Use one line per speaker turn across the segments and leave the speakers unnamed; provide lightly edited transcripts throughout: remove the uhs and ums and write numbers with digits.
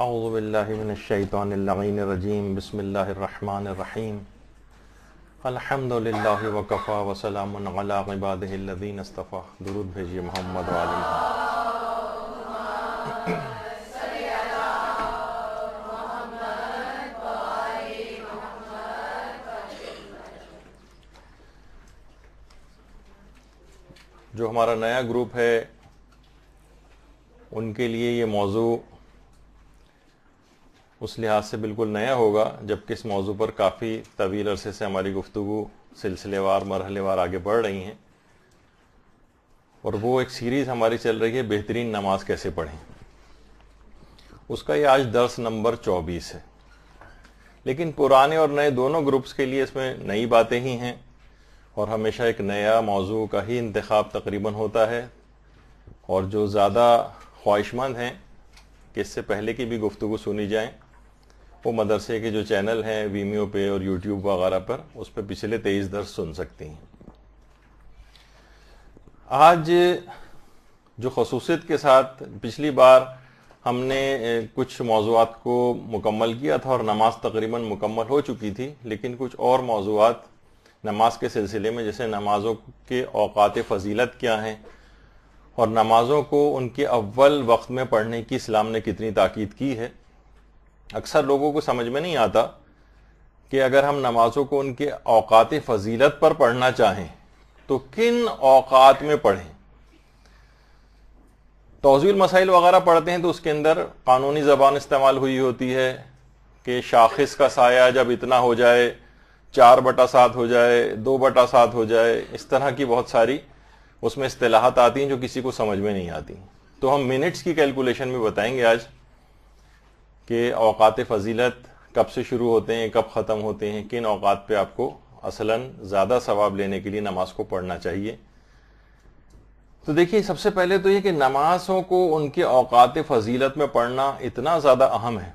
اعوذ باللہ من الشیطان اللعین الرجیم بسم اللہ الرحمن الرحیم الحمد للہ وکفا وسلام علی عبادہ الذین اصطفیٰ. درود بھیجیے محمد و آل محمد. جو ہمارا نیا گروپ ہے ان کے لیے یہ موضوع اس لحاظ سے بالکل نیا ہوگا جبکہ اس موضوع پر کافی طویل عرصے سے ہماری گفتگو سلسلے وار مرحلے وار آگے بڑھ رہی ہیں، اور وہ ایک سیریز ہماری چل رہی ہے بہترین نماز کیسے پڑھیں. اس کا یہ آج درس نمبر 24 ہے. لیکن پرانے اور نئے دونوں گروپس کے لیے اس میں نئی باتیں ہی ہیں، اور ہمیشہ ایک نیا موضوع کا ہی انتخاب تقریباً ہوتا ہے. اور جو زیادہ خواہش مند ہیں کہ اس سے پہلے کی بھی گفتگو سنی جائیں، وہ مدرسے کے جو چینل ہیں ویمیو پہ اور یوٹیوب وغیرہ پر اس پہ پچھلے 23 درس سن سکتی ہیں. آج جو خصوصیت کے ساتھ پچھلی بار ہم نے کچھ موضوعات کو مکمل کیا تھا اور نماز تقریباً مکمل ہو چکی تھی، لیکن کچھ اور موضوعات نماز کے سلسلے میں، جیسے نمازوں کے اوقات فضیلت کیا ہیں اور نمازوں کو ان کے اول وقت میں پڑھنے کی اسلام نے کتنی تاکید کی ہے. اکثر لوگوں کو سمجھ میں نہیں آتا کہ اگر ہم نمازوں کو ان کے اوقات فضیلت پر پڑھنا چاہیں تو کن اوقات میں پڑھیں. توضیح المسائل وغیرہ پڑھتے ہیں تو اس کے اندر قانونی زبان استعمال ہوئی ہوتی ہے کہ شاخص کا سایہ جب اتنا ہو جائے، 4/7 ہو جائے، 2/7 ہو جائے، اس طرح کی بہت ساری اس میں اصطلاحات آتی ہیں جو کسی کو سمجھ میں نہیں آتی. تو ہم منٹس کی کیلکولیشن میں بتائیں گے آج کہ اوقات فضیلت کب سے شروع ہوتے ہیں، کب ختم ہوتے ہیں، کن اوقات پہ آپ کو اصلاً زیادہ ثواب لینے کے لیے نماز کو پڑھنا چاہیے. تو دیکھیے، سب سے پہلے تو یہ کہ نمازوں کو ان کے اوقات فضیلت میں پڑھنا اتنا زیادہ اہم ہے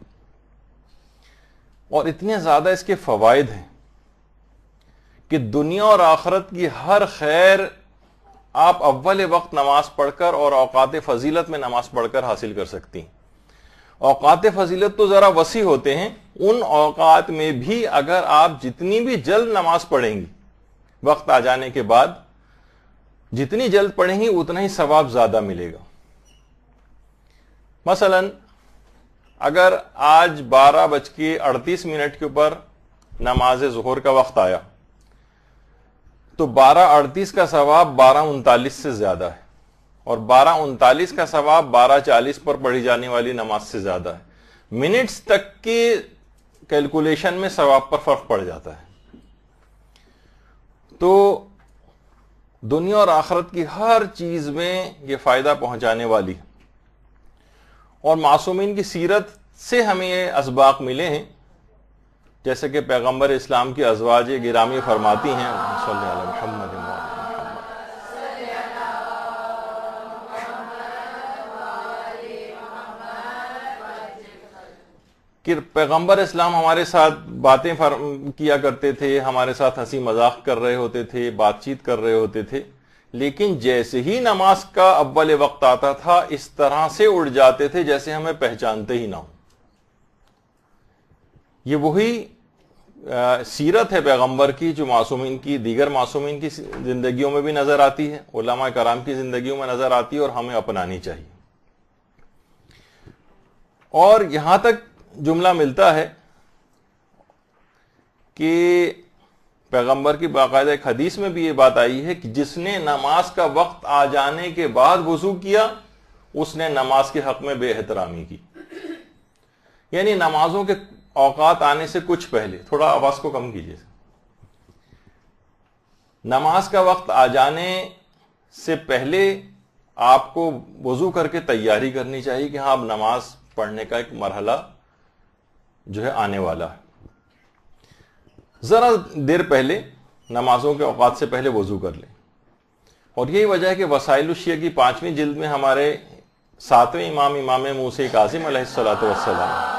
اور اتنے زیادہ اس کے فوائد ہیں کہ دنیا اور آخرت کی ہر خیر آپ اول وقت نماز پڑھ کر اور اوقات فضیلت میں نماز پڑھ کر حاصل کر سکتی ہیں. اوقات فضیلت تو ذرا وسیع ہوتے ہیں، ان اوقات میں بھی اگر آپ جتنی بھی جلد نماز پڑھیں گی وقت آ جانے کے بعد، جتنی جلد پڑھیں گی اتنا ہی ثواب زیادہ ملے گا. مثلا اگر آج 12:38 کے اوپر نماز ظہر کا وقت آیا تو 12:38 کا ثواب 12:39 سے زیادہ ہے، اور 12:39 کا ثواب 12:40 پر پڑھی جانے والی نماز سے زیادہ ہے. منٹس تک کی کیلکولیشن میں ثواب پر فرق پڑ جاتا ہے. تو دنیا اور آخرت کی ہر چیز میں یہ فائدہ پہنچانے والی، اور معصومین کی سیرت سے ہمیں یہ اسباق ملے ہیں، جیسے کہ پیغمبر اسلام کی ازواج گرامی فرماتی ہیں صلی اللہ علیہ محمد کہ پیغمبر اسلام ہمارے ساتھ باتیں کیا کرتے تھے، ہمارے ساتھ ہنسی مذاق کر رہے ہوتے تھے، بات چیت کر رہے ہوتے تھے، لیکن جیسے ہی نماز کا اول وقت آتا تھا اس طرح سے اڑ جاتے تھے جیسے ہمیں پہچانتے ہی نہ ہوں. یہ وہی سیرت ہے پیغمبر کی جو معصومین کی، دیگر معصومین کی زندگیوں میں بھی نظر آتی ہے، علماء کرام کی زندگیوں میں نظر آتی ہے، اور ہمیں اپنانی چاہیے. اور یہاں تک جملہ ملتا ہے کہ پیغمبر کی باقاعدہ ایک حدیث میں بھی یہ بات آئی ہے کہ جس نے نماز کا وقت آ جانے کے بعد وضو کیا اس نے نماز کے حق میں بے احترامی کی. یعنی نمازوں کے اوقات آنے سے کچھ پہلے، تھوڑا آواز کو کم کیجیے، نماز کا وقت آ جانے سے پہلے آپ کو وضو کر کے تیاری کرنی چاہیے کہ ہاں اب نماز پڑھنے کا ایک مرحلہ جو ہے آنے والا ہے. ذرا دیر پہلے، نمازوں کے اوقات سے پہلے وضو کر لیں. اور یہی وجہ ہے کہ وسائل الشیعہ کی 5ویں جلد میں ہمارے 7ویں امام موسی کاظم علیہ الصلوۃ والسلام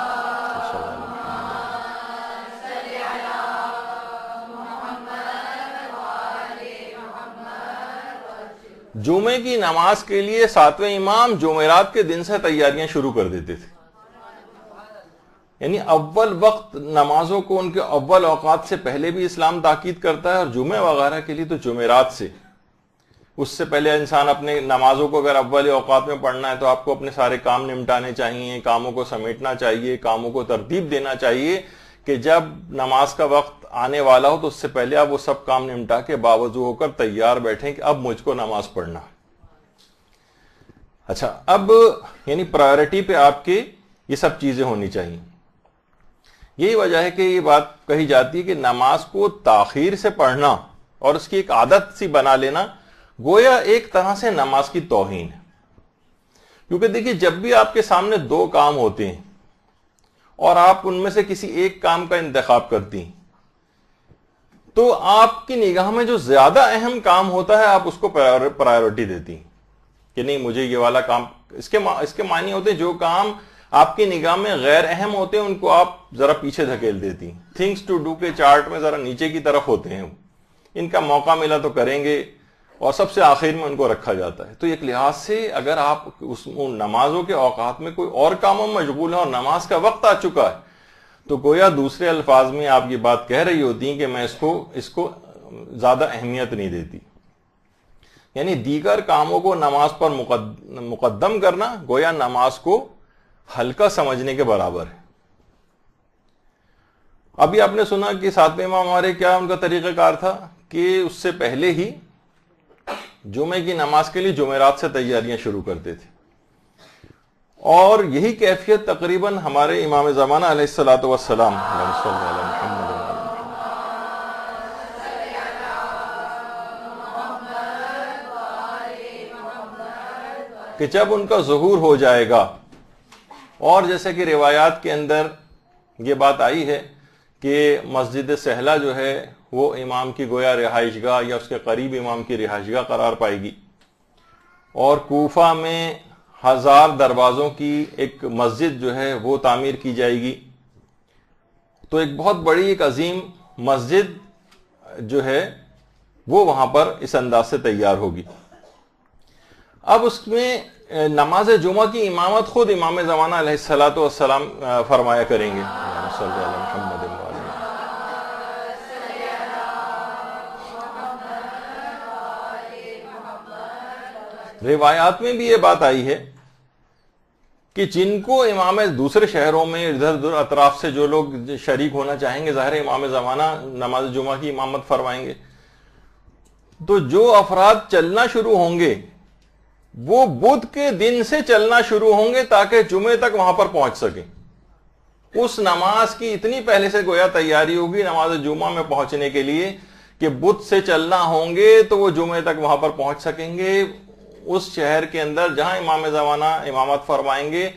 جمعے کی نماز کے لیے 7ویں امام جمعرات کے دن سے تیاریاں شروع کر دیتے تھے. یعنی اول وقت نمازوں کو ان کے اول اوقات سے پہلے بھی اسلام تاکید کرتا ہے، اور جمعہ وغیرہ کے لیے تو جمعرات سے، اس سے پہلے انسان اپنے نمازوں کو اگر اول اوقات میں پڑھنا ہے تو آپ کو اپنے سارے کام نمٹانے چاہیے، کاموں کو سمیٹنا چاہیے، کاموں کو ترتیب دینا چاہیے کہ جب نماز کا وقت آنے والا ہو تو اس سے پہلے آپ وہ سب کام نمٹا کے باوضو ہو کر تیار بیٹھیں کہ اب مجھ کو نماز پڑھنا۔ اچھا، اب یعنی پرائیورٹی پہ آپ کے یہ سب چیزیں ہونی چاہیے۔ یہی وجہ ہے کہ یہ بات کہی جاتی ہے کہ نماز کو تاخیر سے پڑھنا اور اس کی ایک عادت سی بنا لینا گویا ایک طرح سے نماز کی توہین ہے۔ کیونکہ دیکھیے، جب بھی آپ کے سامنے دو کام ہوتے ہیں اور آپ ان میں سے کسی ایک کام کا انتخاب کرتی ہیں تو آپ کی نگاہ میں جو زیادہ اہم کام ہوتا ہے آپ اس کو پرائیورٹی دیتی ہیں کہ نہیں، مجھے یہ والا کام، اس کے معنی ہوتے ہیں جو کام آپ کی نگاہ میں غیر اہم ہوتے ہیں ان کو آپ ذرا پیچھے دھکیل دیتی ہیں۔ تھنگس ٹو ڈو کے چارٹ میں ذرا نیچے کی طرف ہوتے ہیں، ان کا موقع ملا تو کریں گے اور سب سے آخر میں ان کو رکھا جاتا ہے۔ تو ایک لحاظ سے اگر آپ اس نمازوں کے اوقات میں کوئی اور کاموں میں مشغول ہیں اور نماز کا وقت آ چکا ہے تو گویا دوسرے الفاظ میں آپ یہ بات کہہ رہی ہوتی ہیں کہ میں اس کو زیادہ اہمیت نہیں دیتی، یعنی دیگر کاموں کو نماز پر مقدم کرنا گویا نماز کو ہلکا سمجھنے کے برابر ہے۔ ابھی آپ نے سنا کہ ساتویں امام ہمارے کیا ان کا طریقہ کار تھا کہ اس سے پہلے ہی جمعے کی نماز کے لیے جمعرات سے تیاریاں شروع کرتے تھے، اور یہی کیفیت تقریباً ہمارے امام زمانہ علیہ الصلوۃ والسلام کہ جب ان کا ظہور ہو جائے گا، اور جیسے کہ روایات کے اندر یہ بات آئی ہے کہ مسجد سہلہ جو ہے وہ امام کی گویا رہائش گاہ یا اس کے قریب امام کی رہائش گاہ قرار پائے گی، اور کوفہ میں 1000 دروازوں کی ایک مسجد جو ہے وہ تعمیر کی جائے گی، تو ایک بہت بڑی ایک عظیم مسجد جو ہے وہ وہاں پر اس انداز سے تیار ہوگی۔ اب اس میں نماز جمعہ کی امامت خود امام زمانہ علیہ الصلوۃ والسلام فرمایا کریں گے۔ روایات میں بھی یہ بات آئی ہے کہ جن کو امام دوسرے شہروں میں ادھر ادھر اطراف سے جو لوگ شریک ہونا چاہیں گے، ظاہر امام زمانہ نماز جمعہ کی امامت فرمائیں گے، تو جو افراد چلنا شروع ہوں گے وہ بدھ کے دن سے چلنا شروع ہوں گے تاکہ جمعے تک وہاں پر پہنچ سکیں۔ اس نماز کی اتنی پہلے سے گویا تیاری ہوگی نماز جمعہ میں پہنچنے کے لیے کہ بدھ سے چلنا ہوں گے تو وہ جمعے تک وہاں پر پہنچ سکیں گے۔ اس شہر کے اندر جہاں امام زمانہ امامت فرمائیں گے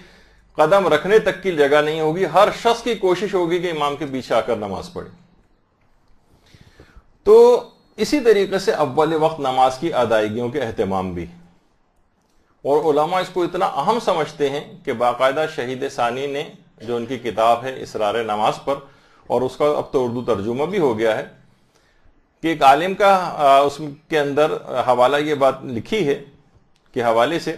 قدم رکھنے تک کی جگہ نہیں ہوگی، ہر شخص کی کوشش ہوگی کہ امام کے پیچھے آ کر نماز پڑھے۔ تو اسی طریقے سے اول وقت نماز کی ادائیگیوں کے اہتمام بھی، اور علماء اس کو اتنا اہم سمجھتے ہیں کہ باقاعدہ شہید ثانی نے جو ان کی کتاب ہے اسرار نماز پر، اور اس کا اب تو اردو ترجمہ بھی ہو گیا ہے، کہ ایک عالم کا اس کے اندر حوالہ یہ بات لکھی ہے کہ حوالے سے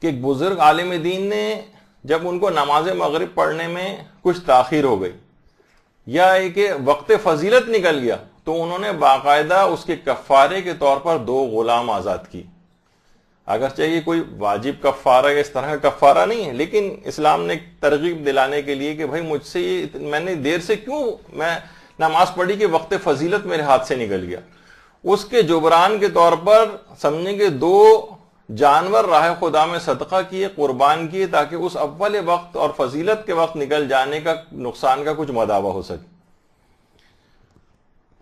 کہ ایک بزرگ عالم دین نے جب ان کو نماز مغرب پڑھنے میں کچھ تاخیر ہو گئی یا ایک وقت فضیلت نکل گیا تو انہوں نے باقاعدہ اس کے کفارے کے طور پر 2 غلام آزاد کی۔ اگرچہ یہ کوئی واجب کفارہ یا اس طرح کا کفارہ نہیں ہے، لیکن اسلام نے ترغیب دلانے کے لیے کہ بھائی مجھ سے یہ میں نے دیر سے کیوں میں نماز پڑھی کہ وقت فضیلت میرے ہاتھ سے نکل گیا، اس کے جبران کے طور پر سمجھیں کہ 2 جانور راہ خدا میں صدقہ کیے، قربان کیے، تاکہ اس اول وقت اور فضیلت کے وقت نکل جانے کا نقصان کا کچھ مداوع ہو سکے۔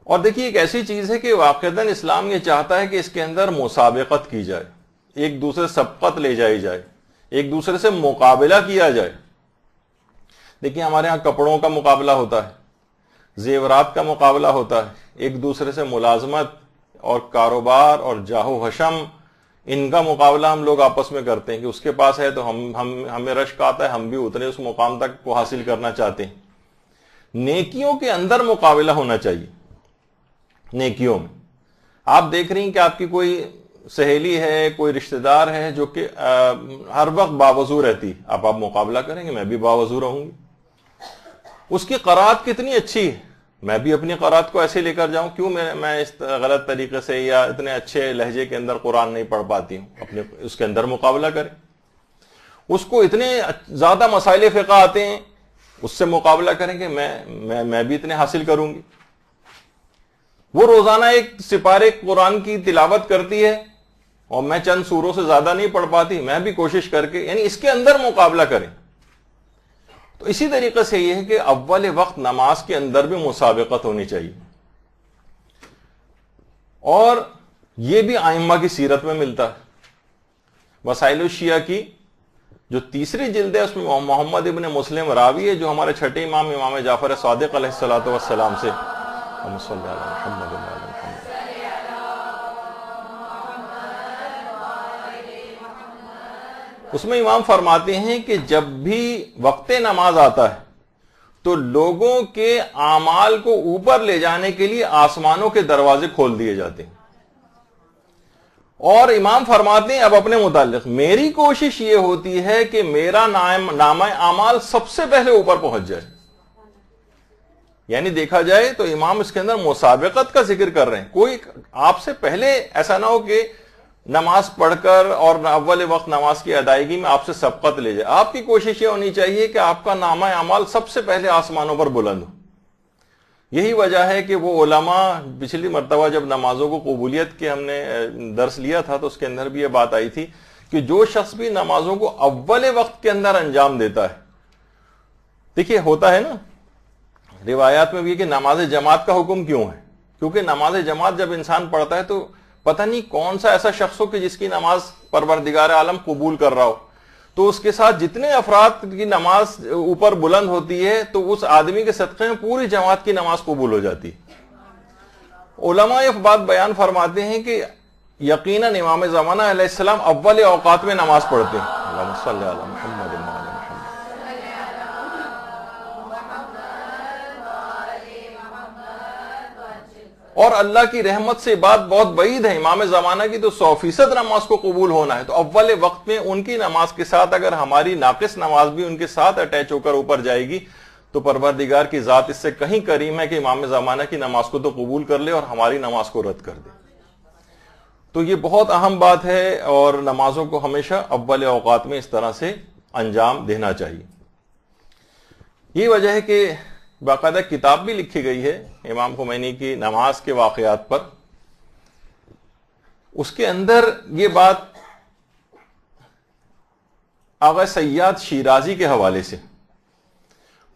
اور دیکھیے ایک ایسی چیز ہے کہ واقعتاً اسلام یہ چاہتا ہے کہ اس کے اندر مسابقت کی جائے، ایک دوسرے سبقت لے جائی جائے، ایک دوسرے سے مقابلہ کیا جائے۔ دیکھیے ہمارے ہاں کپڑوں کا مقابلہ ہوتا ہے، زیورات کا مقابلہ ہوتا ہے، ایک دوسرے سے ملازمت اور کاروبار اور جاہ و حشم، ان کا مقابلہ ہم لوگ آپس میں کرتے ہیں کہ اس کے پاس ہے تو ہمیں رشک آتا ہے، ہم بھی اتنے اس مقام تک کو حاصل کرنا چاہتے ہیں۔ نیکیوں کے اندر مقابلہ ہونا چاہیے۔ نیکیوں میں آپ دیکھ رہی ہیں کہ آپ کی کوئی سہیلی ہے، کوئی رشتہ دار ہے جو کہ ہر وقت باوضو رہتی، آپ مقابلہ کریں گے، میں بھی باوضو رہوں گی، اس کی قرات کتنی اچھی ہے، میں بھی اپنی قرات کو ایسے لے کر جاؤں، کیوں میں اس غلط طریقے سے یا اتنے اچھے لہجے کے اندر قرآن نہیں پڑھ پاتی ہوں، اپنے اس کے اندر مقابلہ کریں. اس کو اتنے زیادہ مسائل فقہ آتے ہیں، اس سے مقابلہ کریں کہ میں بھی اتنے حاصل کروں گی. وہ روزانہ ایک سپارے قرآن کی تلاوت کرتی ہے اور میں چند سوروں سے زیادہ نہیں پڑھ پاتی، میں بھی کوشش کر کے، یعنی اس کے اندر مقابلہ کریں. تو اسی طریقے سے یہ ہے کہ اول وقت نماز کے اندر بھی مسابقت ہونی چاہیے. اور یہ بھی ائمہ کی سیرت میں ملتا ہے. وسائل الشیعہ کی جو تیسری جلد ہے اس میں محمد ابن مسلم راوی ہے، جو ہمارے چھٹے امام جعفر صادق علیہ الصلوۃ والسلام سے اس میں امام فرماتے ہیں کہ جب بھی وقت نماز آتا ہے تو لوگوں کے اعمال کو اوپر لے جانے کے لیے آسمانوں کے دروازے کھول دیے جاتے ہیں. اور امام فرماتے ہیں اب اپنے متعلق، میری کوشش یہ ہوتی ہے کہ میرا نامہ اعمال سب سے پہلے اوپر پہنچ جائے. یعنی دیکھا جائے تو امام اس کے اندر مسابقت کا ذکر کر رہے ہیں. کوئی آپ سے پہلے ایسا نہ ہو کہ نماز پڑھ کر اور اول وقت نماز کی ادائیگی میں آپ سے سبقت لے جائے. آپ کی کوشش یہ ہونی چاہیے کہ آپ کا نامہ اعمال سب سے پہلے آسمانوں پر بلند ہو. یہی وجہ ہے کہ وہ علماء پچھلی مرتبہ جب نمازوں کو قبولیت کے ہم نے درس لیا تھا تو اس کے اندر بھی یہ بات آئی تھی کہ جو شخص بھی نمازوں کو اول وقت کے اندر انجام دیتا ہے، دیکھیے ہوتا ہے نا روایات میں بھی کہ نماز جماعت کا حکم کیوں ہے، کیونکہ نماز جماعت جب انسان پڑھتا ہے تو پتہ نہیں کون سا ایسا شخص ہو کہ جس کی نماز پروردگار عالم قبول کر رہا ہو، تو اس کے ساتھ جتنے افراد کی نماز اوپر بلند ہوتی ہے تو اس آدمی کے صدقے میں پوری جماعت کی نماز قبول ہو جاتی. علماء یہ بات بیان فرماتے ہیں کہ یقیناً امام زمانہ علیہ السلام اول اوقات میں نماز پڑھتے ہیں. اللہم صلی علی محمد وعلی محمد. اور اللہ کی رحمت سے بات بہت بعید ہے، امام زمانہ کی تو 100% نماز کو قبول ہونا ہے. تو اول وقت میں ان کی نماز کے ساتھ اگر ہماری ناقص نماز بھی ان کے ساتھ اٹیچ ہو کر اوپر جائے گی تو پروردگار کی ذات اس سے کہیں کریم ہے کہ امام زمانہ کی نماز کو تو قبول کر لے اور ہماری نماز کو رد کر دے. تو یہ بہت اہم بات ہے اور نمازوں کو ہمیشہ اول اوقات میں اس طرح سے انجام دینا چاہیے. یہ وجہ ہے کہ باقاعدہ کتاب بھی لکھی گئی ہے امام خمینی کی نماز کے واقعات پر. اس کے اندر یہ بات آغا سیاد شیرازی کے حوالے سے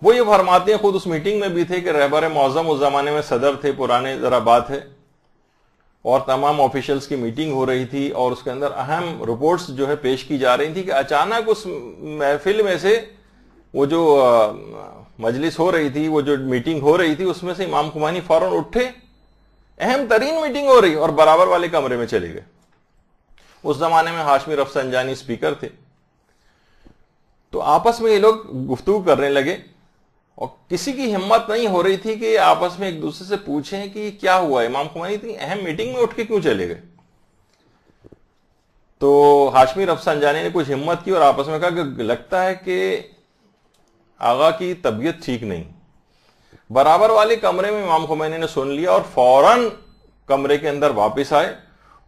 وہ یہ فرماتے ہیں، خود اس میٹنگ میں بھی تھے کہ رہبر معظم اس زمانے میں صدر تھے، پرانے ذرا بات ہے، اور تمام آفیشلز کی میٹنگ ہو رہی تھی اور اس کے اندر اہم رپورٹس جو ہے پیش کی جا رہی تھی کہ اچانک اس محفل میں سے وہ جو مجلس ہو رہی تھی، وہ جو میٹنگ ہو رہی تھی، اس میں سے امام خمینی فوراً اٹھے، اہم ترین میٹنگ ہو رہی اور برابر والے کمرے میں چلے گئے. اس زمانے میں ہاشمی رفسنجانی اسپیکر تھے. تو آپس میں یہ لوگ گفتگو کرنے لگے اور کسی کی ہمت نہیں ہو رہی تھی کہ آپس میں ایک دوسرے سے پوچھیں کہ کیا ہوا، امام خمینی اتنی اہم میٹنگ میں اٹھ کے کیوں چلے گئے. تو ہاشمی رفسنجانی نے کچھ ہمت کی اور آپس میں کہا کہ لگتا ہے کہ آغا کی طبیعت ٹھیک نہیں. برابر والے کمرے میں امام خمینی نے سن لیا اور فوراً کمرے کے اندر واپس آئے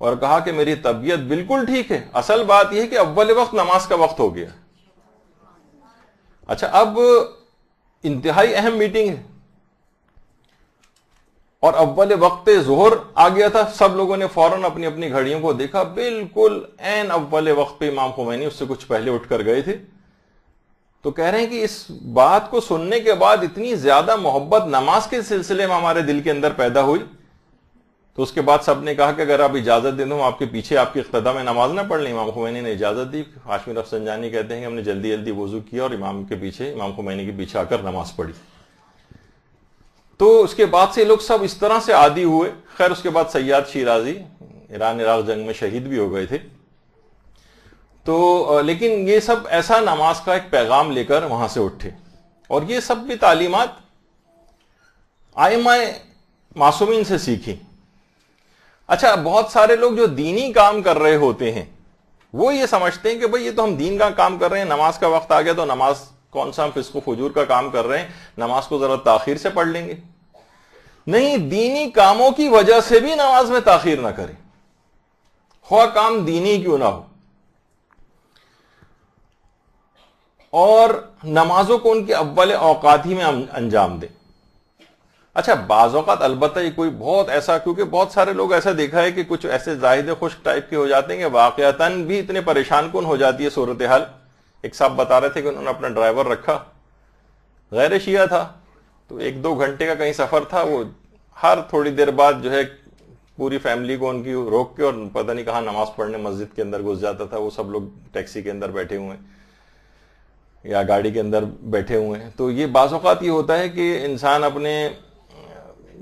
اور کہا کہ میری طبیعت بالکل ٹھیک ہے، اصل بات یہ ہے کہ اول وقت نماز کا وقت ہو گیا. اچھا، اب انتہائی اہم میٹنگ ہے اور اول وقت ظہر آ گیا تھا. سب لوگوں نے فوراً اپنی اپنی گھڑیوں کو دیکھا، بالکل عین اول وقت پہ امام خمینی اس سے کچھ پہلے اٹھ کر گئے تھے. تو کہہ رہے ہیں کہ اس بات کو سننے کے بعد اتنی زیادہ محبت نماز کے سلسلے میں ہمارے دل کے اندر پیدا ہوئی. تو اس کے بعد سب نے کہا کہ اگر آپ اجازت دیں تو ہم آپ کے پیچھے آپ کی اقتدا میں نماز نہ پڑھ لیں. امام خمینی نے اجازت دی. ہاشمی رفسنجانی کہتے ہیں کہ ہم نے جلدی جلدی وضو کیا اور امام خمینی کے پیچھے آ کر نماز پڑھی. تو اس کے بعد سے لوگ سب اس طرح سے عادی ہوئے. خیر اس کے بعد سیاد شیرازی ایران عراق جنگ میں شہید بھی ہو گئے تھے. تو لیکن یہ سب ایسا نماز کا ایک پیغام لے کر وہاں سے اٹھے اور یہ سب بھی تعلیمات ائمہ معصومین سے سیکھی. اچھا، بہت سارے لوگ جو دینی کام کر رہے ہوتے ہیں وہ یہ سمجھتے ہیں کہ بھئی یہ تو ہم دین کا کام کر رہے ہیں، نماز کا وقت آ گیا تو نماز کون سا ہم فسق و فجور کا کام کر رہے ہیں, نماز کو ذرا تاخیر سے پڑھ لیں گے. نہیں, دینی کاموں کی وجہ سے بھی نماز میں تاخیر نہ کریں, خواہ کام دینی کیوں نہ ہو. اور نمازوں کو ان کے اول اوقات ہی میں انجام دیں. اچھا, بعض اوقات البتہ یہ کوئی بہت ایسا, کیونکہ بہت سارے لوگ ایسا دیکھا ہے کہ کچھ ایسے زاہد خشک ٹائپ کے ہو جاتے ہیں کہ واقعتاً بھی اتنے پریشان کن ہو جاتی ہے صورتحال. ایک صاحب بتا رہے تھے کہ انہوں نے اپنا ڈرائیور رکھا, غیر شیعہ تھا, تو 1-2 گھنٹے کا کہیں سفر تھا, وہ ہر تھوڑی دیر بعد جو ہے پوری فیملی کو ان کی روک کے اور پتہ نہیں کہاں نماز پڑھنے مسجد کے اندر گھس جاتا تھا. وہ سب لوگ ٹیکسی کے اندر بیٹھے ہوئے ہیں یا گاڑی کے اندر بیٹھے ہوئے ہیں. تو یہ بعض اوقات یہ ہوتا ہے کہ انسان اپنے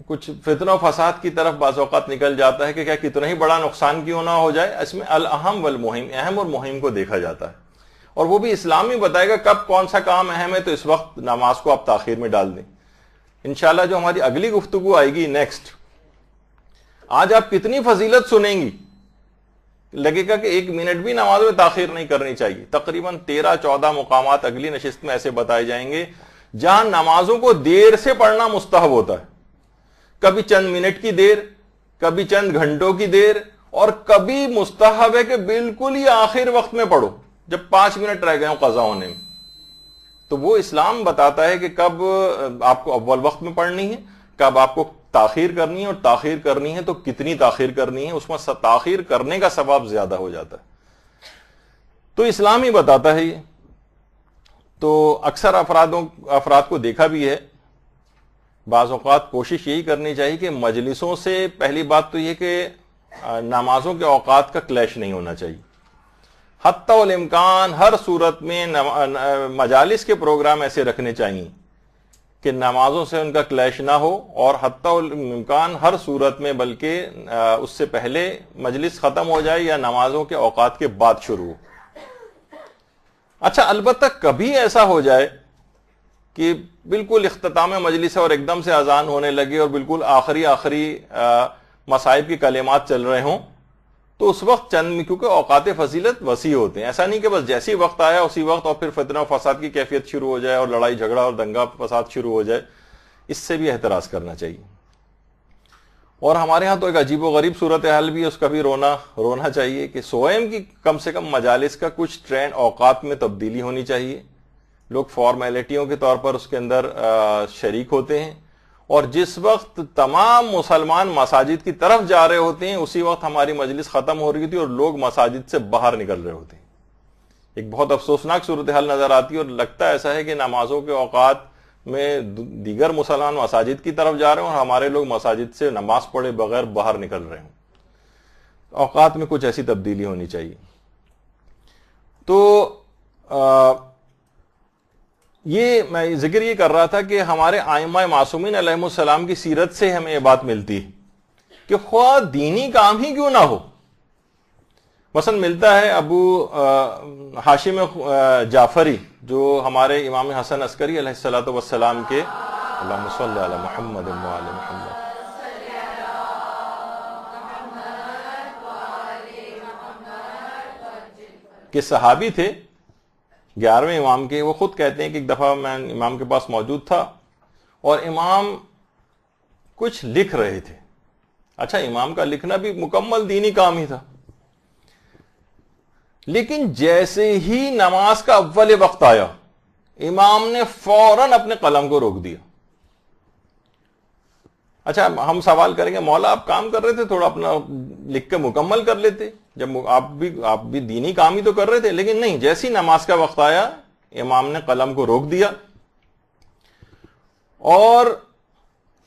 کچھ فتنہ و فساد کی طرف بعض اوقات نکل جاتا ہے کہ کیا کتنا ہی بڑا نقصان کیوں نہ ہو جائے. اس میں الاہم والمہم, اہم اور مہم کو دیکھا جاتا ہے, اور وہ بھی اسلام ہی بتائے گا کب کون سا کام اہم ہے, تو اس وقت نماز کو آپ تاخیر میں ڈال دیں. انشاءاللہ جو ہماری اگلی گفتگو آئے گی نیکسٹ, آج آپ کتنی فضیلت سنیں گی, لگے گا کہ 1 منٹ بھی نماز میں تاخیر نہیں کرنی چاہیے. تقریباً 13-14 مقامات اگلی نشست میں ایسے بتائے جائیں گے جہاں نمازوں کو دیر سے پڑھنا مستحب ہوتا ہے. کبھی چند منٹ کی دیر, کبھی چند گھنٹوں کی دیر, اور کبھی مستحب ہے کہ بالکل ہی آخر وقت میں پڑھو جب 5 منٹ رہ گئے ہوں قضا ہونے میں. تو وہ اسلام بتاتا ہے کہ کب آپ کو اول وقت میں پڑھنی ہے, کب آپ کو تاخیر کرنی ہے, اور تاخیر کرنی ہے تو کتنی تاخیر کرنی ہے, اس میں تاخیر کرنے کا ثواب زیادہ ہو جاتا ہے. تو اسلام ہی بتاتا ہے یہ. تو اکثر افراد کو دیکھا بھی ہے, بعض اوقات کوشش یہی کرنی چاہیے کہ مجلسوں سے پہلی بات تو یہ کہ نمازوں کے اوقات کا کلیش نہیں ہونا چاہیے. حتی الامکان ہر صورت میں مجالس کے پروگرام ایسے رکھنے چاہیے کہ نمازوں سے ان کا کلیش نہ ہو, اور حتی الامکان ہر صورت میں بلکہ اس سے پہلے مجلس ختم ہو جائے یا نمازوں کے اوقات کے بعد شروع ہو. اچھا, البتہ کبھی ایسا ہو جائے کہ بالکل اختتام مجلس ہے اور ایک دم سے اذان ہونے لگے اور بالکل آخری مصائب کی کلمات چل رہے ہوں, تو اس وقت کیونکہ اوقات فضیلت وسیع ہوتے ہیں, ایسا نہیں کہ بس جیسی وقت آیا اسی وقت اور پھر فتنہ و فساد کی کیفیت شروع ہو جائے اور لڑائی جھگڑا اور دنگا فساد شروع ہو جائے. اس سے بھی احتراز کرنا چاہیے. اور ہمارے ہاں تو ایک عجیب و غریب صورتحال بھی ہے, اس کا بھی رونا چاہیے کہ سوئم کی کم سے کم مجالس کا کچھ ٹرینڈ اوقات میں تبدیلی ہونی چاہیے. لوگ فارمیلٹیوں کے طور پر اس کے اندر شریک ہوتے ہیں, اور جس وقت تمام مسلمان مساجد کی طرف جا رہے ہوتے ہیں اسی وقت ہماری مجلس ختم ہو رہی تھی اور لوگ مساجد سے باہر نکل رہے ہوتے ہیں. ایک بہت افسوسناک صورتحال نظر آتی ہے, اور لگتا ایسا ہے کہ نمازوں کے اوقات میں دیگر مسلمان مساجد کی طرف جا رہے ہیں اور ہمارے لوگ مساجد سے نماز پڑھے بغیر باہر نکل رہے ہوں. اوقات میں کچھ ایسی تبدیلی ہونی چاہیے. تو یہ میں ذکر یہ کر رہا تھا کہ ہمارے ائمہ معصومین علیہم السلام کی سیرت سے ہمیں یہ بات ملتی ہے کہ خواہ دینی کام ہی کیوں نہ ہو. مثلا ملتا ہے ابو ہاشم جعفری جو ہمارے امام حسن عسکری علیہ الصلوۃ والسلام کے اللہم صلی علی محمد وعلی محمد کے صحابی تھے, 11ویں امام کے. وہ خود کہتے ہیں کہ ایک دفعہ میں امام کے پاس موجود تھا اور امام کچھ لکھ رہے تھے. اچھا, امام کا لکھنا بھی مکمل دینی کام ہی تھا, لیکن جیسے ہی نماز کا اول وقت آیا امام نے فوراً اپنے قلم کو روک دیا. اچھا, ہم سوال کریں گے مولا آپ کام کر رہے تھے, تھوڑا اپنا لکھ کے مکمل کر لیتے, جب آپ بھی دینی کام ہی تو کر رہے تھے. لیکن نہیں, جیسی نماز کا وقت آیا امام نے قلم کو روک دیا اور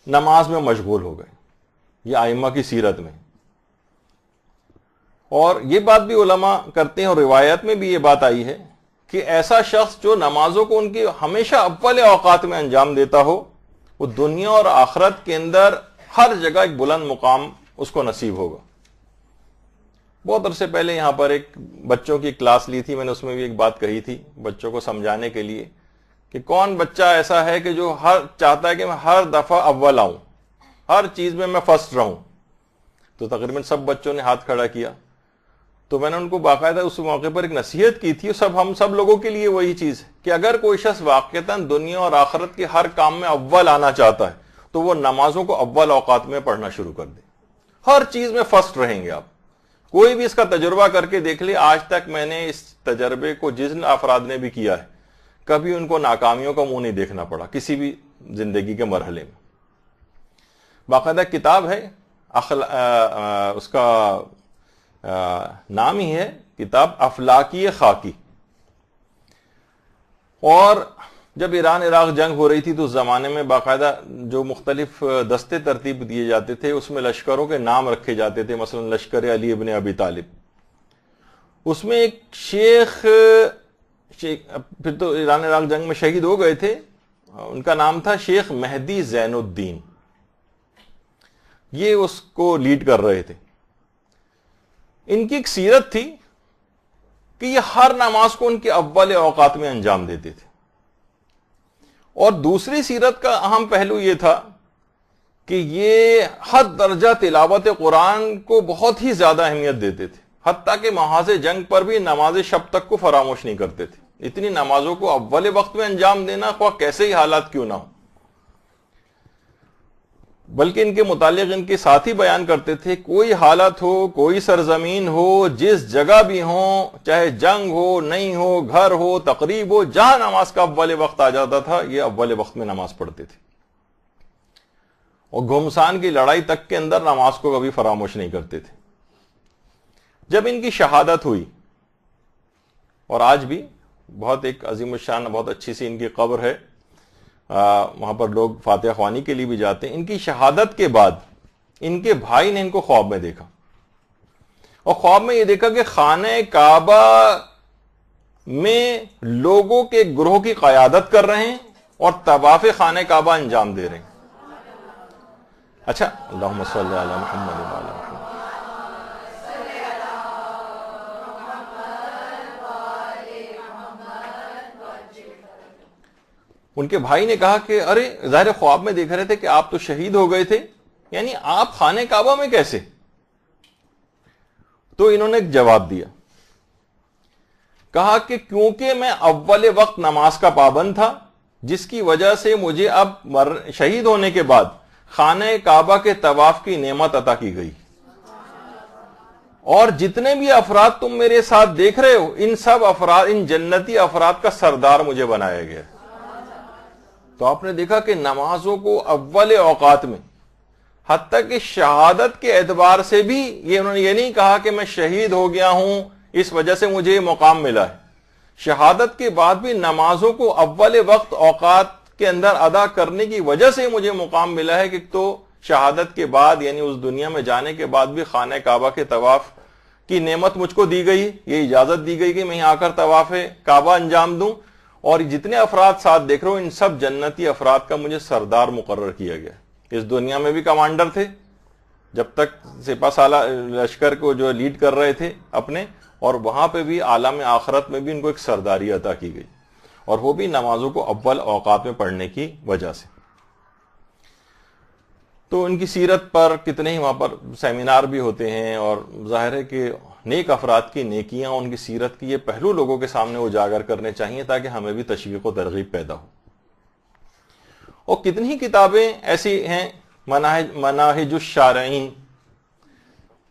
نماز میں مشغول ہو گئے. یہ ائمہ کی سیرت میں. اور یہ بات بھی علماء کرتے ہیں اور روایت میں بھی یہ بات آئی ہے کہ ایسا شخص جو نمازوں کو ان کی ہمیشہ اول اوقات میں انجام دیتا ہو وہ دنیا اور آخرت کے اندر ہر جگہ ایک بلند مقام اس کو نصیب ہوگا. بہت عرصے پہلے یہاں پر ایک بچوں کی کلاس لی تھی میں نے, اس میں بھی ایک بات کہی تھی بچوں کو سمجھانے کے لیے کہ کون بچہ ایسا ہے کہ جو چاہتا ہے کہ میں ہر دفعہ اول آؤں, ہر چیز میں فرسٹ رہوں. تو تقریباً سب بچوں نے ہاتھ کھڑا کیا. تو میں نے ان کو باقاعدہ اس موقع پر ایک نصیحت کی تھی، ہم سب لوگوں کے لیے وہی چیز ہے کہ اگر کوئی شخص واقعتاً دنیا اور آخرت کے ہر کام میں اول آنا چاہتا ہے تو وہ نمازوں کو اول اوقات میں پڑھنا شروع کر دے. ہر چیز میں فرسٹ رہیں گے آپ. کوئی بھی اس کا تجربہ کر کے دیکھ لے. آج تک میں نے اس تجربے کو جن افراد نے بھی کیا ہے کبھی ان کو ناکامیوں کا منہ نہیں دیکھنا پڑا کسی بھی زندگی کے مرحلے میں. باقاعدہ کتاب ہے اس کا نام ہی ہے کتاب افلاکی خاکی. اور جب ایران عراق جنگ ہو رہی تھی تو اس زمانے میں باقاعدہ جو مختلف دستے ترتیب دیے جاتے تھے اس میں لشکروں کے نام رکھے جاتے تھے. مثلا لشکر علی ابن ابی طالب. اس میں ایک شیخ پھر تو ایران عراق جنگ میں شہید ہو گئے تھے، ان کا نام تھا شیخ مہدی زین الدین. یہ اس کو لیڈ کر رہے تھے. ان کی ایک سیرت تھی کہ یہ ہر نماز کو ان کے اول اوقات میں انجام دیتے تھے. اور دوسری سیرت کا اہم پہلو یہ تھا کہ یہ حد درجہ تلاوت قرآن کو بہت ہی زیادہ اہمیت دیتے تھے، حتیٰ کہ محاذ جنگ پر بھی نماز شب تک کو فراموش نہیں کرتے تھے. اتنی نمازوں کو اول وقت میں انجام دینا خواہ کیسے ہی حالات کیوں نہ ہو. بلکہ ان کے متعلق ان کے ساتھی بیان کرتے تھے کوئی حالت ہو، کوئی سرزمین ہو، جس جگہ بھی ہو، چاہے جنگ ہو، نہیں ہو، گھر ہو، تقریب ہو، جہاں نماز کا اول وقت آ جاتا تھا یہ اول وقت میں نماز پڑھتے تھے. اور گھمسان کی لڑائی تک کے اندر نماز کو کبھی فراموش نہیں کرتے تھے. جب ان کی شہادت ہوئی، اور آج بھی بہت ایک عظیم الشان بہت اچھی سی ان کی قبر ہے، وہاں پر لوگ فاتحہ خوانی کے لیے بھی جاتے ہیں. ان کی شہادت کے بعد ان کے بھائی نے ان کو خواب میں دیکھا، اور خواب میں یہ دیکھا کہ خانہ کعبہ میں لوگوں کے گروہ کی قیادت کر رہے ہیں اور طواف خانہ کعبہ انجام دے رہے ہیں. اچھا، اللہم صلی علی محمد وعلی محمد. ان کے بھائی نے کہا کہ ارے ظاہر خواب میں دیکھ رہے تھے کہ آپ تو شہید ہو گئے تھے، یعنی آپ خانہ کعبہ میں کیسے؟ تو انہوں نے ایک جواب دیا، کہا کہ کیونکہ میں اول وقت نماز کا پابند تھا، جس کی وجہ سے مجھے اب شہید ہونے کے بعد خانہ کعبہ کے طواف کی نعمت عطا کی گئی، اور جتنے بھی افراد تم میرے ساتھ دیکھ رہے ہو ان سب افراد، ان جنتی افراد کا سردار مجھے بنایا گیا. تو آپ نے دیکھا کہ نمازوں کو اول اوقات میں، حتیٰ کہ شہادت کے اعتبار سے بھی انہوں نے یہ نہیں کہا کہ میں شہید ہو گیا ہوں اس وجہ سے مجھے یہ مقام ملا ہے. شہادت کے بعد بھی نمازوں کو اول وقت اوقات کے اندر ادا کرنے کی وجہ سے مجھے مقام ملا ہے کہ تو شہادت کے بعد یعنی اس دنیا میں جانے کے بعد بھی خانہ کعبہ کے طواف کی نعمت مجھ کو دی گئی، یہ اجازت دی گئی کہ میں یہاں آ کر طواف کعبہ انجام دوں، اور جتنے افراد ساتھ دیکھ رہے ہو ان سب جنتی افراد کا مجھے سردار مقرر کیا گیا. اس دنیا میں بھی کمانڈر تھے جب تک سپہ سالار لشکر کو جو لیڈ کر رہے تھے اپنے، اور وہاں پہ بھی عالم آخرت میں بھی ان کو ایک سرداری عطا کی گئی، اور وہ بھی نمازوں کو اول اوقات میں پڑھنے کی وجہ سے. تو ان کی سیرت پر کتنے ہی وہاں پر سیمینار بھی ہوتے ہیں، اور ظاہر ہے کہ نیک افراد کی نیکیاں، ان کی سیرت کی یہ پہلو لوگوں کے سامنے اجاگر کرنے چاہیے تاکہ ہمیں بھی تشویق و ترغیب پیدا ہو. اور کتنی ہی کتابیں ایسی ہیں، مناہج الشارعین،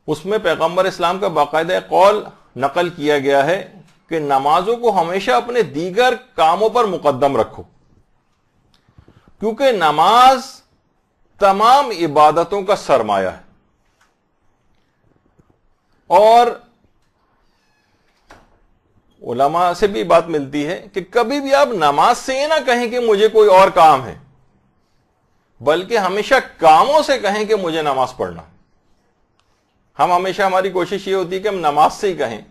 اس میں پیغمبر اسلام کا باقاعدہ قول نقل کیا گیا ہے کہ نمازوں کو ہمیشہ اپنے دیگر کاموں پر مقدم رکھو، کیونکہ نماز تمام عبادتوں کا سرمایہ ہے. اور علماء سے بھی بات ملتی ہے کہ کبھی بھی آپ نماز سے یہ نہ کہیں کہ مجھے کوئی اور کام ہے، بلکہ ہمیشہ کاموں سے کہیں کہ مجھے نماز پڑھنا. ہم ہمیشہ ہماری کوشش یہ ہوتی ہے کہ ہم نماز سے ہی کہیں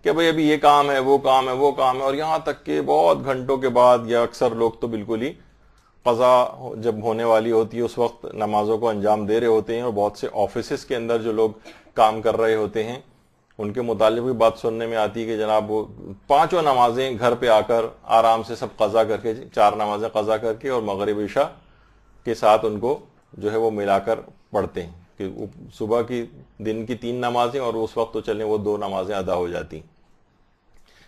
کہ بھئی ابھی یہ کام ہے، وہ کام ہے، وہ کام ہے، اور یہاں تک کہ بہت گھنٹوں کے بعد، یا اکثر لوگ تو بالکل ہی قضا جب ہونے والی ہوتی ہے اس وقت نمازوں کو انجام دے رہے ہوتے ہیں. اور بہت سے آفیسز کے اندر جو لوگ کام کر رہے ہوتے ہیں ان کے متعلق بھی بات سننے میں آتی ہے کہ جناب وہ 5 نمازیں گھر پہ آ کر آرام سے سب قضا کر کے، 4 نمازیں قضا کر کے اور مغرب عشاء کے ساتھ ان کو جو ہے وہ ملا کر پڑھتے ہیں. کہ صبح کی دن کی 3 نمازیں اور اس وقت تو چلیں وہ 2 نمازیں ادا ہو جاتی.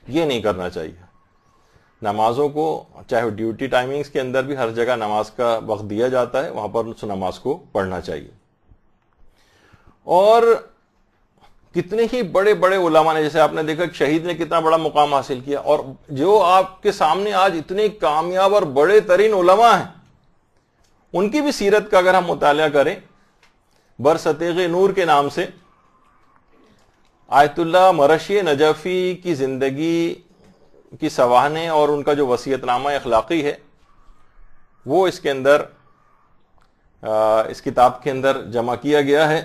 یہ نہیں کرنا چاہیے. نمازوں کو چاہے ڈیوٹی ٹائمنگز کے اندر بھی ہر جگہ نماز کا وقت دیا جاتا ہے, وہاں پر اس نماز کو پڑھنا چاہیے. اور کتنے ہی بڑے بڑے علماء نے, جیسے آپ نے دیکھا شہید نے کتنا بڑا مقام حاصل کیا, اور جو آپ کے سامنے آج اتنے کامیاب اور بڑے ترین علماء ہیں ان کی بھی سیرت کا اگر ہم مطالعہ کریں, برستیغ نور کے نام سے آیت اللہ مرشی نجفی کی زندگی کی سوانح اور ان کا جو وصیت نامہ اخلاقی ہے وہ اس کے اندر اس کتاب کے اندر جمع کیا گیا ہے.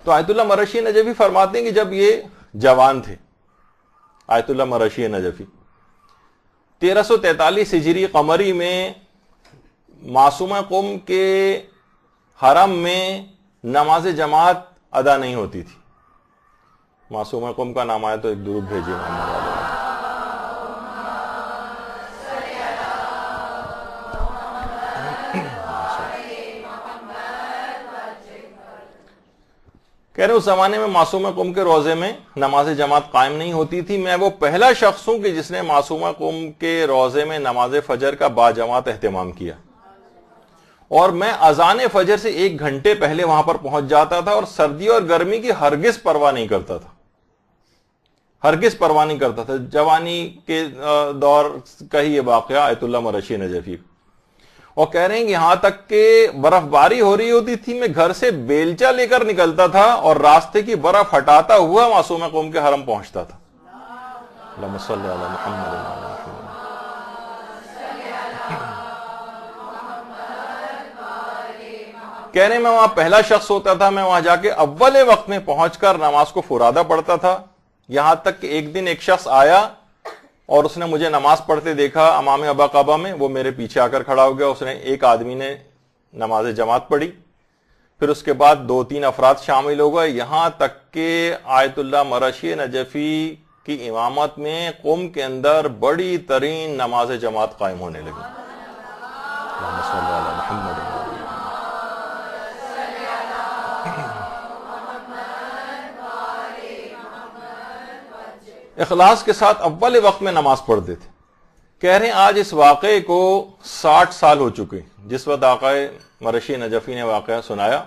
تو آیت اللہ مرشی نجفی فرماتے ہیں کہ جب یہ جوان تھے, آیت اللہ مرشی نجفی 1343 ہجری قمری میں معصومہ قم کے حرم میں نماز جماعت ادا نہیں ہوتی تھی. معصومہ قم کا نام آیا تو ایک درود بھیجیے محمد والے. کہہ رہے اس زمانے میں معصومہ قم کے روزے میں نماز جماعت قائم نہیں ہوتی تھی. میں وہ پہلا شخص ہوں کہ جس نے معصومہ قم کے روزے میں نماز فجر کا باجماعت اہتمام کیا, اور میں اذان فجر سے 1 گھنٹے پہلے وہاں پر پہنچ جاتا تھا, اور سردی اور گرمی کی ہرگز پرواہ نہیں کرتا تھا, ہرگز پرواہ نہیں کرتا تھا. جوانی کے دور کا ہی یہ واقعہ آیت اللہ مرشی نجفی. اور کہہ رہے ہیں کہ یہاں تک کہ برف باری ہو رہی ہوتی تھی, میں گھر سے بیلچا لے کر نکلتا تھا اور راستے کی برف ہٹاتا ہوا معصومہ قوم کے حرم پہنچتا تھا. اللہم صلی علی محمد. کہہ رہے ہیں میں وہاں پہلا شخص ہوتا تھا, میں وہاں جا کے اول وقت میں پہنچ کر نماز کو فرادہ پڑھتا تھا. یہاں تک کہ ایک دن ایک شخص آیا اور اس نے مجھے نماز پڑھتے دیکھا امام ابا قبا میں, وہ میرے پیچھے آ کر کھڑا ہو گیا. اس نے ایک آدمی نے نماز جماعت پڑھی, پھر اس کے بعد 2-3 افراد شامل ہو گئے, یہاں تک کہ آیت اللہ مرشی نجفی کی امامت میں قم کے اندر بڑی ترین نماز جماعت قائم ہونے لگی. اللہم صلی علی محمد. اخلاص کے ساتھ اول وقت میں نماز پڑھتے تھے. کہہ رہے ہیں آج اس واقعے کو 60 سال ہو چکے جس وقت آقا مرشی نجفی نے واقعہ سنایا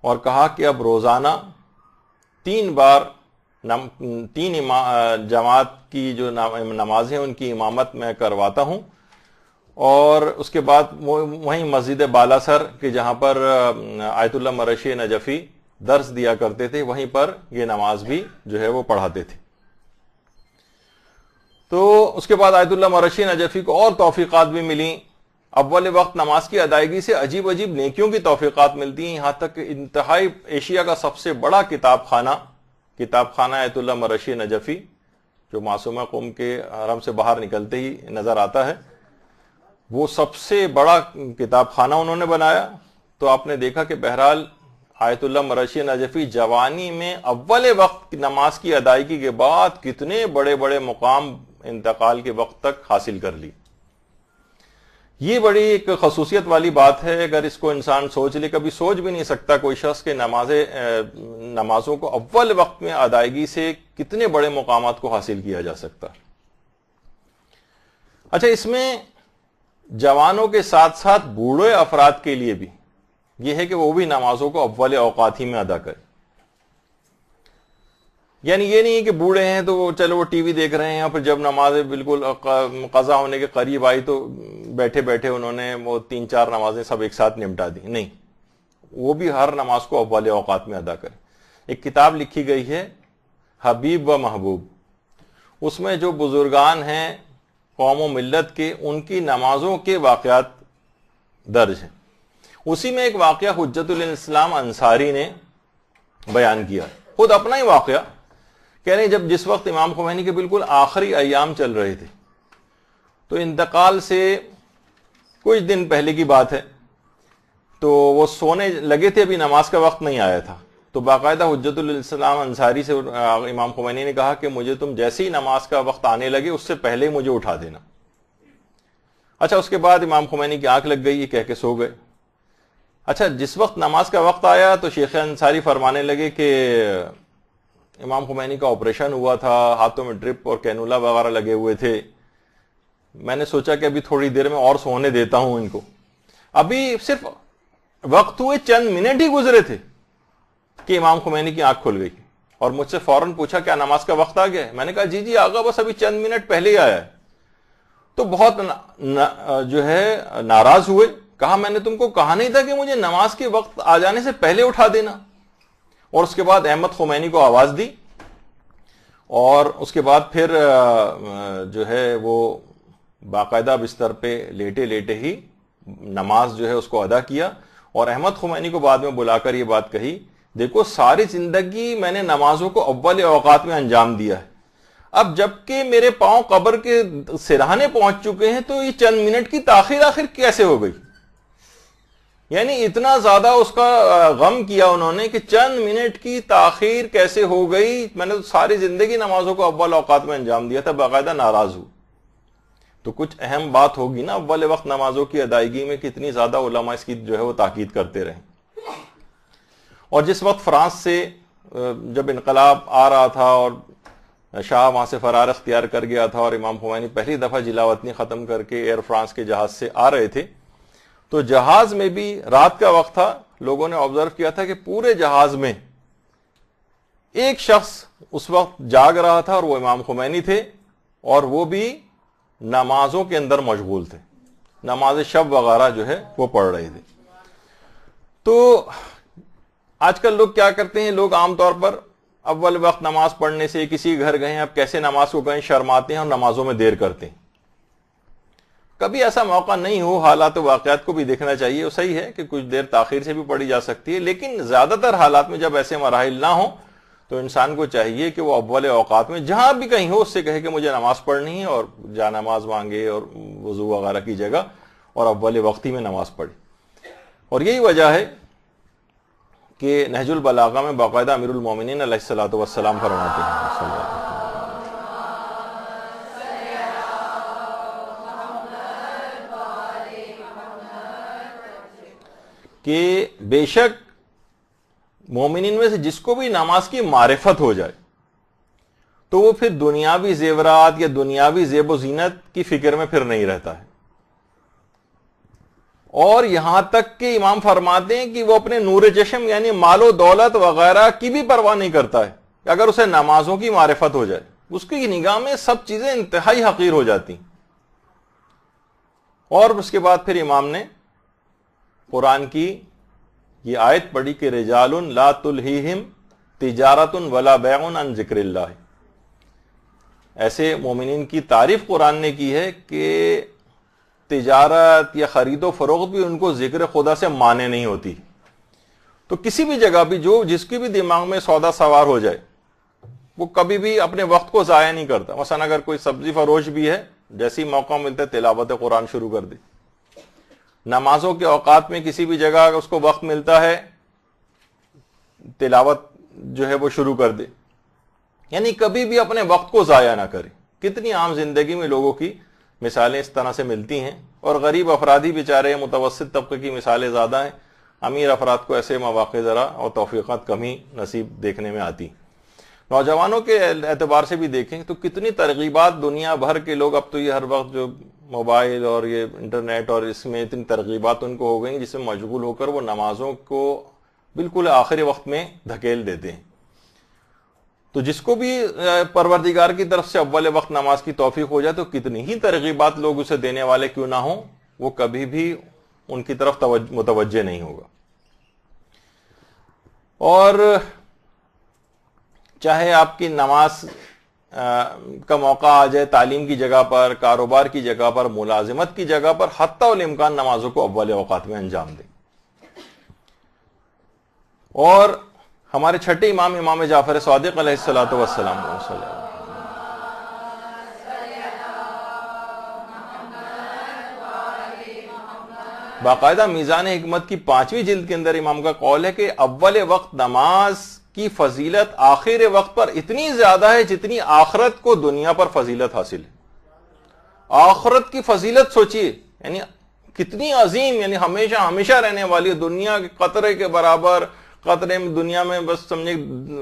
اور کہا کہ اب روزانہ 3 بار 3 جماعت کی جو نمازیں ان کی امامت میں کرواتا ہوں, اور اس کے بعد وہیں مسجد بالا سر کہ جہاں پر آیت اللہ مرشی نجفی درس دیا کرتے تھے وہیں پر یہ نماز بھی جو ہے وہ پڑھاتے تھے. تو اس کے بعد آیت اللہ مرشی نجفی کو اور توفیقات بھی ملیں. اول وقت نماز کی ادائیگی سے عجیب عجیب نیکیوں کی توفیقات ملتی ہیں, یہاں تک کہ انتہائی ایشیا کا سب سے بڑا کتاب خانہ آیت اللہ مرشی نجفی جو معصومہ قوم کے حرم سے باہر نکلتے ہی نظر آتا ہے, وہ سب سے بڑا کتاب خانہ انہوں نے بنایا. تو آپ نے دیکھا کہ بہرحال آیت اللہ مرشی نجفی جوانی میں اول وقت نماز کی ادائیگی کے بعد کتنے بڑے بڑے مقام انتقال کے وقت تک حاصل کر لی. یہ بڑی ایک خصوصیت والی بات ہے, اگر اس کو انسان سوچ لے. کبھی سوچ بھی نہیں سکتا کوئی شخص کہ نمازوں کو اول وقت میں ادائیگی سے کتنے بڑے مقامات کو حاصل کیا جا سکتا. اچھا, اس میں جوانوں کے ساتھ ساتھ بوڑھے افراد کے لیے بھی یہ ہے کہ وہ بھی نمازوں کو اول اوقات ہی میں ادا کریں. یعنی یہ نہیں کہ بوڑھے ہیں تو وہ چلو وہ ٹی وی دیکھ رہے ہیں اور پھر جب نمازیں بالکل قضا ہونے کے قریب آئی تو بیٹھے بیٹھے انہوں نے وہ 3-4 نمازیں سب ایک ساتھ نمٹا دی. نہیں, وہ بھی ہر نماز کو اول اوقات میں ادا کریں. ایک کتاب لکھی گئی ہے حبیب و محبوب, اس میں جو بزرگان ہیں قوم و ملت کے ان کی نمازوں کے واقعات درج ہیں. اسی میں ایک واقعہ حجت الاسلام انصاری نے بیان کیا, خود اپنا ہی واقعہ. کہہ رہے ہیں جب جس وقت امام خمینی کے بالکل آخری ایام چل رہے تھے تو انتقال سے کچھ دن پہلے کی بات ہے, تو وہ سونے لگے تھے, ابھی نماز کا وقت نہیں آیا تھا. تو باقاعدہ حجت الاسلام انصاری سے امام خمینی نے کہا کہ مجھے تم جیسے ہی نماز کا وقت آنے لگے اس سے پہلے مجھے اٹھا دینا. اچھا, اس کے بعد امام خمینی کی آنکھ لگ گئی, یہ کہہ کے سو گئے. اچھا، جس وقت نماز کا وقت آیا تو شیخ انصاری فرمانے لگے کہ امام خمینی کا آپریشن ہوا تھا، ہاتھوں میں ڈرپ اور کینولا وغیرہ لگے ہوئے تھے، میں نے سوچا کہ ابھی تھوڑی دیر میں اور سونے دیتا ہوں ان کو. ابھی صرف وقت ہوئے چند منٹ ہی گزرے تھے کہ امام خمینی کی آنکھ کھل گئی اور مجھ سے فوراً پوچھا کیا نماز کا وقت آ گیا ہے؟ میں نے کہا جی جی آقا، بس ابھی چند منٹ پہلے ہی آیا ہے. تو بہت جو ہے ناراض ہوئے. کہا میں نے تم کو کہا نہیں تھا کہ مجھے نماز کے وقت آ جانے سے پہلے اٹھا دینا؟ اور اس کے بعد احمد خمینی کو آواز دی اور اس کے بعد پھر جو ہے وہ باقاعدہ بستر پہ لیٹے لیٹے ہی نماز جو ہے اس کو ادا کیا. اور احمد خمینی کو بعد میں بلا کر یہ بات کہی، دیکھو ساری زندگی میں نے نمازوں کو اول اوقات میں انجام دیا ہے، اب جبکہ میرے پاؤں قبر کے سرہانے پہنچ چکے ہیں تو یہ چند منٹ کی تاخیر آخر کیسے ہو گئی؟ یعنی اتنا زیادہ اس کا غم کیا انہوں نے کہ چند منٹ کی تاخیر کیسے ہو گئی، میں نے تو ساری زندگی نمازوں کو اول اوقات میں انجام دیا تھا. باقاعدہ ناراض ہو. تو کچھ اہم بات ہوگی نا اول وقت نمازوں کی ادائیگی میں، کتنی زیادہ علماء اس کی جو ہے وہ تاکید کرتے رہے. اور جس وقت فرانس سے جب انقلاب آ رہا تھا اور شاہ وہاں سے فرار اختیار کر گیا تھا اور امام خمینی پہلی دفعہ جلاوطنی ختم کر کے ایئر فرانس کے جہاز سے آ رہے تھے، تو جہاز میں بھی رات کا وقت تھا. لوگوں نے آبزرو کیا تھا کہ پورے جہاز میں ایک شخص اس وقت جاگ رہا تھا اور وہ امام خمینی تھے، اور وہ بھی نمازوں کے اندر مشغول تھے، نماز شب وغیرہ جو ہے وہ پڑھ رہے تھے. تو آج کل لوگ کیا کرتے ہیں، لوگ عام طور پر اول وقت نماز پڑھنے سے، کسی گھر گئے اب کیسے نماز کو گئے، شرماتے ہیں اور نمازوں میں دیر کرتے ہیں. کبھی ایسا موقع نہیں ہو، حالات و واقعات کو بھی دیکھنا چاہیے. وہ صحیح ہے کہ کچھ دیر تاخیر سے بھی پڑھی جا سکتی ہے، لیکن زیادہ تر حالات میں جب ایسے مراحل نہ ہوں تو انسان کو چاہیے کہ وہ اول اوقات میں جہاں بھی کہیں ہو اس سے کہے کہ مجھے نماز پڑھنی ہے، اور جا نماز مانگے اور وضو وغیرہ کی جگہ اور اول وقتی میں نماز پڑھے. اور یہی وجہ ہے کہ نہج البلاغہ میں باقاعدہ امیر المومنین علیہ الصلوۃ والسلام فرماتے ہیں کہ بے شک مومنین میں سے جس کو بھی نماز کی معرفت ہو جائے تو وہ پھر دنیاوی زیورات یا دنیاوی زیب و زینت کی فکر میں پھر نہیں رہتا ہے. اور یہاں تک کہ امام فرماتے ہیں کہ وہ اپنے نور چشم یعنی مال و دولت وغیرہ کی بھی پرواہ نہیں کرتا ہے. اگر اسے نمازوں کی معرفت ہو جائے اس کی نگاہ میں سب چیزیں انتہائی حقیر ہو جاتی. اور اس کے بعد پھر امام نے قرآن کی یہ آیت پڑھی کہ رجال لا تلہیہم تجارت ولا بیع عن ذکر اللہ. ایسے مومنین کی تعریف قرآن نے کی ہے کہ تجارت یا خرید و فروخت بھی ان کو ذکر خدا سے مانے نہیں ہوتی. تو کسی بھی جگہ بھی جس کی بھی دماغ میں سودا سوار ہو جائے وہ کبھی بھی اپنے وقت کو ضائع نہیں کرتا. مثلا اگر کوئی سبزی فروش بھی ہے، جیسی موقع ملتا ہے تلاوت قرآن شروع کر دے. نمازوں کے اوقات میں کسی بھی جگہ اس کو وقت ملتا ہے تلاوت جو ہے وہ شروع کر دے. یعنی کبھی بھی اپنے وقت کو ضائع نہ کرے. کتنی عام زندگی میں لوگوں کی مثالیں اس طرح سے ملتی ہیں. اور غریب افراد ہی بیچارے، متوسط طبقے کی مثالیں زیادہ ہیں. امیر افراد کو ایسے مواقع ذرا اور توفیقات کم ہی نصیب دیکھنے میں آتی. نوجوانوں کے اعتبار سے بھی دیکھیں تو کتنی ترغیبات دنیا بھر کے لوگ، اب تو یہ ہر وقت جو موبائل اور یہ انٹرنیٹ اور اس میں اتنی ترغیبات ان کو ہو گئیں جس میں مشغول ہو کر وہ نمازوں کو بالکل آخری وقت میں دھکیل دیتے ہیں. تو جس کو بھی پروردگار کی طرف سے اول وقت نماز کی توفیق ہو جائے تو کتنی ہی ترغیبات لوگ اسے دینے والے کیوں نہ ہوں، وہ کبھی بھی ان کی طرف متوجہ نہیں ہوگا. اور چاہے آپ کی نماز کا موقع آ جائے تعلیم کی جگہ پر، کاروبار کی جگہ پر، ملازمت کی جگہ پر، حتی الامکان نمازوں کو اول اوقات میں انجام دیں. اور ہمارے چھٹے امام جعفر صادق علیہ الصلوۃ والسلام باقاعدہ میزان حکمت کی 5ویں جلد کے اندر امام کا قول ہے کہ اول وقت نماز کی فضیلت آخر وقت پر اتنی زیادہ ہے جتنی آخرت کو دنیا پر فضیلت حاصل ہے. آخرت کی فضیلت سوچئے، یعنی کتنی عظیم، یعنی ہمیشہ ہمیشہ رہنے والی، دنیا کے قطرے کے برابر، قطرے میں دنیا میں بس سمجھے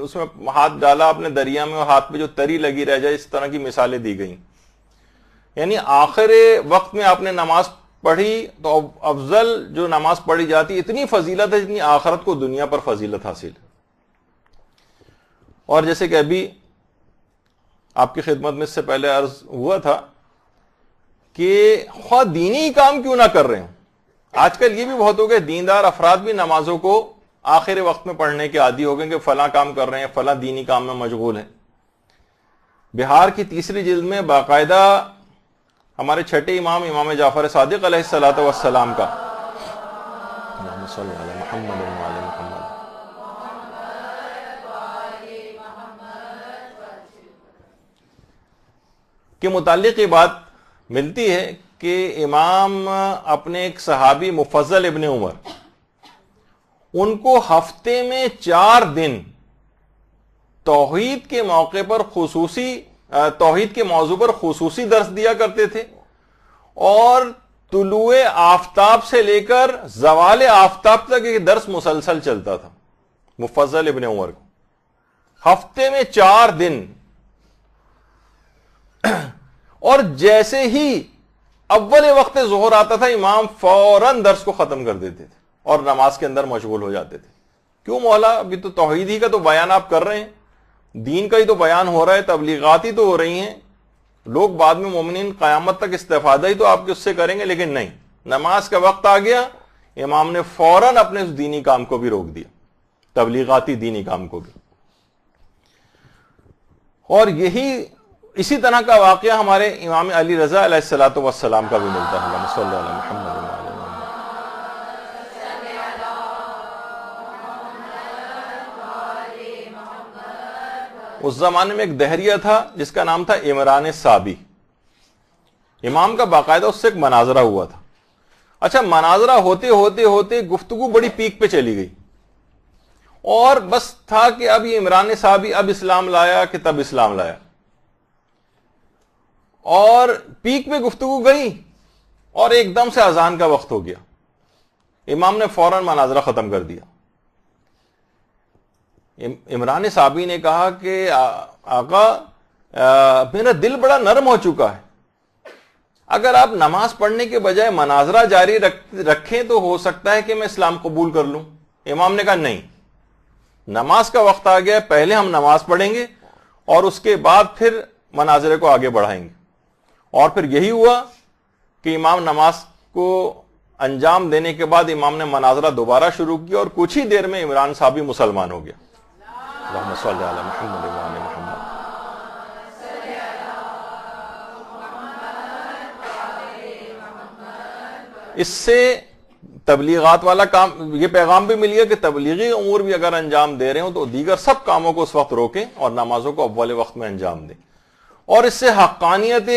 اس میں ہاتھ ڈالا اپنے دریا میں اور ہاتھ پہ جو تری لگی رہ جائے، اس طرح کی مثالیں دی گئیں. یعنی آخر وقت میں آپ نے نماز پڑھی تو افضل جو نماز پڑھی جاتی اتنی فضیلت ہے جتنی آخرت کو دنیا پر فضیلت حاصل ہے. اور جیسے کہ ابھی آپ کی خدمت میں اس سے پہلے عرض ہوا تھا کہ خواہ دینی کام کیوں نہ کر رہے ہوں، آج کل یہ بھی بہت ہو گئے دیندار افراد بھی نمازوں کو آخر وقت میں پڑھنے کے عادی ہو گئے کہ فلاں کام کر رہے ہیں، فلاں دینی کام میں مشغول ہیں. بہار کی تیسری جلد میں باقاعدہ ہمارے چھٹے امام جعفر صادق علیہ الصلوۃ والسلام کا اللہم صلی علی محمد و علی محمد کے متعلق یہ بات ملتی ہے کہ امام اپنے ایک صحابی مفضل ابن عمر، ان کو ہفتے میں 4 دن توحید کے موقع پر توحید کے موضوع پر خصوصی درس دیا کرتے تھے، اور طلوع آفتاب سے لے کر زوال آفتاب تک یہ درس مسلسل چلتا تھا. مفضل ابن عمر کو ہفتے میں 4 دن، اور جیسے ہی اول وقت ظہر آتا تھا امام فوراً درس کو ختم کر دیتے تھے اور نماز کے اندر مشغول ہو جاتے تھے. کیوں مولا، ابھی تو توحید ہی کا تو بیان آپ کر رہے ہیں، دین کا ہی تو بیان ہو رہا ہے، تبلیغات ہی تو ہو رہی ہیں، لوگ بعد میں مومنین قیامت تک استفادہ ہی تو آپ کے اس سے کریں گے. لیکن نہیں، نماز کا وقت آ گیا، امام نے فوراً اپنے اس دینی کام کو بھی روک دیا، تبلیغاتی دینی کام کو بھی. اور اسی طرح کا واقعہ ہمارے امام علی رضا علیہ الصلوۃ والسلام کا بھی ملتا ہے. اللہم صلی علی محمد و علی محمد. اس زمانے میں ایک دہریہ تھا جس کا نام تھا عمران صابی. امام کا باقاعدہ اس سے ایک مناظرہ ہوا تھا. اچھا، مناظرہ ہوتے ہوتے ہوتے گفتگو بڑی پیک پہ چلی گئی، اور بس تھا کہ اب یہ عمران صابی اب اسلام لایا کہ تب اسلام لایا، اور پیک پہ گفتگو گئی اور ایک دم سے اذان کا وقت ہو گیا. امام نے فوراً مناظرہ ختم کر دیا. عمران صابی نے کہا کہ آقا میرا دل بڑا نرم ہو چکا ہے، اگر آپ نماز پڑھنے کے بجائے مناظرہ جاری رکھیں تو ہو سکتا ہے کہ میں اسلام قبول کر لوں. امام نے کہا نہیں، نماز کا وقت آ گیا، پہلے ہم نماز پڑھیں گے اور اس کے بعد پھر مناظرے کو آگے بڑھائیں گے. اور پھر یہی ہوا کہ امام نماز کو انجام دینے کے بعد امام نے مناظرہ دوبارہ شروع کیا، اور کچھ ہی دیر میں عمران صابی مسلمان ہو گیا. اللہم صلی علی محمد و علی محمد. اس سے تبلیغات والا کام، یہ پیغام بھی مل گیا کہ تبلیغی امور بھی اگر انجام دے رہے ہوں تو دیگر سب کاموں کو اس وقت روکیں اور نمازوں کو اول وقت میں انجام دیں. اور اس سے حقانیت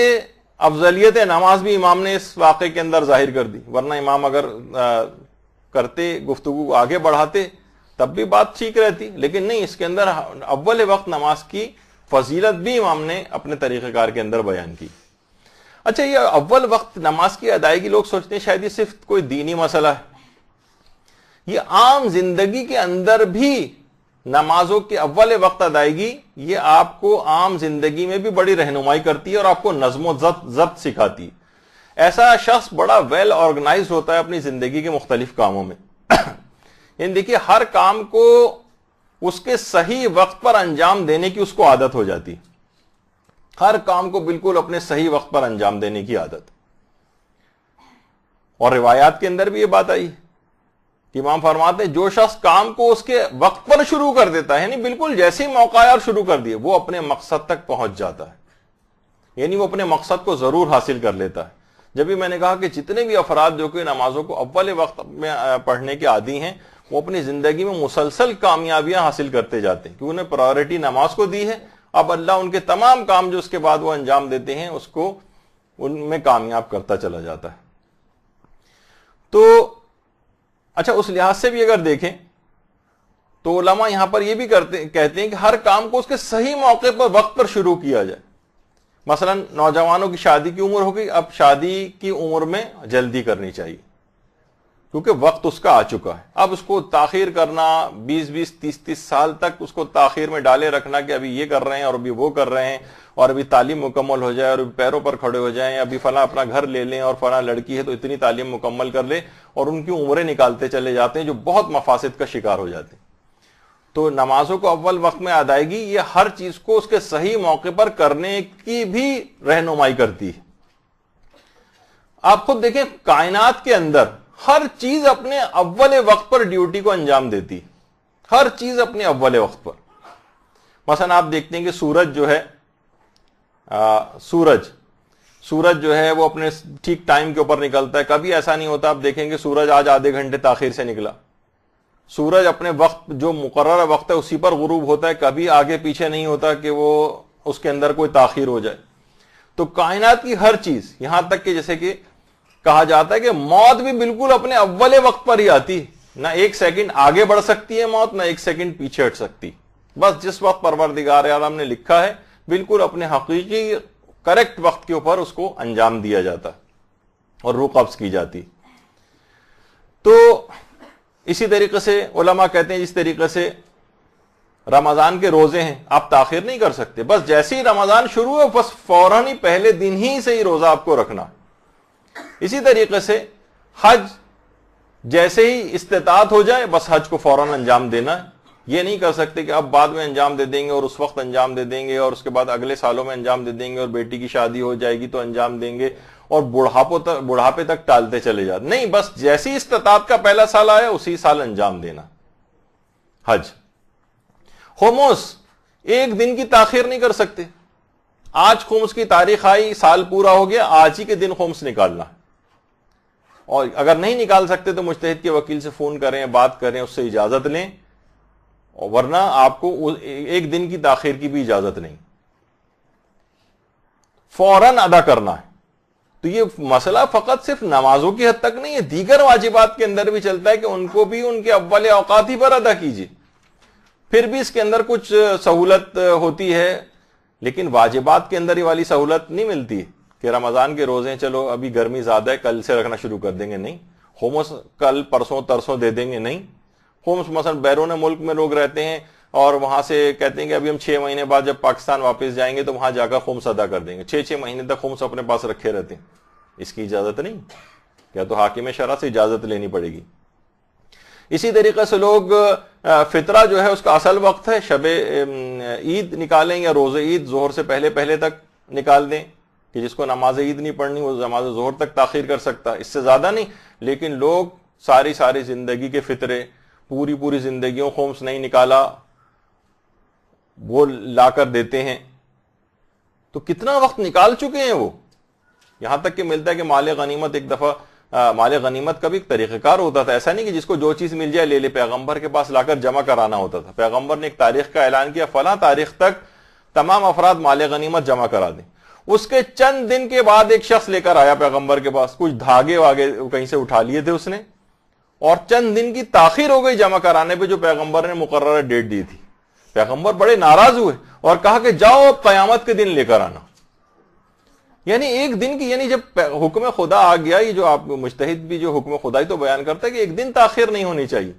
افضلیت نماز بھی امام نے اس واقعے کے اندر ظاہر کر دی. ورنہ امام اگر کرتے، گفتگو آگے بڑھاتے تب بھی بات ٹھیک رہتی، لیکن نہیں، اس کے اندر اول وقت نماز کی فضیلت بھی امام نے اپنے طریقہ کار کے اندر بیان کی. اچھا، یہ اول وقت نماز کی ادائیگی لوگ سوچتے ہیں شاید یہ صرف کوئی دینی مسئلہ ہے. یہ عام زندگی کے اندر بھی نمازوں کی اول وقت ادائیگی یہ آپ کو عام زندگی میں بھی بڑی رہنمائی کرتی ہے اور آپ کو نظم و ضبط سکھاتی ہے. ایسا شخص بڑا ویل آرگنائز ہوتا ہے اپنی زندگی کے مختلف کاموں میں. یعنی دیکھیے، ہر کام کو اس کے صحیح وقت پر انجام دینے کی اس کو عادت ہو جاتی، ہر کام کو بالکل اپنے صحیح وقت پر انجام دینے کی عادت. اور روایات کے اندر بھی یہ بات آئی کہ امام فرماتے ہیں جو شخص کام کو اس کے وقت پر شروع کر دیتا ہے، یعنی بالکل جیسے ہی موقع آیا اور شروع کر دیے، وہ اپنے مقصد تک پہنچ جاتا ہے، یعنی وہ اپنے مقصد کو ضرور حاصل کر لیتا ہے. جب بھی میں نے کہا کہ جتنے بھی افراد جو کہ نمازوں کو اول وقت میں پڑھنے کے عادی ہیں، وہ اپنی زندگی میں مسلسل کامیابیاں حاصل کرتے جاتے ہیں، کیونکہ انہیں پرائورٹی نماز کو دی ہے. اب اللہ ان کے تمام کام جو اس کے بعد وہ انجام دیتے ہیں اس کو ان میں کامیاب کرتا چلا جاتا ہے. تو اچھا، اس لحاظ سے بھی اگر دیکھیں تو علماء یہاں پر یہ بھی کہتے ہیں کہ ہر کام کو اس کے صحیح موقع پر وقت پر شروع کیا جائے. مثلا نوجوانوں کی شادی کی عمر ہو گئی، اب شادی کی عمر میں جلدی کرنی چاہیے، کیونکہ وقت اس کا آ چکا ہے. اب اس کو تاخیر کرنا 20 30 سال تک اس کو تاخیر میں ڈالے رکھنا کہ ابھی یہ کر رہے ہیں اور ابھی وہ کر رہے ہیں اور ابھی تعلیم مکمل ہو جائے اور ابھی پیروں پر کھڑے ہو جائیں, ابھی فلاں اپنا گھر لے لیں اور فلاں لڑکی ہے تو اتنی تعلیم مکمل کر لے, اور ان کی عمریں نکالتے چلے جاتے ہیں جو بہت مفاسد کا شکار ہو جاتے ہیں. تو نمازوں کو اول وقت میں ادائیگی یہ ہر چیز کو اس کے صحیح موقع پر کرنے کی بھی رہنمائی کرتی ہے. آپ خود دیکھیں کائنات کے اندر ہر چیز اپنے اول وقت پر ڈیوٹی کو انجام دیتی, ہر چیز اپنے اول وقت پر. مثلا آپ دیکھتے ہیں کہ سورج جو ہے سورج جو ہے وہ اپنے ٹھیک ٹائم کے اوپر نکلتا ہے. کبھی ایسا نہیں ہوتا, آپ دیکھیں کہ سورج آج آدھے گھنٹے تاخیر سے نکلا. سورج اپنے وقت جو مقررہ وقت ہے اسی پر غروب ہوتا ہے, کبھی آگے پیچھے نہیں ہوتا کہ وہ اس کے اندر کوئی تاخیر ہو جائے. تو کائنات کی ہر چیز, یہاں تک کہ جیسے کہ کہا جاتا ہے کہ موت بھی بالکل اپنے اول وقت پر ہی آتی, نہ ایک سیکنڈ آگے بڑھ سکتی ہے موت, نہ ایک سیکنڈ پیچھے ہٹ سکتی. بس جس وقت پروردگار عالم نے لکھا ہے بالکل اپنے حقیقی کریکٹ وقت کے اوپر اس کو انجام دیا جاتا اور روح قبض کی جاتی. تو اسی طریقے سے علماء کہتے ہیں جس طریقے سے رمضان کے روزے ہیں آپ تاخیر نہیں کر سکتے, بس جیسے ہی رمضان شروع ہے بس فوراً ہی پہلے دن ہی سے ہی روزہ آپ کو رکھنا. اسی طریقے سے حج جیسے ہی استطاعت ہو جائے بس حج کو فوراً انجام دینا. یہ نہیں کر سکتے کہ اب بعد میں انجام دے دیں گے اور اس وقت انجام دے دیں گے اور اس کے بعد اگلے سالوں میں انجام دے دیں گے اور بیٹی کی شادی ہو جائے گی تو انجام دیں گے اور بڑھاپے تک ٹالتے چلے جاتے. نہیں, بس جیسی استطاعت کا پہلا سال آیا اسی سال انجام دینا حج. خمس ایک دن کی تاخیر نہیں کر سکتے. آج خمس کی تاریخ آئی, سال پورا ہو گیا, آج ہی کے دن خمس نکالنا. اور اگر نہیں نکال سکتے تو مجتہد کے وکیل سے فون کریں, بات کریں, اس سے اجازت لیں, ورنہ آپ کو ایک دن کی تاخیر کی بھی اجازت نہیں, فوراً ادا کرنا ہے. تو یہ مسئلہ فقط صرف نمازوں کی حد تک نہیں ہے, دیگر واجبات کے اندر بھی چلتا ہے کہ ان کو بھی ان کے اول اوقات ہی پر ادا کیجیے. پھر بھی اس کے اندر کچھ سہولت ہوتی ہے, لیکن واجبات کے اندر ہی والی سہولت نہیں ملتی کہ رمضان کے روزے چلو ابھی گرمی زیادہ ہے کل سے رکھنا شروع کر دیں گے. نہیں, خمس کل پرسوں ترسوں دے دیں گے. نہیں, خمس مثلا بیرون ملک میں لوگ رہتے ہیں اور وہاں سے کہتے ہیں کہ ابھی ہم 6 مہینے بعد جب پاکستان واپس جائیں گے تو وہاں جا کر خمس ادا کر دیں گے. 6 مہینے تک خمس اپنے پاس رکھے رہتے ہیں. اس کی اجازت نہیں, کیا تو حاکم شرع سے اجازت لینی پڑے گی. اسی طریقے سے لوگ فطرہ جو ہے اس کا اصل وقت ہے شب عید نکالیں یا روز عید ظہر سے پہلے تک نکال دیں, کہ جس کو نماز عید نہیں پڑھنی وہ نماز ظہر تک تاخیر کر سکتا, اس سے زیادہ نہیں. لیکن لوگ ساری زندگی کے فطرے پوری زندگیوں خمس نہیں نکالا وہ لا کر دیتے ہیں. تو کتنا وقت نکال چکے ہیں وہ, یہاں تک کہ ملتا ہے کہ مال غنیمت ایک دفعہ مال غنیمت کا بھی ایک طریقہ کار ہوتا تھا. ایسا نہیں کہ جس کو جو چیز مل جائے لے لے, پیغمبر کے پاس لا کر جمع کرانا ہوتا تھا. پیغمبر نے ایک تاریخ کا اعلان کیا, فلاں تاریخ تک تمام افراد مال غنیمت جمع کرا دیں. اس کے چند دن کے بعد ایک شخص لے کر آیا پیغمبر کے پاس, کچھ دھاگے واگے کہیں سے اٹھا لیے تھے اس نے, اور چند دن کی تاخیر ہو گئی جمع کرانے پہ جو پیغمبر نے مقررہ ڈیٹ دی تھی. پیغمبر بڑے ناراض ہوئے اور کہا کہ جاؤ قیامت کے دن لے کر آنا. یعنی ایک دن کی, یعنی جب حکم خدا آ گیا, یہ جو آپ مجتہد بھی جو حکم خدائی تو بیان کرتا ہے کہ ایک دن تاخیر نہیں ہونی چاہیے,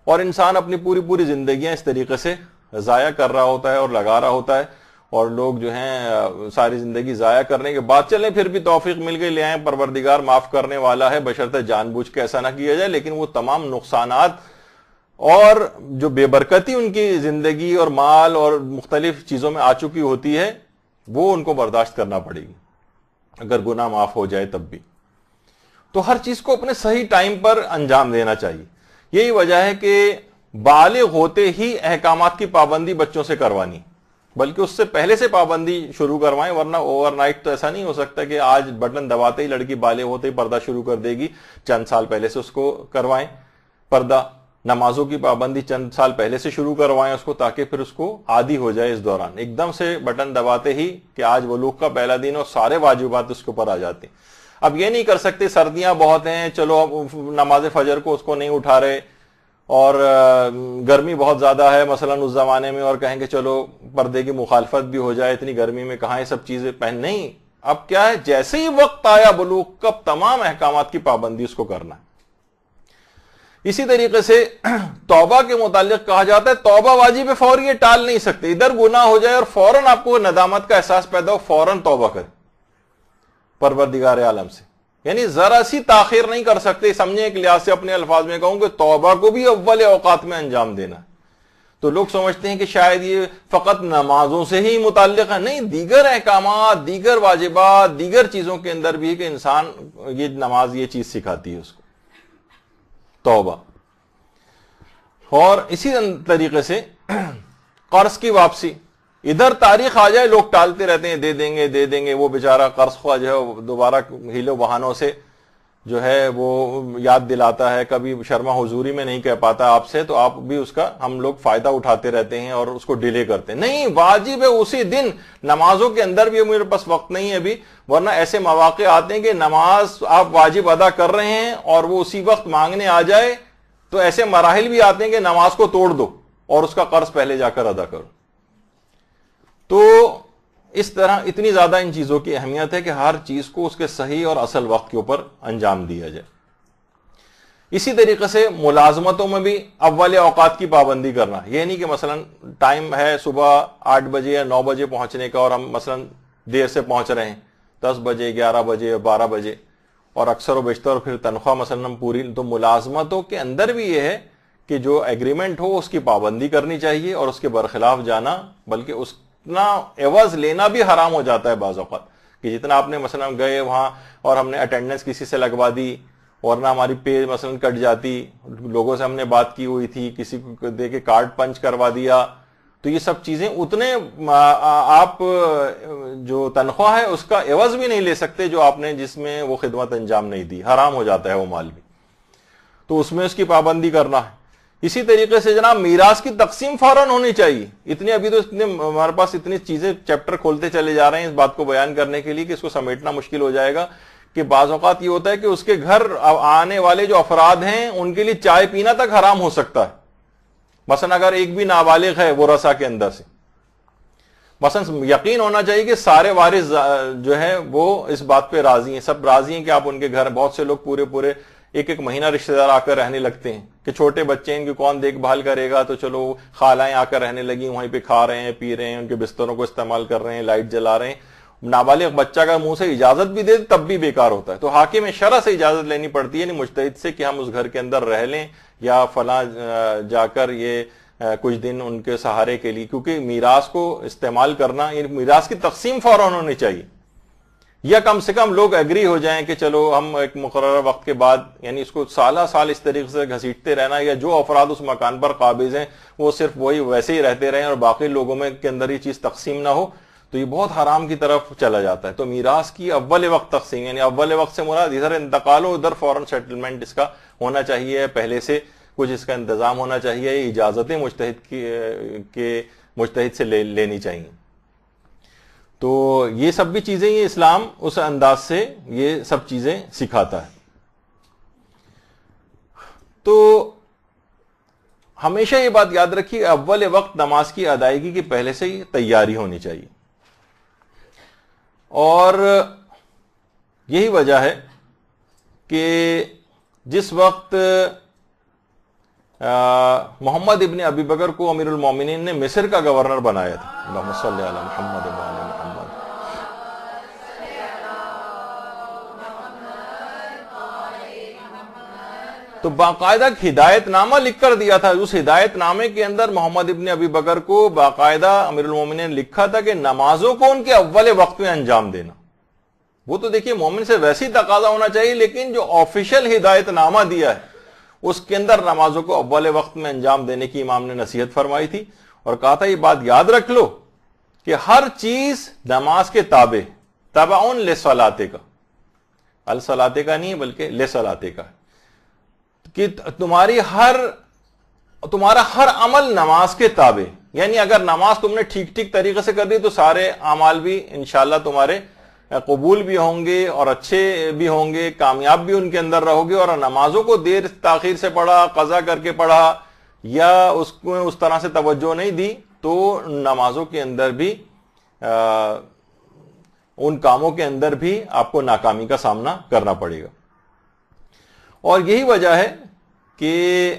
اور انسان اپنی پوری زندگیاں اس طریقے سے ضائع کر رہا ہوتا ہے اور لگا رہا ہوتا ہے, اور لوگ جو ہیں ساری زندگی ضائع کرنے کے بعد چلیں پھر بھی توفیق مل گئی لے آئیں, پروردگار معاف کرنے والا ہے بشرطہ جان بوجھ کے ایسا نہ کیا جائے. لیکن وہ تمام نقصانات اور جو بے برکتی ان کی زندگی اور مال اور مختلف چیزوں میں آ چکی ہوتی ہے وہ ان کو برداشت کرنا پڑے گی اگر گناہ معاف ہو جائے تب بھی. تو ہر چیز کو اپنے صحیح ٹائم پر انجام دینا چاہیے. یہی وجہ ہے کہ بالغ ہوتے ہی احکامات کی پابندی بچوں سے کروانی, بلکہ اس سے پہلے سے پابندی شروع کروائیں, ورنہ اوور نائٹ تو ایسا نہیں ہو سکتا کہ آج بٹن دباتے ہی لڑکی بالغ ہوتے ہی پردہ شروع کر دے گی. چند سال پہلے سے اس کو کروائیں پردہ. نمازوں کی پابندی چند سال پہلے سے شروع کروائیں اس کو, تاکہ پھر اس کو عادی ہو جائے. اس دوران ایک دم سے بٹن دباتے ہی کہ آج بلوغ کا پہلا دن اور سارے واجبات اس کے اوپر آ جاتے ہیں. اب یہ نہیں کر سکتے سردیاں بہت ہیں چلو اب نماز فجر کو اس کو نہیں اٹھا رہے, اور گرمی بہت زیادہ ہے مثلا اس زمانے میں, اور کہیں کہ چلو پردے کی مخالفت بھی ہو جائے, اتنی گرمی میں کہاں یہ سب چیزیں پہن. نہیں, اب کیا ہے جیسے ہی وقت آیا بلوغ کا تمام احکامات کی پابندی اس کو کرنا ہے. اسی طریقے سے توبہ کے متعلق کہا جاتا ہے توبہ واجب ہے، فوری، یہ ٹال نہیں سکتے، ادھر گناہ ہو جائے اور فوراً آپ کو ندامت کا احساس پیدا ہو، فوراً توبہ کرے پروردگار عالم سے، یعنی ذرا سی تاخیر نہیں کر سکتے. سمجھیں ایک لحاظ سے اپنے الفاظ میں کہوں کہ توبہ کو بھی اول اوقات میں انجام دینا. تو لوگ سمجھتے ہیں کہ شاید یہ فقط نمازوں سے ہی متعلق ہے، نہیں، دیگر احکامات، دیگر واجبات، دیگر چیزوں کے اندر بھی ہے کہ انسان یہ نماز یہ چیز سکھاتی ہے اس کو، توبہ. اور اسی طریقے سے قرض کی واپسی، ادھر تاریخ آ جائے لوگ ٹالتے رہتے ہیں، دے دیں گے دے دیں گے، وہ بیچارہ قرض خواہ جو ہے دوبارہ ہیلو بہانوں سے جو ہے وہ یاد دلاتا ہے، کبھی شرما حضوری میں نہیں کہہ پاتا آپ سے، تو آپ بھی اس کا ہم لوگ فائدہ اٹھاتے رہتے ہیں اور اس کو ڈیلے کرتے ہیں. نہیں، واجب ہے اسی دن. نمازوں کے اندر بھی میرے پاس وقت نہیں ہے ابھی، ورنہ ایسے مواقع آتے ہیں کہ نماز آپ واجب ادا کر رہے ہیں اور وہ اسی وقت مانگنے آ جائے، تو ایسے مراحل بھی آتے ہیں کہ نماز کو توڑ دو اور اس کا قرض پہلے جا کر ادا کرو. تو اس طرح اتنی زیادہ ان چیزوں کی اہمیت ہے کہ ہر چیز کو اس کے صحیح اور اصل وقت کے اوپر انجام دیا جائے. اسی طریقے سے ملازمتوں میں بھی اول اوقات کی پابندی کرنا، یہ نہیں کہ مثلا ٹائم ہے صبح 8 بجے یا 9 بجے پہنچنے کا اور ہم مثلا دیر سے پہنچ رہے ہیں 10 بجے 11 بجے 12 بجے، اور اکثر و بیشتر پھر تنخواہ مثلا ہم پوری. تو ملازمتوں کے اندر بھی یہ ہے کہ جو ایگریمنٹ ہو اس کی پابندی کرنی چاہیے اور اس کے برخلاف جانا، بلکہ اس اتنا عوض لینا بھی حرام ہو جاتا ہے بعض اوقات، کہ جتنا آپ نے مثلا گئے وہاں اور ہم نے اٹینڈنس کسی سے لگوا دی، ورنہ ہماری پے مثلا کٹ جاتی، لوگوں سے ہم نے بات کی ہوئی تھی، کسی کو دے کے کارڈ پنچ کروا دیا، تو یہ سب چیزیں اتنے آپ جو تنخواہ ہے اس کا عوض بھی نہیں لے سکتے جو آپ نے جس میں وہ خدمت انجام نہیں دی، حرام ہو جاتا ہے وہ مال بھی. تو اس میں اس کی پابندی کرنا ہے. اسی طریقے سے جناب میراث کی تقسیم فوراً ہونی چاہیے. ابھی تو ہمارے پاس اتنی چیزیں چیپٹر کھولتے چلے جا رہے ہیں اس بات کو بیان کرنے کے لیے کہ اس کو سمیٹنا مشکل ہو جائے گا، کہ بعض اوقات یہ ہوتا ہے کہ اس کے گھر آنے والے جو افراد ہیں ان کے لیے چائے پینا تک حرام ہو سکتا ہے. مثلا اگر ایک بھی نابالغ ہے وہ رسا کے اندر سے، مثلا یقین ہونا چاہیے کہ سارے وارث جو ہے وہ اس بات پہ راضی ہیں، سب راضی ہیں کہ آپ ان کے گھر. بہت سے لوگ پورے ایک مہینہ رشتہ دار آ کر رہنے لگتے ہیں کہ چھوٹے بچے ہیں ان کی کون دیکھ بھال کرے گا، تو چلو خالائیں آ کر رہنے لگی، وہیں پہ کھا رہے ہیں پی رہے ہیں، ان کے بستروں کو استعمال کر رہے ہیں، لائٹ جلا رہے ہیں. نابالغ بچہ کا منہ سے اجازت بھی دے تب بھی بیکار ہوتا ہے. تو حاکم شرع سے اجازت لینی پڑتی ہے، یعنی مجتہد سے، کہ ہم اس گھر کے اندر رہ لیں یا فلاں جا کر یہ کچھ دن ان کے سہارے کے لیے، کیونکہ میراث کو استعمال کرنا، یعنی میراث کی تقسیم فوراً ہونی چاہیے، یا کم سے کم لوگ ایگری ہو جائیں کہ چلو ہم ایک مقررہ وقت کے بعد، یعنی اس کو سالہ سال اس طریقے سے گھسیٹتے رہنا، یا جو افراد اس مکان پر قابض ہیں وہ صرف وہی ویسے ہی رہتے رہیں اور باقی لوگوں میں کے اندر یہ چیز تقسیم نہ ہو، تو یہ بہت حرام کی طرف چلا جاتا ہے. تو میراث کی اول وقت تقسیم، یعنی اول وقت سے مراد ادھر انتقال ہو ادھر فوراً سیٹلمنٹ اس کا ہونا چاہیے، پہلے سے کچھ اس کا انتظام ہونا چاہیے، اجازتیں مجتہد سے لینی چاہیے. تو یہ سب بھی چیزیں یہ اسلام اس انداز سے یہ سب چیزیں سکھاتا ہے. تو ہمیشہ یہ بات یاد رکھیے، اول وقت نماز کی ادائیگی کی پہلے سے ہی تیاری ہونی چاہیے. اور یہی وجہ ہے کہ جس وقت محمد ابن ابی بکر کو امیر المومنین نے مصر کا گورنر بنایا تھا، اللہم صلی علی محمد وعلی محمد، تو باقاعدہ ہدایت نامہ لکھ کر دیا تھا. اس ہدایت نامے کے اندر محمد ابن ابی بکر کو باقاعدہ امیر المومنین نے لکھا تھا کہ نمازوں کو ان کے اول وقت میں انجام دینا. وہ تو دیکھیے مومن سے ویسی تقاضا ہونا چاہیے، لیکن جو آفیشل ہدایت نامہ دیا ہے اس کے اندر نمازوں کو اول وقت میں انجام دینے کی امام نے نصیحت فرمائی تھی، اور کہا تھا یہ بات یاد رکھ لو کہ ہر چیز نماز کے تابع، تبعن لصلاتے کا، الصلاتے کا نہیں بلکہ لصلاتے کا، کہ تمہارا ہر عمل نماز کے تابع. یعنی اگر نماز تم نے ٹھیک طریقے سے کر دی تو سارے اعمال بھی انشاءاللہ تمہارے قبول بھی ہوں گے اور اچھے بھی ہوں گے، کامیاب بھی ان کے اندر رہو گے. اور نمازوں کو دیر تاخیر سے پڑھا، قضا کر کے پڑھا، یا اس کو اس طرح سے توجہ نہیں دی، تو نمازوں کے اندر بھی ان کاموں کے اندر بھی آپ کو ناکامی کا سامنا کرنا پڑے گا. اور یہی وجہ ہے کہ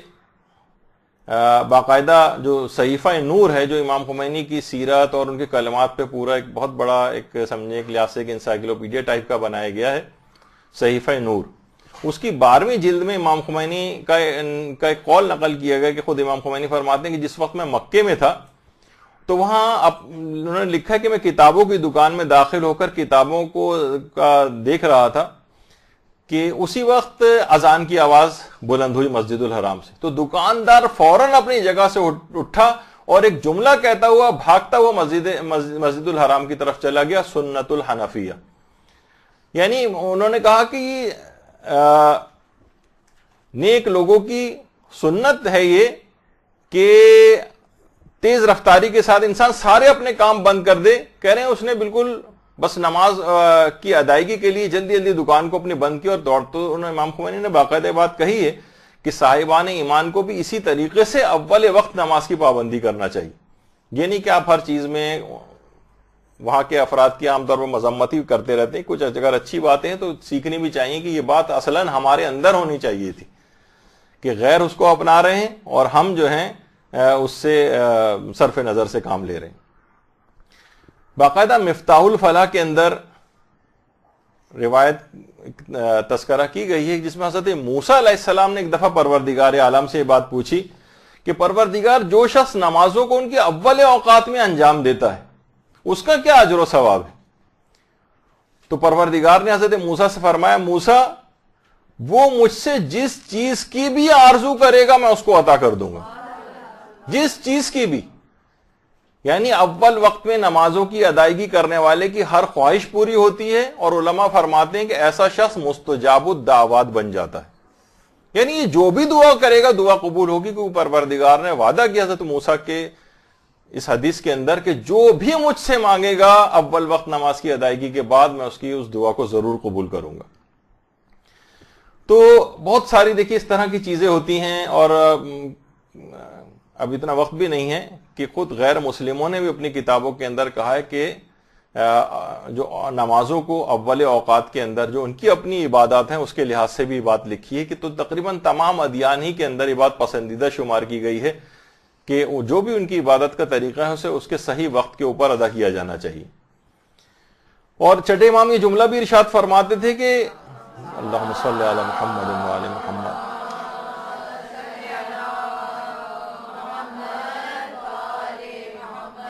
باقاعدہ جو صحیفہ نور ہے جو امام خمینی کی سیرت اور ان کے کلمات پہ پورا ایک بہت بڑا ایک سمجھے ایک لحاظ سے ایک انسائکلوپیڈیا ٹائپ کا بنایا گیا ہے صحیفہ نور، اس کی 12ویں جلد میں امام خمینی کا ایک قول نقل کیا گیا کہ خود امام خمینی فرماتے ہیں کہ جس وقت میں مکے میں تھا تو وہاں انہوں نے لکھا کہ میں کتابوں کی دکان میں داخل ہو کر کتابوں کو دیکھ رہا تھا کہ اسی وقت اذان کی آواز بلند ہوئی مسجد الحرام سے، تو دکاندار فوراً اپنی جگہ سے اٹھا اور ایک جملہ کہتا ہوا بھاگتا ہوا مسجد الحرام کی طرف چلا گیا، سنت الحنفیہ. یعنی انہوں نے کہا کہ نیک لوگوں کی سنت ہے یہ کہ تیز رفتاری کے ساتھ انسان سارے اپنے کام بند کر دے. کہہ رہے ہیں اس نے بالکل بس نماز کی ادائیگی کے لیے جلدی جلدی دکان کو اپنی بند کی اور دوڑتے. انہوں نے امام خمینی نے باقاعدہ بات کہی ہے کہ صاحبان ایمان کو بھی اسی طریقے سے اول وقت نماز کی پابندی کرنا چاہیے. یہ نہیں کہ آپ ہر چیز میں وہاں کے افراد کی عام طور پر مذمت ہی کرتے رہتے ہیں. کچھ اگر اچھی باتیں ہیں تو سیکھنی بھی چاہیے کہ یہ بات اصلاً ہمارے اندر ہونی چاہیے تھی کہ غیر اس کو اپنا رہے ہیں اور ہم جو ہیں اس سے صرف نظر سے کام لے رہے ہیں. باقاعدہ مفتاح الفلاح کے اندر روایت تذکرہ کی گئی ہے جس میں حضرت موسیٰ علیہ السلام نے ایک دفعہ پروردگار عالم سے یہ بات پوچھی کہ پروردگار جو شخص نمازوں کو ان کے اول اوقات میں انجام دیتا ہے اس کا کیا اجر و ثواب ہے؟ تو پروردگار نے حضرت موسیٰ سے فرمایا موسیٰ وہ مجھ سے جس چیز کی بھی آرزو کرے گا میں اس کو عطا کر دوں گا، جس چیز کی بھی. یعنی اول وقت میں نمازوں کی ادائیگی کرنے والے کی ہر خواہش پوری ہوتی ہے اور علماء فرماتے ہیں کہ ایسا شخص مستجاب الدعوات بن جاتا ہے. یعنی یہ جو بھی دعا کرے گا دعا قبول ہوگی، کیونکہ پروردگار نے وعدہ کیا حضرت موسیٰ کے اس حدیث کے اندر کہ جو بھی مجھ سے مانگے گا اول وقت نماز کی ادائیگی کے بعد میں اس کی اس دعا کو ضرور قبول کروں گا. تو بہت ساری دیکھیے اس طرح کی چیزیں ہوتی ہیں اور اب اتنا وقت بھی نہیں ہے کہ خود غیر مسلموں نے بھی اپنی کتابوں کے اندر کہا ہے کہ جو نمازوں کو اول اوقات کے اندر جو ان کی اپنی عبادات ہیں اس کے لحاظ سے بھی بات لکھی ہے کہ تو تقریباً تمام ادیان ہی کے اندر یہ بات پسندیدہ شمار کی گئی ہے کہ جو بھی ان کی عبادت کا طریقہ ہے اسے اس کے صحیح وقت کے اوپر ادا کیا جانا چاہیے. اور چھٹے امام یہ جملہ بھی ارشاد فرماتے تھے کہ اللہم صلی علی محمد و علی محمد،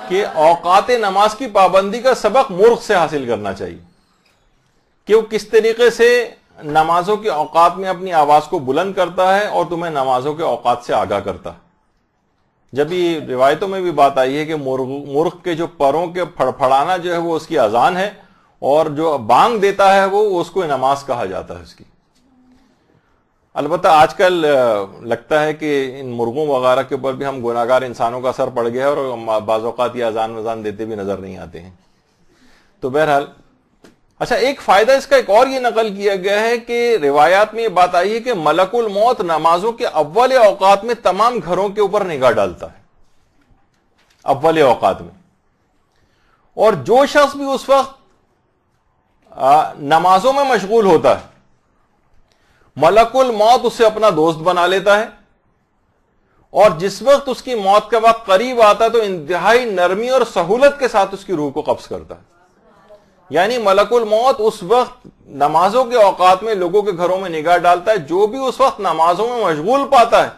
کہ اوقات نماز کی پابندی کا سبق مرغ سے حاصل کرنا چاہیے کہ وہ کس طریقے سے نمازوں کے اوقات میں اپنی آواز کو بلند کرتا ہے اور تمہیں نمازوں کے اوقات سے آگاہ کرتا ہے. جب یہ روایتوں میں بھی بات آئی ہے کہ مرغ کے جو پروں کے پھڑپھڑانا جو ہے وہ اس کی اذان ہے اور جو بانگ دیتا ہے وہ اس کو نماز کہا جاتا ہے اس کی. البتہ آج کل لگتا ہے کہ ان مرغوں وغیرہ کے اوپر بھی ہم گناہگار انسانوں کا اثر پڑ گیا ہے اور بعض اوقات یہ اذان دیتے بھی نظر نہیں آتے ہیں. تو بہرحال اچھا ایک فائدہ اس کا ایک اور یہ نقل کیا گیا ہے کہ روایات میں یہ بات آئی ہے کہ ملک الموت نمازوں کے اول اوقات میں تمام گھروں کے اوپر نگاہ ڈالتا ہے اول اوقات میں، اور جو شخص بھی اس وقت نمازوں میں مشغول ہوتا ہے ملک الموت اسے اپنا دوست بنا لیتا ہے اور جس وقت اس کی موت کا وقت قریب آتا ہے تو انتہائی نرمی اور سہولت کے ساتھ اس کی روح کو قبض کرتا ہے. یعنی ملک الموت اس وقت نمازوں کے اوقات میں لوگوں کے گھروں میں نگاہ ڈالتا ہے، جو بھی اس وقت نمازوں میں مشغول پاتا ہے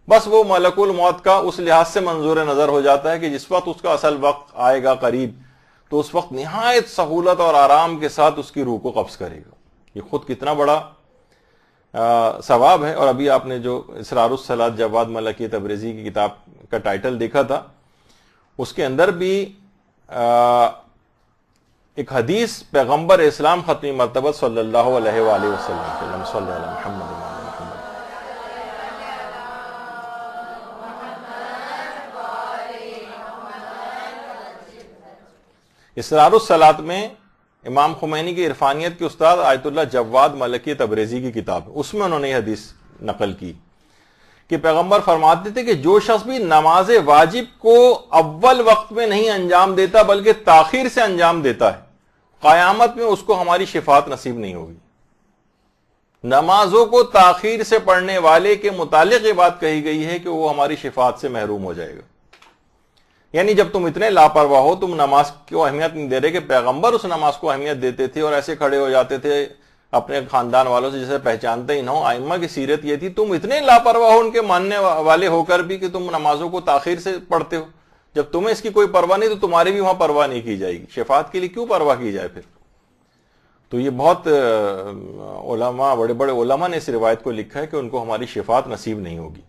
بس وہ ملک الموت کا اس لحاظ سے منظور نظر ہو جاتا ہے کہ جس وقت اس کا اصل وقت آئے گا قریب تو اس وقت نہایت سہولت اور آرام کے ساتھ اس کی روح کو قبض کرے گا. یہ خود کتنا بڑا ثواب ہے. اور ابھی آپ نے جو اسرار الصلاۃ جواد ملکی تبریزی کی کتاب کا ٹائٹل دیکھا تھا اس کے اندر بھی ایک حدیث پیغمبر اسلام ختمی مرتبہ صلی اللہ علیہ وآلہ وسلم صلی اللہ علیہ محمد اسرار الصلاۃ میں امام خمینی کی عرفانیت کے استاد آیت اللہ جواد ملکی تبریزی کی کتاب، اس میں انہوں نے یہ حدیث نقل کی کہ پیغمبر فرماتے تھے کہ جو شخص بھی نماز واجب کو اول وقت میں نہیں انجام دیتا بلکہ تاخیر سے انجام دیتا ہے قیامت میں اس کو ہماری شفاعت نصیب نہیں ہوگی. نمازوں کو تاخیر سے پڑھنے والے کے متعلق یہ بات کہی گئی ہے کہ وہ ہماری شفاعت سے محروم ہو جائے گا. یعنی جب تم اتنے لاپرواہ ہو, تم نماز کو اہمیت نہیں دے رہے, کہ پیغمبر اس نماز کو اہمیت دیتے تھے اور ایسے کھڑے ہو جاتے تھے اپنے خاندان والوں سے جسے پہچانتے ہی نہ ہو. ائمہ کی سیرت یہ تھی, تم اتنے لاپرواہ ہو ان کے ماننے والے ہو کر بھی کہ تم نمازوں کو تاخیر سے پڑھتے ہو. جب تمہیں اس کی کوئی پرواہ نہیں تو تمہاری بھی وہاں پرواہ نہیں کی جائے گی. شفاعت کے لیے کیوں پرواہ کی جائے پھر؟ تو یہ بہت علماء, بڑے بڑے علماء نے اس روایت کو لکھا ہے کہ ان کو ہماری شفاعت نصیب نہیں ہوگی.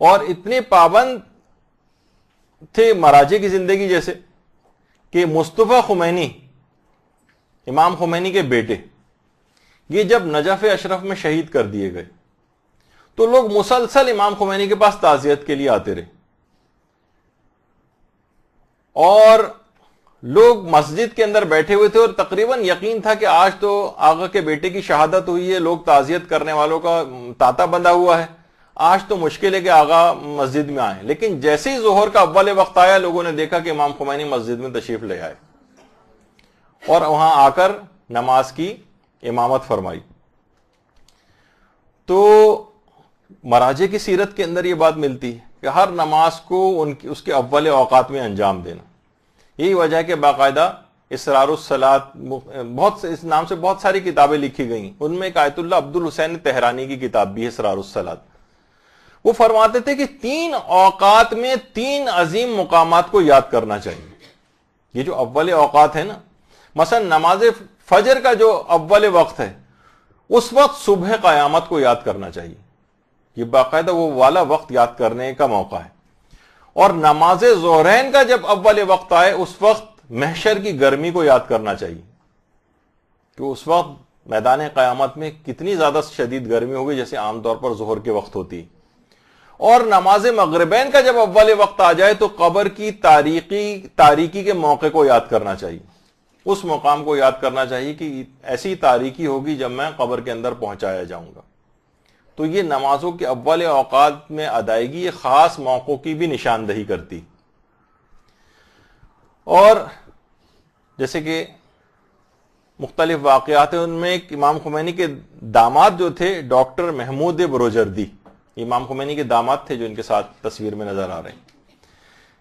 اور اتنے پابند تھے مراجع کی زندگی جیسے کہ مصطفیٰ خمینی, امام خمینی کے بیٹے, یہ جب نجف اشرف میں شہید کر دیے گئے تو لوگ مسلسل امام خمینی کے پاس تعزیت کے لیے آتے رہے, اور لوگ مسجد کے اندر بیٹھے ہوئے تھے اور تقریباً یقین تھا کہ آج تو آقا کے بیٹے کی شہادت ہوئی ہے, لوگ تعزیت کرنے والوں کا تانتا بندھا ہوا ہے, آج تو مشکل ہے کہ آقا مسجد میں آئیں. لیکن جیسے ہی ظہر کا اول وقت آیا, لوگوں نے دیکھا کہ امام خمینی مسجد میں تشریف لے آئے اور وہاں آ کر نماز کی امامت فرمائی. تو مراجع کی سیرت کے اندر یہ بات ملتی ہے کہ ہر نماز کو اس کے اول اوقات میں انجام دینا. یہی وجہ ہے کہ باقاعدہ اسرار الصلاۃ, بہت اس نام سے بہت ساری کتابیں لکھی گئیں. ان میں ایک آیت اللہ عبد الحسین تہرانی کی کتاب بھی ہے اسرار الصلاۃ. وہ فرماتے تھے کہ 3 اوقات میں 3 عظیم مقامات کو یاد کرنا چاہیے. یہ جو اول اوقات ہے نا, مثلا نماز فجر کا جو اول وقت ہے, اس وقت صبح قیامت کو یاد کرنا چاہیے. یہ باقاعدہ وہ والا وقت یاد کرنے کا موقع ہے. اور نماز ظہرین کا جب اول وقت آئے, اس وقت محشر کی گرمی کو یاد کرنا چاہیے, کہ اس وقت میدان قیامت میں کتنی زیادہ شدید گرمی ہوگی جیسے عام طور پر ظہر کے وقت ہوتی. اور نماز مغربین کا جب اول وقت آ جائے تو قبر کی تاریکی کے موقع کو یاد کرنا چاہیے. اس مقام کو یاد کرنا چاہیے کہ ایسی تاریکی ہوگی جب میں قبر کے اندر پہنچایا جاؤں گا. تو یہ نمازوں کے اول اوقات میں ادائیگی یہ خاص موقعوں کی بھی نشاندہی کرتی. اور جیسے کہ مختلف واقعات ہیں, ان میں ایک امام خمینی کے داماد جو تھے ڈاکٹر محمود بروجردی, امام خمینی کے داماد تھے جو ان کے ساتھ تصویر میں نظر آ رہے ہیں.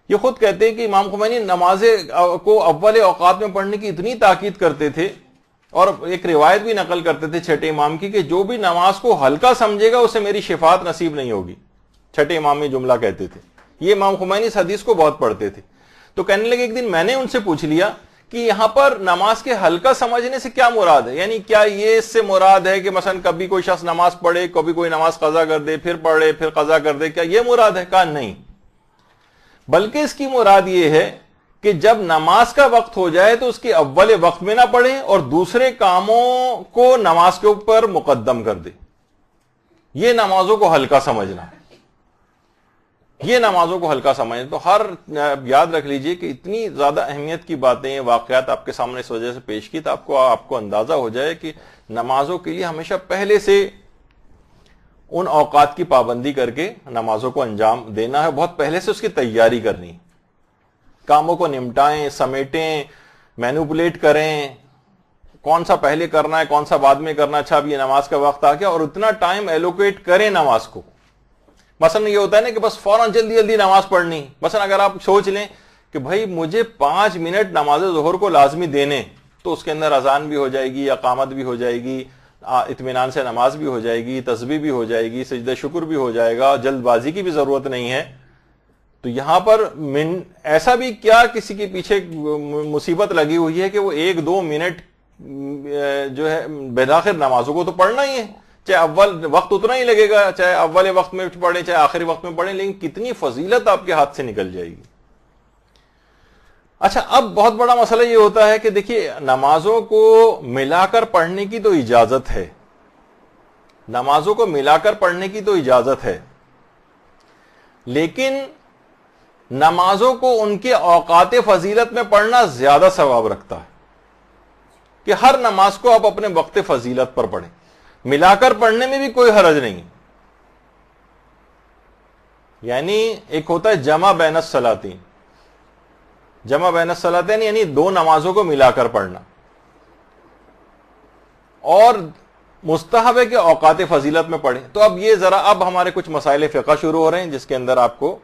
یہ خود کہتے ہیں کہ امام خمینی نماز کو اول اوقات میں پڑھنے کی اتنی تاکید کرتے تھے, اور ایک روایت بھی نقل کرتے تھے چھٹے امام کی کہ جو بھی نماز کو ہلکا سمجھے گا اسے میری شفاعت نصیب نہیں ہوگی. چھٹے امام میں جملہ کہتے تھے. یہ امام خمینی اس حدیث کو بہت پڑھتے تھے. تو کہنے لگے ایک دن میں نے ان سے پوچھ لیا کہ یہاں پر نماز کے ہلکا سمجھنے سے کیا مراد ہے, یعنی کیا یہ اس سے مراد ہے کہ مثلا کبھی کوئی شخص نماز پڑھے, کبھی کوئی نماز قضا کر دے, پھر پڑھے پھر قضا کر دے, کیا یہ مراد ہے؟ کہا نہیں, بلکہ اس کی مراد یہ ہے کہ جب نماز کا وقت ہو جائے تو اس کے اول وقت میں نہ پڑھے اور دوسرے کاموں کو نماز کے اوپر مقدم کر دے. یہ نمازوں کو ہلکا سمجھنا ہے, یہ نمازوں کو ہلکا سمجھنا. تو ہر یاد رکھ لیجئے کہ اتنی زیادہ اہمیت کی باتیں, واقعات آپ کے سامنے اس وجہ سے پیش کی تو آپ کو اندازہ ہو جائے کہ نمازوں کے لیے ہمیشہ پہلے سے ان اوقات کی پابندی کر کے نمازوں کو انجام دینا ہے, بہت پہلے سے اس کی تیاری کرنی, کاموں کو نمٹائیں, سمیٹیں, مینوپولیٹ کریں, کون سا پہلے کرنا ہے کون سا بعد میں کرنا. اچھا اب یہ نماز کا وقت آ گیا, اور اتنا ٹائم ایلوکیٹ کریں نماز کو. مثلا یہ ہوتا ہے نا کہ بس فوراً جلدی جلدی نماز پڑھنی. مثلا اگر آپ سوچ لیں کہ بھائی مجھے 5 منٹ نماز ظہر کو لازمی دینے, تو اس کے اندر اذان بھی ہو جائے گی, اقامت بھی ہو جائے گی, اطمینان سے نماز بھی ہو جائے گی, تسبیح بھی ہو جائے گی, سجدہ شکر بھی ہو جائے گا, جلد بازی کی بھی ضرورت نہیں ہے. تو یہاں پر ایسا بھی کیا کسی کے پیچھے مصیبت لگی ہوئی ہے کہ وہ 1-2 منٹ جو ہے بلاخر نمازوں کو تو پڑھنا ہی ہے, چاہے اول وقت اتنا ہی لگے گا, چاہے اول وقت میں پڑھیں چاہے آخری وقت میں پڑھیں, لیکن کتنی فضیلت آپ کے ہاتھ سے نکل جائے گی. اچھا, اب بہت بڑا مسئلہ یہ ہوتا ہے کہ دیکھیے نمازوں کو ملا کر پڑھنے کی تو اجازت ہے, نمازوں کو ملا کر پڑھنے کی تو اجازت ہے, لیکن نمازوں کو ان کے اوقات فضیلت میں پڑھنا زیادہ ثواب رکھتا ہے, کہ ہر نماز کو آپ اپنے وقت فضیلت پر پڑھیں. ملا کر پڑھنے میں بھی کوئی حرج نہیں, یعنی ایک ہوتا ہے جمع بین الصلاتین, جمع بین الصلاتین یعنی 2 نمازوں کو ملا کر پڑھنا, اور مستحب ہے کہ اوقات فضیلت میں پڑھیں. تو اب یہ ذرا اب ہمارے کچھ مسائل فقہ شروع ہو رہے ہیں جس کے اندر آپ کو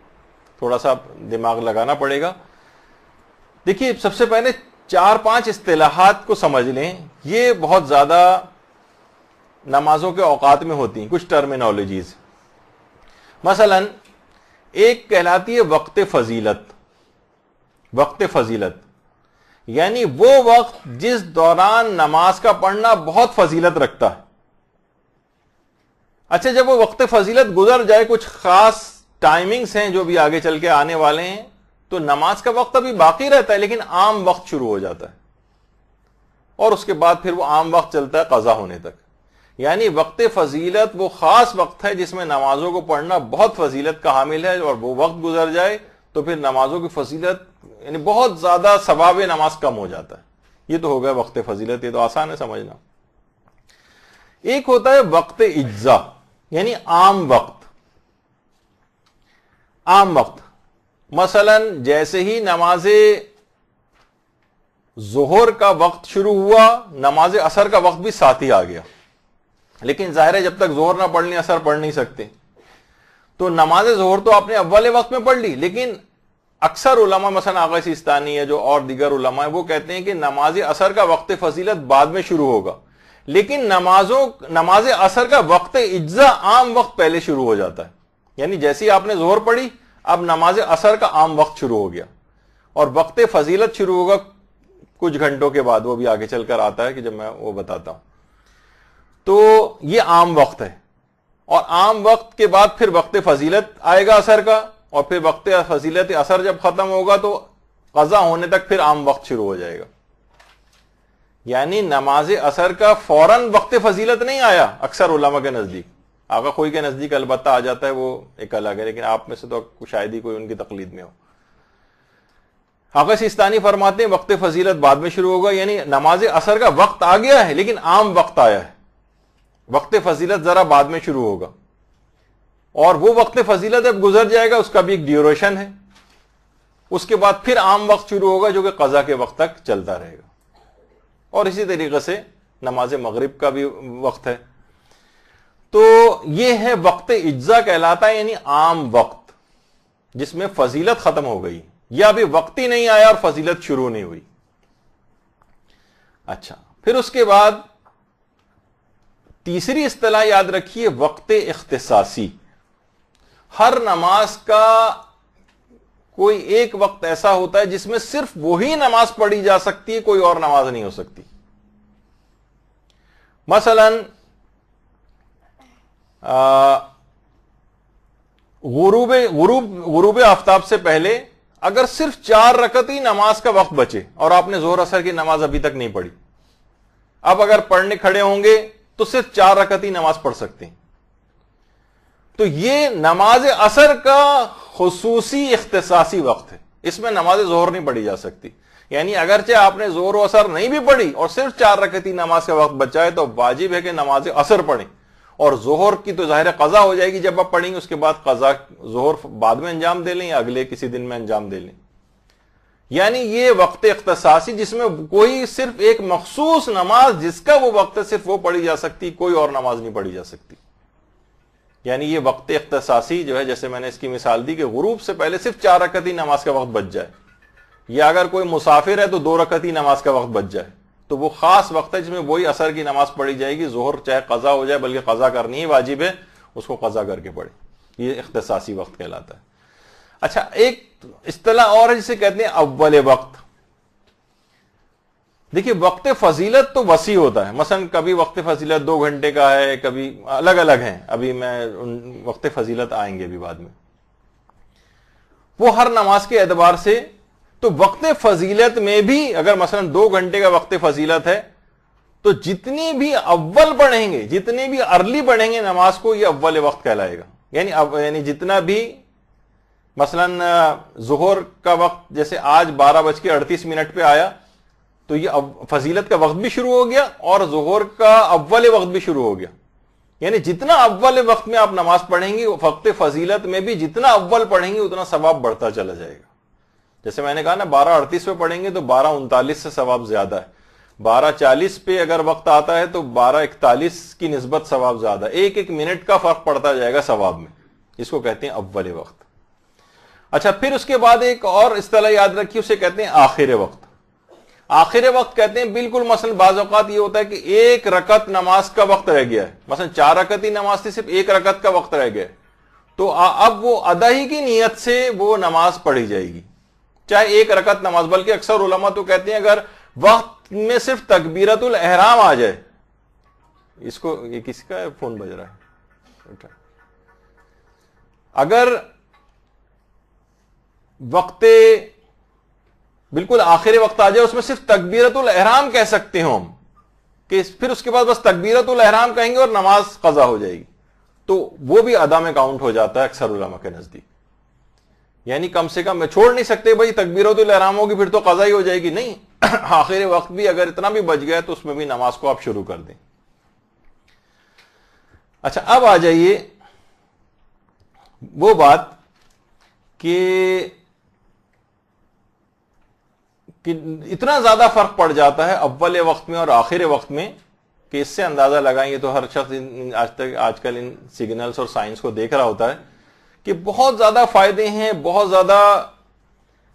تھوڑا سا دماغ لگانا پڑے گا. دیکھیے سب سے پہلے 4-5 اصطلاحات کو سمجھ لیں. یہ بہت زیادہ نمازوں کے اوقات میں ہوتی ہیں کچھ ٹرمینالوجیز. مثلا ایک کہلاتی ہے وقت فضیلت. وقت فضیلت یعنی وہ وقت جس دوران نماز کا پڑھنا بہت فضیلت رکھتا ہے. اچھا جب وہ وقت فضیلت گزر جائے, کچھ خاص ٹائمنگز ہیں جو بھی آگے چل کے آنے والے ہیں, تو نماز کا وقت ابھی باقی رہتا ہے لیکن عام وقت شروع ہو جاتا ہے, اور اس کے بعد پھر وہ عام وقت چلتا ہے قضا ہونے تک. یعنی وقت فضیلت وہ خاص وقت ہے جس میں نمازوں کو پڑھنا بہت فضیلت کا حامل ہے, اور وہ وقت گزر جائے تو پھر نمازوں کی فضیلت یعنی بہت زیادہ ثواب نماز کم ہو جاتا ہے. یہ تو ہو گیا وقت فضیلت, یہ تو آسان ہے سمجھنا. ایک ہوتا ہے وقت اجزا یعنی عام وقت. عام وقت مثلا جیسے ہی نماز ظہر کا وقت شروع ہوا, نماز عصر کا وقت بھی ساتھ ہی آ گیا. لیکن ظاہر ہے جب تک ظہر نہ پڑھ لیں عصر پڑھ نہیں سکتے, تو نماز ظہر تو آپ نے اول وقت میں پڑھ لی. لیکن اکثر علماء مثلا آغا سیستانی ہے جو اور دیگر علماء ہیں وہ کہتے ہیں کہ نماز عصر کا وقت فضیلت بعد میں شروع ہوگا, لیکن نماز عصر کا وقت اجزا عام وقت پہلے شروع ہو جاتا ہے. یعنی جیسی آپ نے ظہر پڑھی اب نماز عصر کا عام وقت شروع ہو گیا, اور وقت فضیلت شروع ہوگا کچھ گھنٹوں کے بعد. وہ بھی آگے چل کر آتا ہے کہ جب میں وہ بتاتا ہوں. تو یہ عام وقت ہے, اور عام وقت کے بعد پھر وقت فضیلت آئے گا عصر کا, اور پھر وقت فضیلت عصر جب ختم ہوگا تو قضا ہونے تک پھر عام وقت شروع ہو جائے گا. یعنی نماز عصر کا فوراً وقت فضیلت نہیں آیا اکثر علماء کے نزدیک. آقا کوئی کے نزدیک البتہ آ جاتا ہے, وہ ایک الگ ہے, لیکن آپ میں سے تو شاید ہی کوئی ان کی تقلید میں ہو. آقا سیستانی فرماتے ہیں وقت فضیلت بعد میں شروع ہوگا, یعنی نماز عصر کا وقت آ گیا ہے لیکن عام وقت آیا ہے. وقت فضیلت ذرا بعد میں شروع ہوگا, اور وہ وقت فضیلت جب گزر جائے گا اس کا بھی ایک ڈیوریشن ہے. اس کے بعد پھر عام وقت شروع ہوگا جو کہ قضا کے وقت تک چلتا رہے گا. اور اسی طریقے سے نماز مغرب کا بھی وقت ہے. تو یہ ہے وقت اجزا کہلاتا ہے, یعنی عام وقت جس میں فضیلت ختم ہو گئی, یا ابھی وقت ہی نہیں آیا اور فضیلت شروع نہیں ہوئی. اچھا پھر اس کے بعد تیسری اصطلاح یاد رکھیے وقت اختصاصی. ہر نماز کا کوئی ایک وقت ایسا ہوتا ہے جس میں صرف وہی نماز پڑھی جا سکتی ہے, کوئی اور نماز نہیں ہو سکتی. مثلا غروب آفتاب سے پہلے اگر صرف 4 رکعت ہی نماز کا وقت بچے اور آپ نے ظہر عصر کی نماز ابھی تک نہیں پڑھی, اب اگر پڑھنے کھڑے ہوں گے تو صرف 4 رکعت ہی نماز پڑھ سکتے ہیں. تو یہ نماز عصر کا خصوصی اختصاصی وقت ہے, اس میں نماز ظہر نہیں پڑھی جا سکتی. یعنی اگرچہ آپ نے ظہر و عصر نہیں بھی پڑھی اور صرف 4 رکعت ہی نماز کا وقت بچا ہے تو واجب ہے کہ نماز عصر پڑھیں, اور ظہر کی تو ظاہر قضا ہو جائے گی جب آپ پڑھیں گے, اس کے بعد قضا ظہر بعد میں انجام دے لیں یا اگلے کسی دن میں انجام دے لیں. یعنی یہ وقت اختصاصی جس میں کوئی صرف ایک مخصوص نماز جس کا وہ وقت ہے صرف وہ پڑھی جا سکتی, کوئی اور نماز نہیں پڑھی جا سکتی. یعنی یہ وقت اختصاصی جو ہے, جیسے میں نے اس کی مثال دی کہ غروب سے پہلے صرف 4 رکعت ہی نماز کا وقت بچ جائے, یا اگر کوئی مسافر ہے تو 2 رکعت ہی نماز کا وقت بچ جائے, تو وہ خاص وقت ہے جس میں وہی عصر کی نماز پڑھی جائے گی. ظہر چاہے قضا ہو جائے, بلکہ قضا کرنی ہی واجب ہے, اس کو قضا کر کے پڑھے. یہ اختصاصی وقت کہلاتا ہے. اچھا ایک اصطلاح اور ہے جسے کہتے ہیں اول وقت. دیکھیے وقت فضیلت تو وسیع ہوتا ہے, مثلا کبھی وقت فضیلت 2 گھنٹے کا ہے, کبھی الگ الگ ہیں, ابھی میں وقت فضیلت آئیں گے ابھی بعد میں, وہ ہر نماز کے اعتبار سے. تو وقت فضیلت میں بھی اگر مثلا 2 گھنٹے کا وقت فضیلت ہے تو جتنی بھی اول پڑھیں گے, جتنی بھی ارلی پڑھیں گے نماز کو, یہ اول وقت کہلائے گا. یعنی جتنا بھی مثلا ظہر کا وقت جیسے آج 12:38 پہ آیا تو یہ فضیلت کا وقت بھی شروع ہو گیا اور ظہر کا اول وقت بھی شروع ہو گیا. یعنی جتنا اول وقت میں آپ نماز پڑھیں گے وقت فضیلت میں بھی جتنا اول پڑھیں گے اتنا ثواب بڑھتا چلا جائے گا. جیسے میں نے کہا نا 12:38 پہ پڑھیں گے تو 12:39 سے ثواب زیادہ ہے, 12:40 پہ اگر وقت آتا ہے تو 12:41 کی نسبت ثواب زیادہ, ایک ایک منٹ کا فرق پڑتا جائے گا ثواب میں. اس کو کہتے ہیں اول وقت. اچھا, پھر اس کے بعد ایک اور اصطلاح یاد رکھیے, اسے کہتے ہیں آخر وقت. آخر وقت کہتے ہیں بالکل, مثلا بعض اوقات یہ ہوتا ہے کہ ایک رکعت نماز کا وقت رہ گیا ہے, مثلا 4 رکعت ہی نماز تھی, صرف ایک رکعت کا وقت رہ گیا ہے, تو اب وہ ادائی کی نیت سے وہ نماز پڑھی جائے گی, چاہے ایک رکعت نماز. بلکہ اکثر علماء تو کہتے ہیں اگر وقت میں صرف تکبیرۃ الاحرام آ جائے, اس کو, یہ کسی کا فون بج رہا ہے, اگر وقت بالکل آخری وقت آ جائے, اس میں صرف تکبیرۃ الاحرام کہہ سکتے ہوں ہم, کہ پھر اس کے بعد بس تکبیرۃ الاحرام کہیں گے اور نماز قضا ہو جائے گی, تو وہ بھی ادا میں کاؤنٹ ہو جاتا ہے اکثر علماء کے نزدیک. یعنی کم سے کم میں چھوڑ نہیں سکتے بھائی تکبیرۃ الاحرام ہوگی پھر تو قضا ہی ہو جائے گی, نہیں, آخر وقت بھی اگر اتنا بھی بچ گیا تو اس میں بھی نماز کو آپ شروع کر دیں. اچھا, اب آ جائیے وہ بات کہ اتنا زیادہ فرق پڑ جاتا ہے اول وقت میں اور آخر وقت میں کہ اس سے اندازہ لگائیں. یہ تو ہر شخص آج کل ان سگنلز اور سائنس کو دیکھ رہا ہوتا ہے کہ بہت زیادہ فائدے ہیں, بہت زیادہ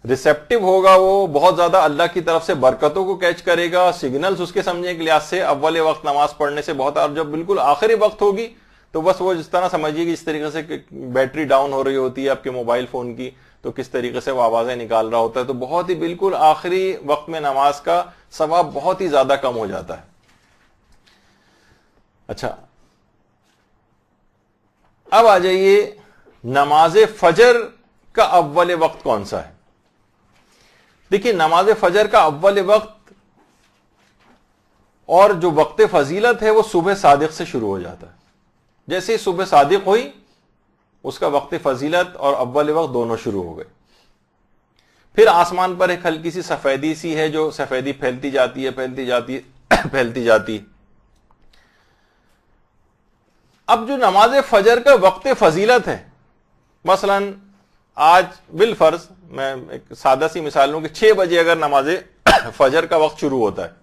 ریسیپٹیو ہوگا, وہ بہت زیادہ اللہ کی طرف سے برکتوں کو کیچ کرے گا. سگنلز اس کے سمجھنے کے لحاظ سے اول وقت نماز پڑھنے سے بہت, اور جب بالکل آخری وقت ہوگی تو بس وہ جس طرح سمجھیے کہ اس طریقے سے بیٹری ڈاؤن ہو رہی ہوتی ہے آپ کے موبائل فون کی, تو کس طریقے سے وہ آوازیں نکال رہا ہوتا ہے, تو بہت ہی بالکل آخری وقت میں نماز کا ثواب بہت ہی زیادہ کم ہو جاتا ہے. اچھا, اب آ جائیے نماز فجر کا اول وقت کون سا ہے. دیکھیے, نماز فجر کا اول وقت اور جو وقت فضیلت ہے وہ صبح صادق سے شروع ہو جاتا ہے. جیسے ہی صبح صادق ہوئی اس کا وقت فضیلت اور اول وقت دونوں شروع ہو گئے. پھر آسمان پر ایک ہلکی سی سفیدی سی ہے, جو سفیدی پھیلتی جاتی ہے, پھیلتی جاتی ہے, پھیلتی جاتی. اب جو نماز فجر کا وقت فضیلت ہے, مثلا آج بالفرض میں ایک سادہ سی مثال لوں کہ 6 بجے اگر نماز فجر کا وقت شروع ہوتا ہے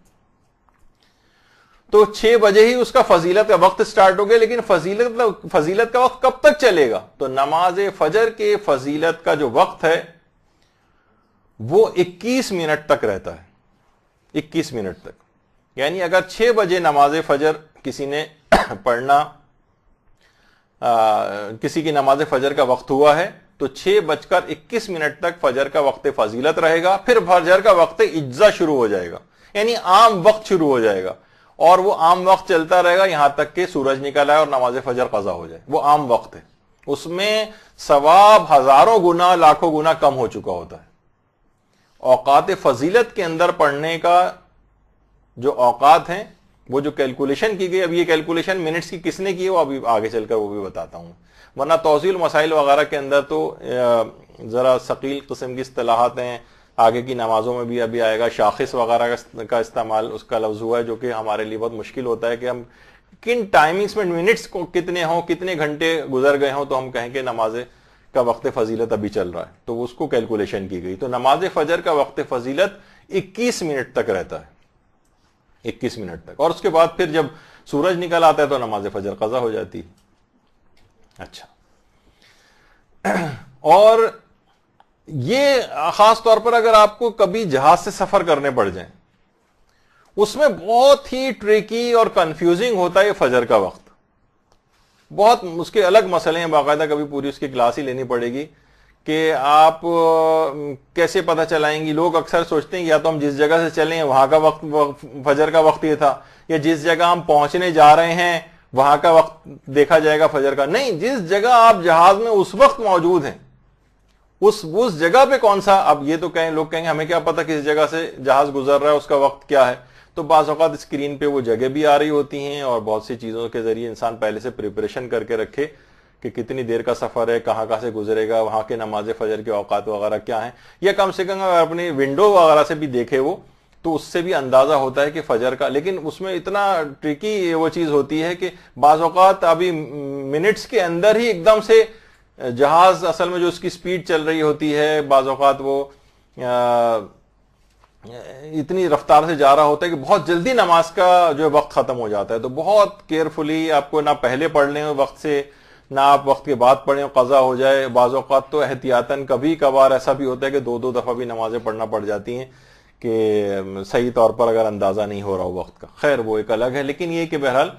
تو 6 بجے ہی اس کا فضیلت کا وقت سٹارٹ ہو گیا. لیکن فضیلت کا وقت کب تک چلے گا؟ تو نماز فجر کے فضیلت کا جو وقت ہے وہ 21 منٹ تک رہتا ہے. 21 منٹ تک. یعنی اگر 6 بجے نماز فجر کسی نے پڑھنا, کسی کی نماز فجر کا وقت ہوا ہے تو 6:21 تک فجر کا وقت فضیلت رہے گا. پھر فجر کا وقت اجزا شروع ہو جائے گا, یعنی عام وقت شروع ہو جائے گا, اور وہ عام وقت چلتا رہے گا یہاں تک کہ سورج نکل آئے اور نماز فجر قضا ہو جائے. وہ عام وقت ہے, اس میں ثواب ہزاروں گنا لاکھوں گنا کم ہو چکا ہوتا ہے. اوقات فضیلت کے اندر پڑھنے کا جو اوقات ہیں, وہ جو کیلکولیشن کی گئی, اب یہ کیلکولیشن منٹس کی کس نے کی ہے وہ ابھی آگے چل کر وہ بھی بتاتا ہوں, ورنہ توضیح المسائل وغیرہ کے اندر تو ذرا ثقیل قسم کی اصطلاحات ہیں. آگے کی نمازوں میں بھی ابھی آئے گا. شاخص وغیرہ کا استعمال اس کا لفظ ہوا ہے, جو کہ ہمارے لیے بہت مشکل ہوتا ہے کہ ہم کن ٹائمنگز میں منٹس کو کتنے ہوں, کتنے گھنٹے گزر گئے ہوں تو ہم کہیں کہ نماز کا وقت فضیلت ابھی چل رہا ہے, تو اس کو کیلکولیشن کی گئی. تو نماز فجر کا وقت فضیلت 21 منٹ تک رہتا ہے, 21 منٹ تک. اور اس کے بعد پھر جب سورج نکل آتا ہے تو نماز فجر قضا ہو جاتی. اچھا, اور یہ خاص طور پر اگر آپ کو کبھی جہاز سے سفر کرنے پڑ جائیں, اس میں بہت ہی ٹریکی اور کنفیوزنگ ہوتا ہے یہ فجر کا وقت. بہت اس کے الگ مسئلے ہیں, باقاعدہ کبھی پوری اس کی کلاس ہی لینی پڑے گی کہ آپ کیسے پتہ چلائیں گی. لوگ اکثر سوچتے ہیں یا تو ہم جس جگہ سے چلیں وہاں کا وقت فجر کا وقت یہ تھا, یا جس جگہ ہم پہنچنے جا رہے ہیں وہاں کا وقت دیکھا جائے گا فجر کا. نہیں, جس جگہ آپ جہاز میں اس وقت موجود ہیں اس جگہ پہ کون سا. اب یہ تو کہیں لوگ کہیں گے ہمیں کیا پتا کس جگہ سے جہاز گزر رہا ہے, اس کا وقت کیا ہے. تو بعض اوقات اسکرین پہ وہ جگہ بھی آ رہی ہوتی ہیں, اور بہت سی چیزوں کے ذریعے انسان پہلے سے پریپریشن کر کے رکھے کہ کتنی دیر کا سفر ہے, کہاں سے گزرے گا, وہاں کے نماز فجر کے اوقات وغیرہ کیا ہیں, یا کم سے کم اپنی ونڈو وغیرہ سے بھی دیکھے وہ, تو اس سے بھی اندازہ ہوتا ہے کہ فجر کا. لیکن اس میں اتنا ٹرکی وہ چیز ہوتی ہے کہ بعض اوقات ابھی منٹس کے اندر ہی ایک دم سے جہاز, اصل میں جو اس کی سپیڈ چل رہی ہوتی ہے, بعض اوقات وہ اتنی رفتار سے جا رہا ہوتا ہے کہ بہت جلدی نماز کا جو وقت ختم ہو جاتا ہے. تو بہت کیئرفلی آپ کو نہ پہلے پڑھ لیں وقت سے نہ آپ وقت کے بعد پڑھیں قضا ہو جائے. بعض اوقات تو احتیاطاً کبھی کبھار ایسا بھی ہوتا ہے کہ 2 دفعہ بھی نمازیں پڑھنا پڑ جاتی ہیں کہ صحیح طور پر اگر اندازہ نہیں ہو رہا ہو وقت کا. خیر وہ ایک الگ ہے. لیکن یہ کہ بہرحال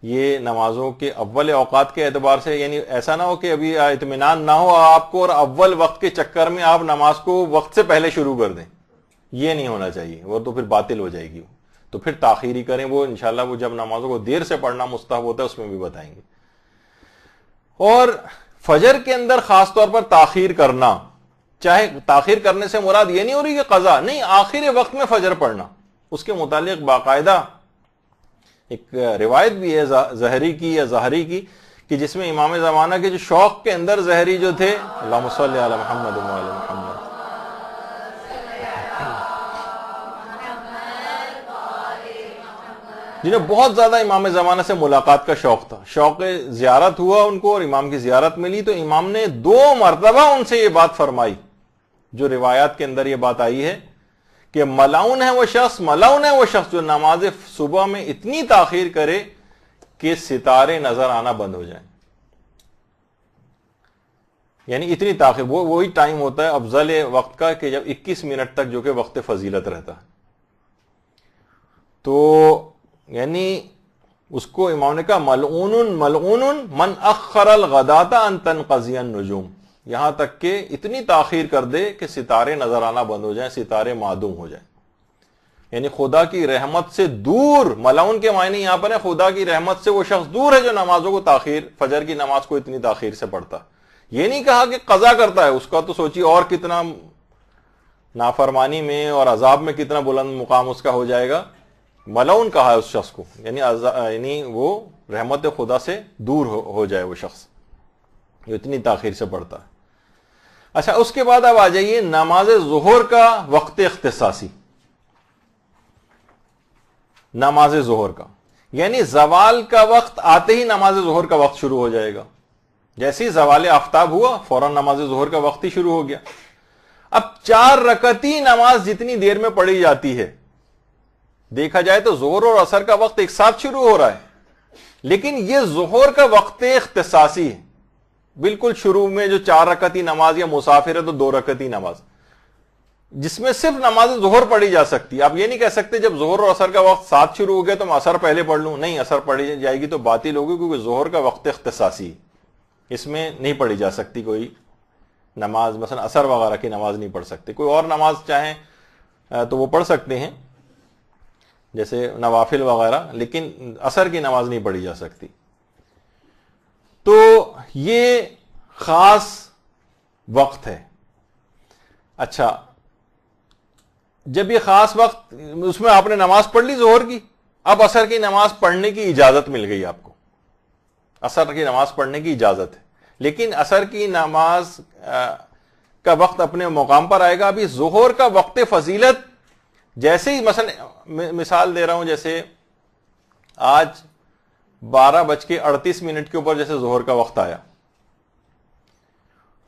یہ نمازوں کے اول اوقات کے اعتبار سے یعنی ایسا نہ ہو کہ ابھی اطمینان نہ ہو آپ کو اور اول وقت کے چکر میں آپ نماز کو وقت سے پہلے شروع کر دیں. یہ نہیں ہونا چاہیے, وہ تو پھر باطل ہو جائے گی. تو پھر تاخیر ہی کریں. وہ انشاءاللہ وہ جب نمازوں کو دیر سے پڑھنا مستحب ہوتا ہے اس میں بھی بتائیں گے. اور فجر کے اندر خاص طور پر تاخیر کرنا, چاہے تاخیر کرنے سے مراد یہ نہیں ہو رہی کہ قضا نہیں, آخر وقت میں فجر پڑھنا, اس کے متعلق باقاعدہ ایک روایت بھی ہے زہری کی یا زہری کی کہ جس میں امام زمانہ کے جو شوق کے اندر زہری جو تھے, اللہم صلی علی محمد و علی محمد, جنہیں بہت زیادہ امام زمانہ سے ملاقات کا شوق تھا, شوق زیارت ہوا ان کو اور امام کی زیارت ملی, تو امام نے 2 مرتبہ ان سے یہ بات فرمائی جو روایات کے اندر یہ بات آئی ہے کہ ملعون ہے وہ شخص جو نماز صبح میں اتنی تاخیر کرے کہ ستارے نظر آنا بند ہو جائیں. یعنی اتنی تاخیر, وہی ٹائم ہوتا ہے افضل وقت کا کہ جب 21 منٹ تک جو کہ وقت فضیلت رہتا ہے. تو یعنی اس کو امام نے کہا ملعون من اخر الغداۃ ان تنقضی النجوم, یہاں تک کہ اتنی تاخیر کر دے کہ ستارے نظر آنا بند ہو جائیں, ستارے معدوم ہو جائیں. یعنی خدا کی رحمت سے دور, ملعون کے معنی یہاں پر ہے خدا کی رحمت سے وہ شخص دور ہے جو نمازوں کو تاخیر, فجر کی نماز کو اتنی تاخیر سے پڑھتا. یہ نہیں کہا کہ قضا کرتا ہے, اس کا تو سوچی اور کتنا نافرمانی میں اور عذاب میں کتنا بلند مقام اس کا ہو جائے گا. ملعون کہا ہے اس شخص کو, یعنی وہ رحمت خدا سے دور ہو جائے وہ شخص جو اتنی تاخیر سے پڑھتا ہے. اچھا, اس کے بعد اب آ جائیے نماز ظہر کا وقت اختصاصی. نماز ظہر کا یعنی زوال کا وقت آتے ہی نماز ظہر کا وقت شروع ہو جائے گا. جیسے ہی زوال آفتاب ہوا فوراً نماز ظہر کا وقت ہی شروع ہو گیا. اب 4 رکعتی نماز جتنی دیر میں پڑھی جاتی ہے, دیکھا جائے تو ظہر اور عصر کا وقت ایک ساتھ شروع ہو رہا ہے, لیکن یہ ظہر کا وقت اختصاصی ہے. بالکل شروع میں جو 4 رکعتی نماز یا مسافر ہے تو 2 رکعتی نماز, جس میں صرف نماز ظہر پڑھی جا سکتی. آپ یہ نہیں کہہ سکتے جب ظہر اور عصر کا وقت ساتھ شروع ہو گیا تو میں عصر پہلے پڑھ لوں, نہیں, عصر پڑھی جائے گی تو باطل ہوگی کیونکہ ظہر کا وقت اختصاصی, اس میں نہیں پڑھی جا سکتی کوئی نماز. مثلا عصر وغیرہ کی نماز نہیں پڑھ سکتے, کوئی اور نماز چاہیں تو وہ پڑھ سکتے ہیں جیسے نوافل وغیرہ, لیکن عصر کی نماز نہیں پڑھی جا سکتی. تو یہ خاص وقت ہے. اچھا, جب یہ خاص وقت, اس میں آپ نے نماز پڑھ لی ظہر کی, اب عصر کی نماز پڑھنے کی اجازت مل گئی آپ کو, عصر کی نماز پڑھنے کی اجازت ہے, لیکن عصر کی نماز کا وقت اپنے مقام پر آئے گا. ابھی ظہر کا وقت فضیلت جیسے ہی, مثلا مثال دے رہا ہوں, جیسے آج 12:38 کے اوپر جیسے ظہر کا وقت آیا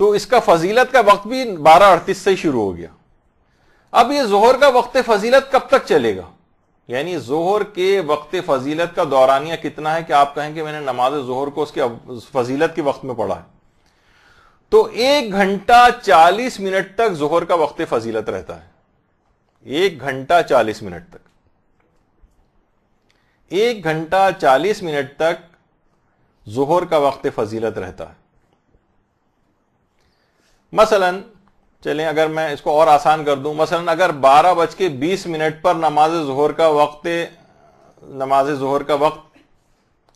تو اس کا فضیلت کا وقت بھی 12:38 سے شروع ہو گیا. اب یہ ظہر کا وقت فضیلت کب تک چلے گا؟ یعنی ظہر کے وقت فضیلت کا دورانیہ کتنا ہے کہ آپ کہیں کہ میں نے نماز ظہر کو اس کے فضیلت کے وقت میں پڑھا ہے, تو 1 گھنٹہ 40 منٹ تک ظہر کا وقت فضیلت رہتا ہے. 1 گھنٹہ 40 منٹ تک, 1 گھنٹہ 40 منٹ تک ظہر کا وقت فضیلت رہتا ہے. مثلا چلیں اگر میں اس کو اور آسان کر دوں, مثلا اگر 12:20 پر نماز ظہر کا وقت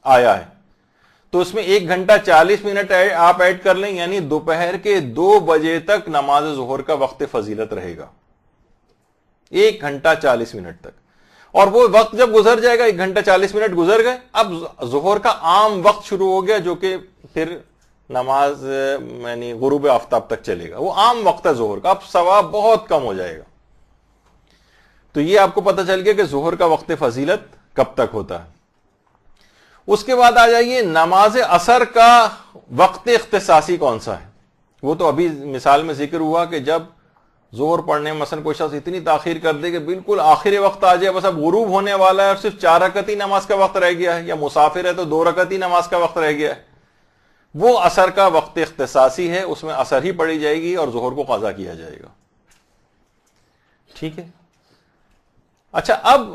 آیا ہے تو اس میں 1 گھنٹہ 40 منٹ آپ ایڈ کر لیں, یعنی دوپہر کے 2 بجے تک نماز ظہر کا وقت فضیلت رہے گا. 1 گھنٹہ 40 منٹ تک. اور وہ وقت جب گزر جائے گا, 1 گھنٹہ 40 منٹ گزر گئے, اب ظہر کا عام وقت شروع ہو گیا جو کہ پھر نماز یعنی غروب آفتاب تک چلے گا. وہ عام وقت ہے ظہر کا, اب ثواب بہت کم ہو جائے گا. تو یہ آپ کو پتہ چل گیا کہ ظہر کا وقت فضیلت کب تک ہوتا ہے. اس کے بعد آ جائیے نماز عصر کا وقت اختصاصی کون سا ہے. وہ تو ابھی مثال میں ذکر ہوا کہ جب ظہر پڑھنے میں مثلا کوئی شخص اتنی تاخیر کر دے کہ بالکل آخری وقت آ جائے, بس اب غروب ہونے والا ہے اور صرف 4 رکعت ہی نماز کا وقت رہ گیا ہے, یا مسافر ہے تو 2 رکعت ہی نماز کا وقت رہ گیا ہے, وہ عصر کا وقت اختصاصی ہے, اس میں عصر ہی پڑھی جائے گی اور ظہر کو قضا کیا جائے گا. ٹھیک ہے. اچھا, اب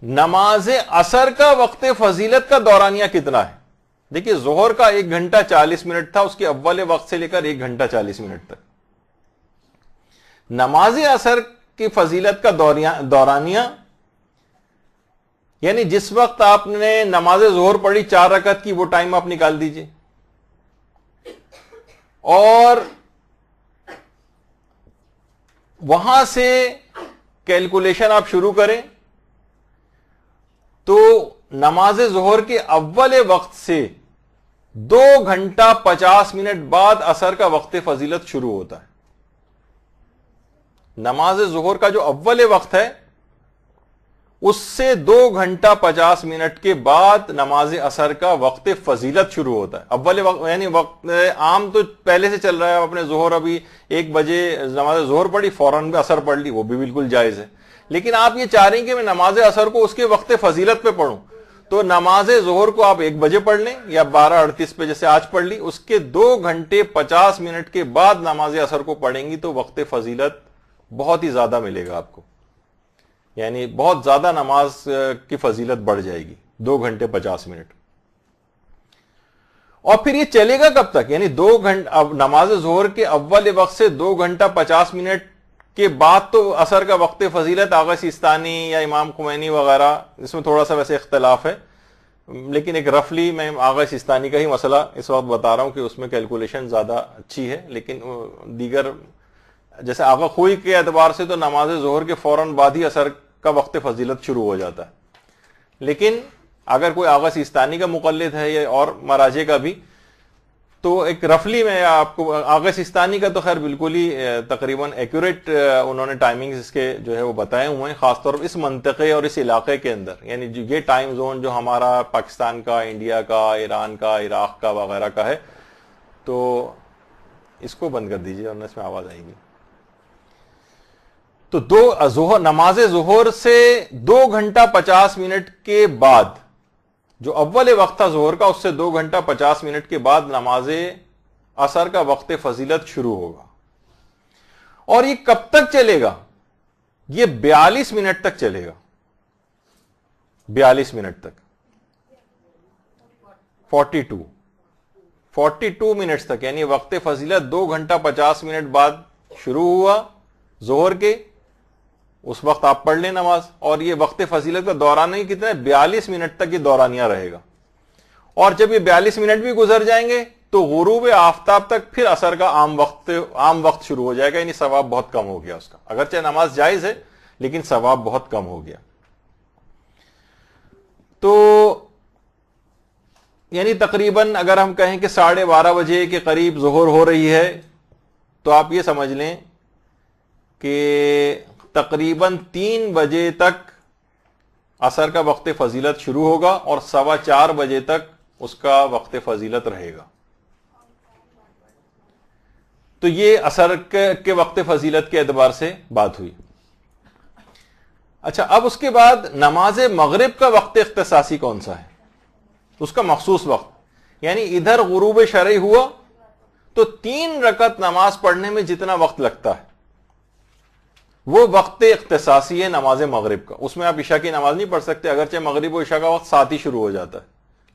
نماز عصر کا وقت فضیلت کا دورانیہ کتنا ہے؟ دیکھیے, ظہر کا 1 گھنٹہ 40 منٹ تھا, اس کے اول وقت سے لے کر 1 گھنٹہ 40 منٹ تک. نماز عصر کی فضیلت کا دورانیہ یعنی جس وقت آپ نے نماز ظہر پڑھی 4 رکعت کی, وہ ٹائم آپ نکال دیجئے, اور وہاں سے کیلکولیشن آپ شروع کریں تو نماز ظہر کے اول وقت سے 2 گھنٹہ 50 منٹ بعد عصر کا وقت فضیلت شروع ہوتا ہے. نماز ظہر کا جو اول وقت ہے اس سے 2 گھنٹہ 50 منٹ کے بعد نماز عصر کا وقت فضیلت شروع ہوتا ہے. اول وقت یعنی وقت عام تو پہلے سے چل رہا ہے, اپنے ظہر ابھی 1 بجے نماز ظہر پڑھی, فوراً عصر پڑھ لی, وہ بھی بالکل جائز ہے. لیکن آپ یہ چاہ رہے ہیں کہ میں نماز عصر کو اس کے وقت فضیلت پہ پڑھوں, تو نماز ظہر کو آپ 1 بجے پڑھ لیں یا 12:38 پہ جیسے آج پڑھ لی, اس کے 2 گھنٹے 50 منٹ کے بعد نماز عصر کو پڑھیں گی تو وقت فضیلت بہت ہی زیادہ ملے گا آپ کو, یعنی بہت زیادہ نماز کی فضیلت بڑھ جائے گی. 2 گھنٹے 50 منٹ. اور پھر یہ چلے گا کب تک؟ یعنی 2 گھنٹے, اب نماز ظہر کے اول وقت سے 2 گھنٹہ 50 منٹ کے بعد تو عصر کا وقت فضیلت آغا سیستانی یا امام خمینی وغیرہ, اس میں تھوڑا سا ویسے اختلاف ہے, لیکن ایک رفلی میں آغا سیستانی کا ہی مسئلہ اس وقت بتا رہا ہوں کہ اس میں کیلکولیشن زیادہ اچھی ہے. لیکن دیگر جیسے آغا خوئی کے اعتبار سے تو نماز ظہر کے فوراً بعد ہی عصر کا وقت فضیلت شروع ہو جاتا ہے. لیکن اگر کوئی آغا سیستانی کا مقلد ہے یا اور مراجع کا بھی, تو ایک رفلی میں آپ کو آغا سیستانی کا تو خیر بالکل ہی تقریباً ایکوریٹ انہوں نے ٹائمنگز اس کے جو ہے وہ بتائے ہوئے ہیں, خاص طور پر اس منطقے اور اس علاقے کے اندر, یعنی یہ ٹائم زون جو ہمارا پاکستان کا, انڈیا کا, ایران کا, عراق کا وغیرہ کا ہے. تو اس کو بند کر دیجیے ورنہ اس میں آواز آئے گی. تو نماز ظہر سے 2 گھنٹہ 50 منٹ کے بعد جو اول وقت تھا ظہر کا, اس سے 2 گھنٹہ 50 منٹ کے بعد نماز عصر کا وقت فضیلت شروع ہوگا. اور یہ کب تک چلے گا؟ یہ 42 منٹ تک چلے گا. 42 منٹ تک, 42 منٹس تک, یعنی وقت فضیلت 2 گھنٹہ 50 منٹ بعد شروع ہوا ظہر کے, اس وقت آپ پڑھ لیں نماز, اور یہ وقت فضیلت کا دورانیہ کتنا ہے؟ 42 منٹ تک یہ دورانیہ رہے گا. اور جب یہ 42 منٹ بھی گزر جائیں گے تو غروب آفتاب تک پھر عصر کا عام وقت شروع ہو جائے گا, یعنی ثواب بہت کم ہو گیا اس کا. اگرچہ نماز جائز ہے لیکن ثواب بہت کم ہو گیا. تو یعنی تقریباً اگر ہم کہیں کہ 12:30 بجے کے قریب ظہر ہو رہی ہے, تو آپ یہ سمجھ لیں کہ تقریباً 3 بجے تک عصر کا وقت فضیلت شروع ہوگا اور 4:15 بجے تک اس کا وقت فضیلت رہے گا. تو یہ عصر کے وقت فضیلت کے اعتبار سے بات ہوئی. اچھا, اب اس کے بعد نماز مغرب کا وقت اختصاصی کون سا ہے؟ اس کا مخصوص وقت, یعنی ادھر غروب شرعی ہوا تو 3 رکعت نماز پڑھنے میں جتنا وقت لگتا ہے وہ وقت اختصاصی ہے نماز مغرب کا. اس میں آپ عشاء کی نماز نہیں پڑھ سکتے, اگرچہ مغرب و عشاء کا وقت ساتھ ہی شروع ہو جاتا ہے,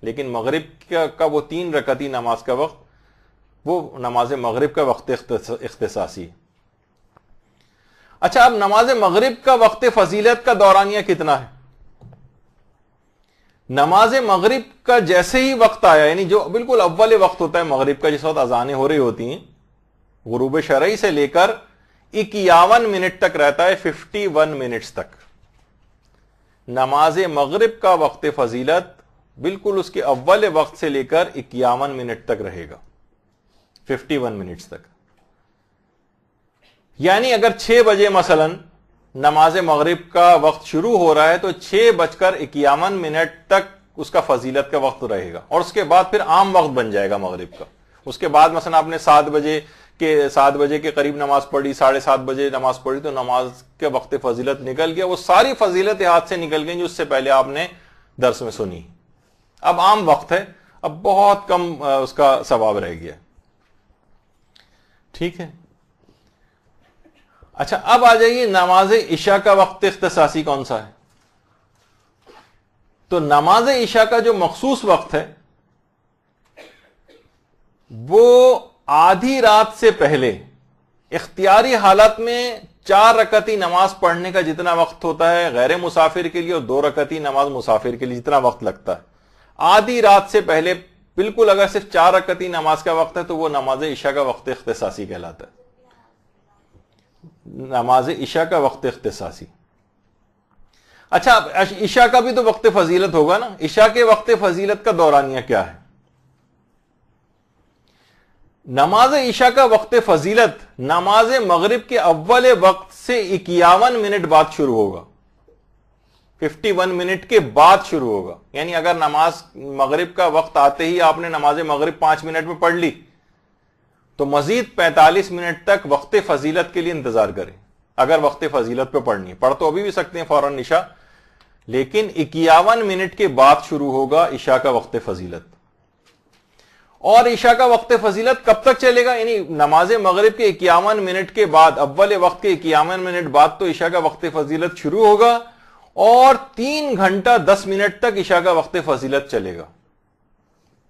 لیکن مغرب کا وہ 3 رکعتی نماز کا وقت وہ نماز مغرب کا وقت اختصاصی ہے. اچھا, اب نماز مغرب کا وقت فضیلت کا دورانیہ کتنا ہے؟ نماز مغرب کا جیسے ہی وقت آیا, یعنی جو بالکل اول وقت ہوتا ہے مغرب کا, جس وقت اذانیں ہو رہی ہوتی ہیں, غروب شرعی سے لے کر 51 منٹ تک رہتا ہے, 51 منٹس تک. نماز مغرب کا وقت فضیلت بالکل اس کے اول وقت سے لے کر 51 منٹ تک رہے گا, 51 منٹس تک. یعنی اگر 6 بجے مثلا نماز مغرب کا وقت شروع ہو رہا ہے تو 6:51 تک اس کا فضیلت کا وقت رہے گا, اور اس کے بعد پھر عام وقت بن جائے گا مغرب کا. اس کے بعد مثلا آپ نے 7 بجے کہ 7 بجے کے قریب نماز پڑھی، 7:30 بجے نماز پڑھی تو نماز کے وقت فضیلت نکل گیا، وہ ساری فضیلت ہاتھ سے نکل گئی جو اس سے پہلے آپ نے درس میں سنی. اب عام وقت ہے، اب بہت کم اس کا ثواب رہ گیا. ٹھیک ہے. اچھا اب آ جائیے نماز عشاء کا وقت اختصاصی کون سا ہے. تو نماز عشاء کا جو مخصوص وقت ہے وہ آدھی رات سے پہلے اختیاری حالت میں 4 رکعتی نماز پڑھنے کا جتنا وقت ہوتا ہے غیر مسافر کے لیے، اور 2 رکعتی نماز مسافر کے لیے جتنا وقت لگتا ہے، آدھی رات سے پہلے بالکل اگر صرف 4 رکعتی نماز کا وقت ہے تو وہ نماز عشاء کا وقت اختصاصی کہلاتا ہے. نماز عشاء کا وقت اختصاصی. اچھا اب عشاء کا بھی تو وقت فضیلت ہوگا نا. عشاء کے وقت فضیلت کا دورانیہ کیا ہے؟ نماز عشاء کا وقت فضیلت نماز مغرب کے اول وقت سے 51 منٹ بعد شروع ہوگا. 51 منٹ کے بعد شروع ہوگا. یعنی اگر نماز مغرب کا وقت آتے ہی آپ نے نماز مغرب 5 منٹ میں پڑھ لی تو مزید 45 منٹ تک وقت فضیلت کے لیے انتظار کریں. اگر وقت فضیلت پہ پڑھنی ہے، پڑھ تو ابھی بھی سکتے ہیں فوراً عشاء، لیکن 51 منٹ کے بعد شروع ہوگا عشاء کا وقت فضیلت. اور عشاء کا وقت فضیلت کب تک چلے گا؟ یعنی نماز مغرب کے 51 منٹ کے بعد، اول وقت کے 51 منٹ بعد تو عشاء کا وقت فضیلت شروع ہوگا، اور 3 گھنٹہ 10 منٹ تک عشاء کا وقت فضیلت چلے گا.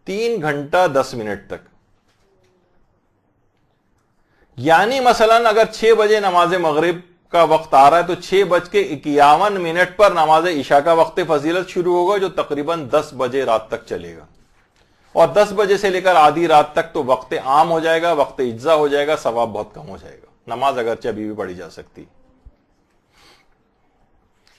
3 گھنٹہ 10 منٹ تک. یعنی مثلا اگر 6 بجے نماز مغرب کا وقت آ رہا ہے تو 6:51 پر نماز عشاء کا وقت فضیلت شروع ہوگا، جو تقریباً 10 بجے رات تک چلے گا. اور 10 بجے سے لے کر آدھی رات تک تو وقت عام ہو جائے گا، وقت اجزا ہو جائے گا، ثواب بہت کم ہو جائے گا. نماز اگرچہ ابھی بھی پڑھی جا سکتی.